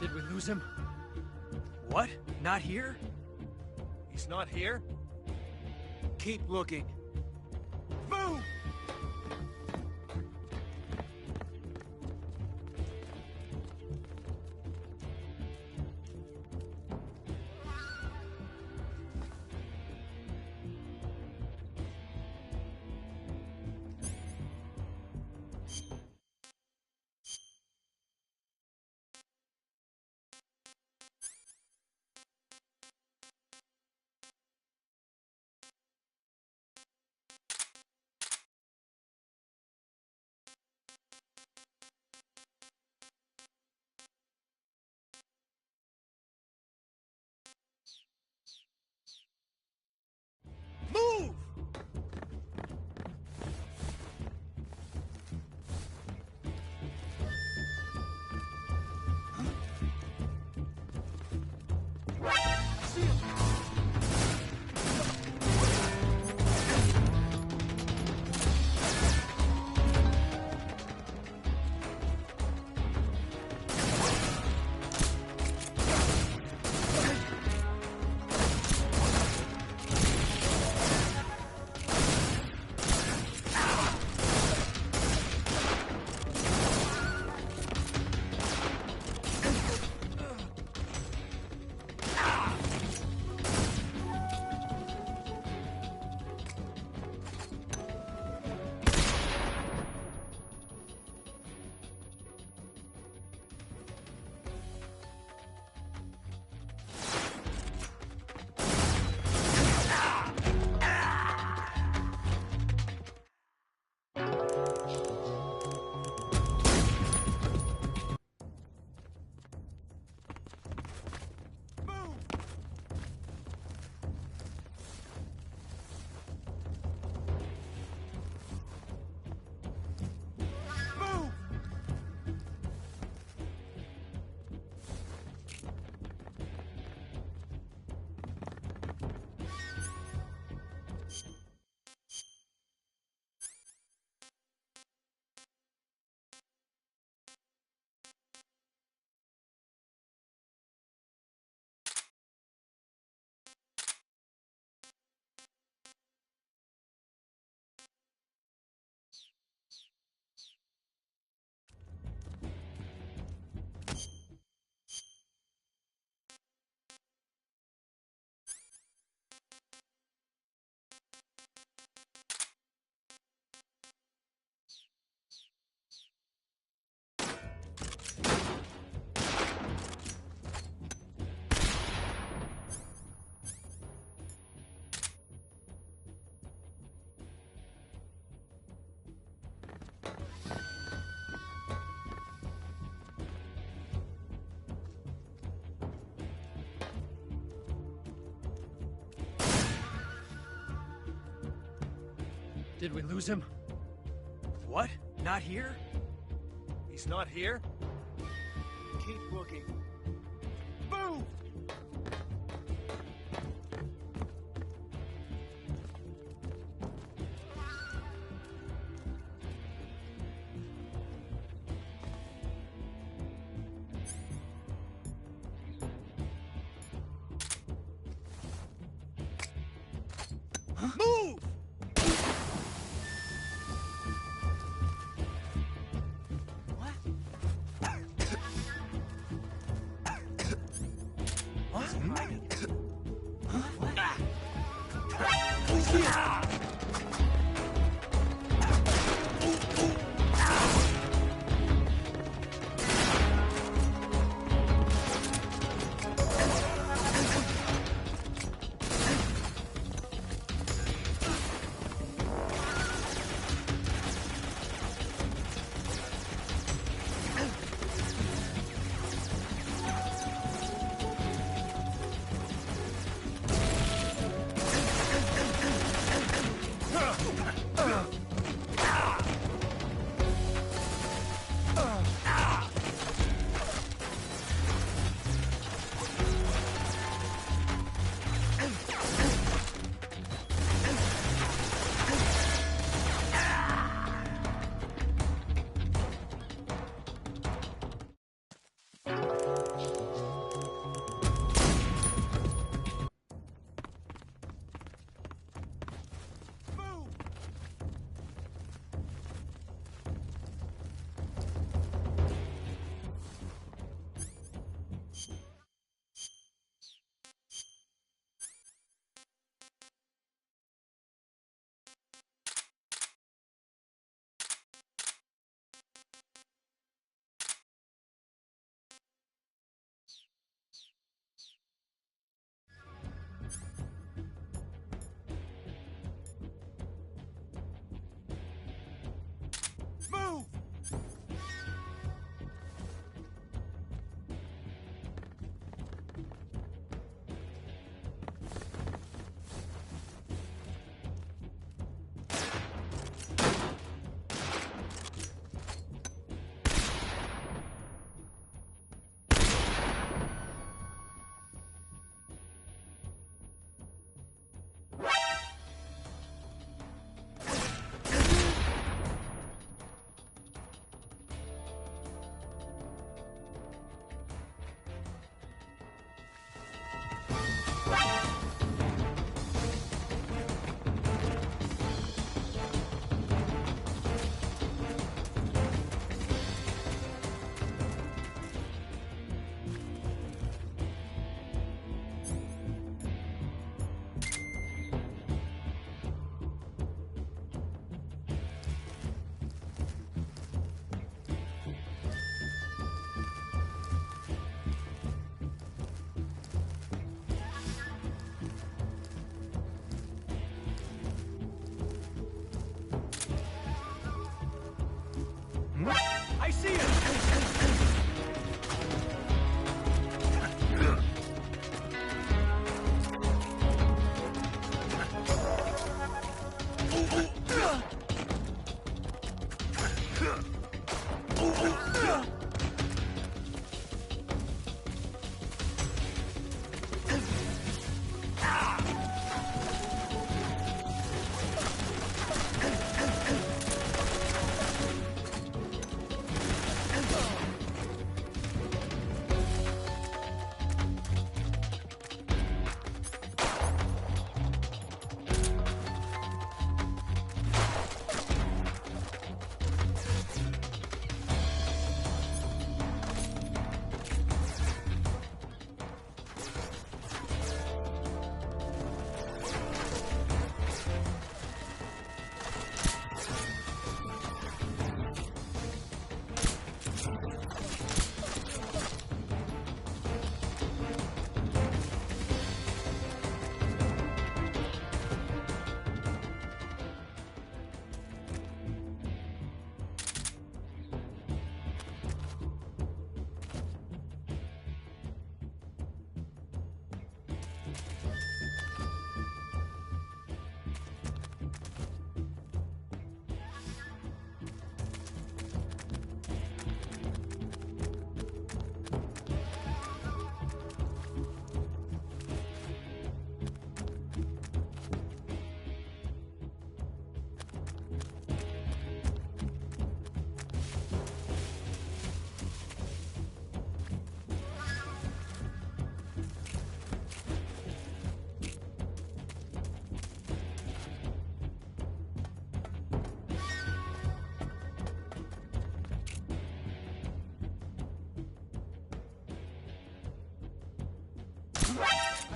Did we lose him? What? Not here? He's not here? Keep looking. Move! Did we lose him? What? Not here? He's not here? Keep looking. Move! Move!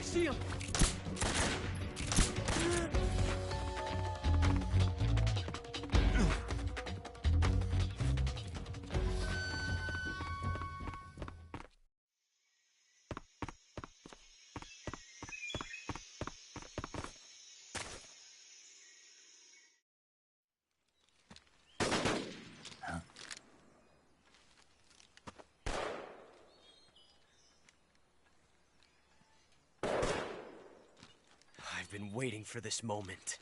I see him! I've been waiting for this moment.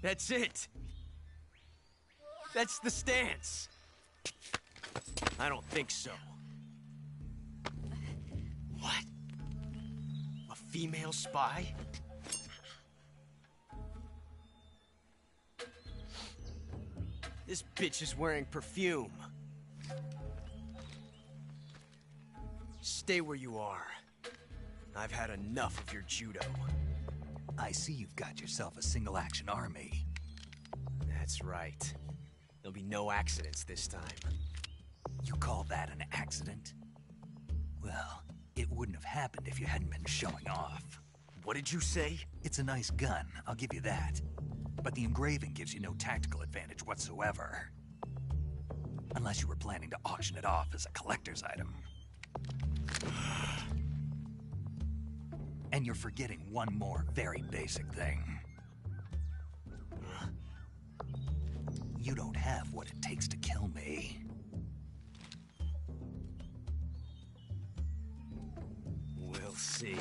That's it! That's the stance! I don't think so. What? A female spy? This bitch is wearing perfume. Stay where you are. I've had enough of your judo. I see you've got yourself a single-action army. That's right. There'll be no accidents this time. You call that an accident? Well, it wouldn't have happened if you hadn't been showing off. What did you say? It's a nice gun, I'll give you that. But the engraving gives you no tactical advantage whatsoever. Unless you were planning to auction it off as a collector's item. And you're forgetting one more very basic thing. You don't have what it takes to kill me. We'll see.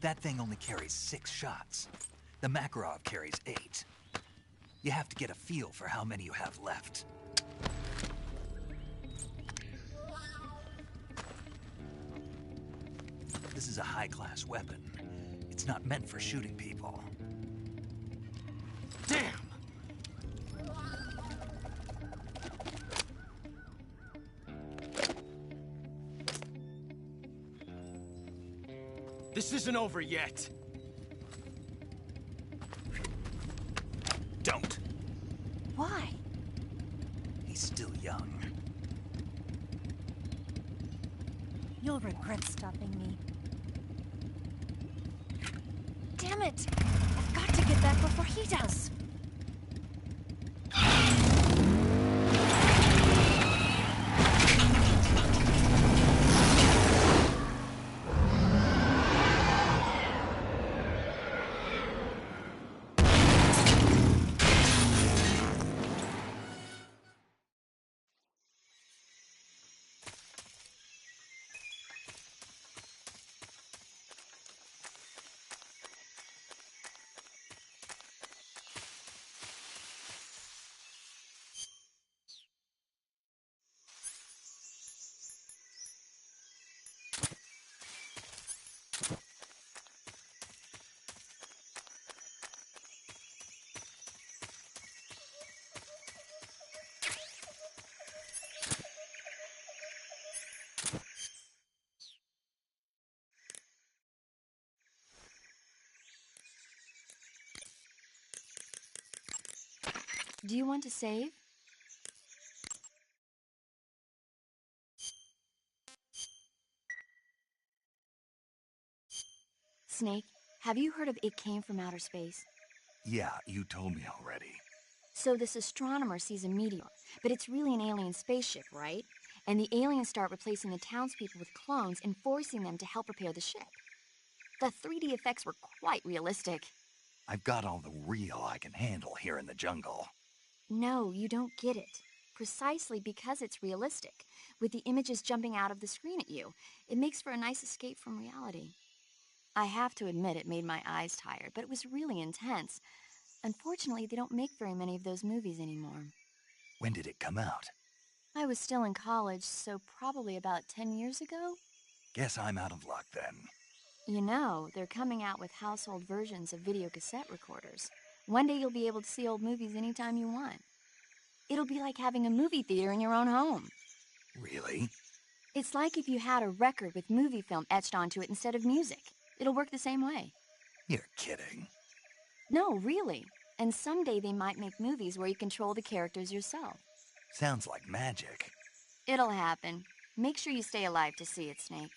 That thing only carries 6 shots. The Makarov carries 8. You have to get a feel for how many you have left. This is a high-class weapon. It's not meant for shooting people. Damn! This isn't over yet. Don't. Why? He's still young. You'll regret stopping me. Damn it! I've got to get back before he does. Do you want to save? Snake, have you heard of It Came from Outer Space? Yeah, you told me already. So this astronomer sees a meteor, but it's really an alien spaceship, right? And the aliens start replacing the townspeople with clones and forcing them to help repair the ship. The 3D effects were quite realistic. I've got all the real I can handle here in the jungle. No, you don't get it. precisely because it's realistic, with the images jumping out of the screen at you. It makes for a nice escape from reality. I have to admit it made my eyes tired, but it was really intense. Unfortunately, they don't make very many of those movies anymore. When did it come out? I was still in college, so probably about 10 years ago. Guess I'm out of luck then. You know, they're coming out with household versions of video cassette recorders. One day you'll be able to see old movies anytime you want. It'll be like having a movie theater in your own home. Really? It's like if you had a record with movie film etched onto it instead of music. It'll work the same way. You're kidding. No, really. And someday they might make movies where you control the characters yourself. Sounds like magic. It'll happen. Make sure you stay alive to see it, Snake.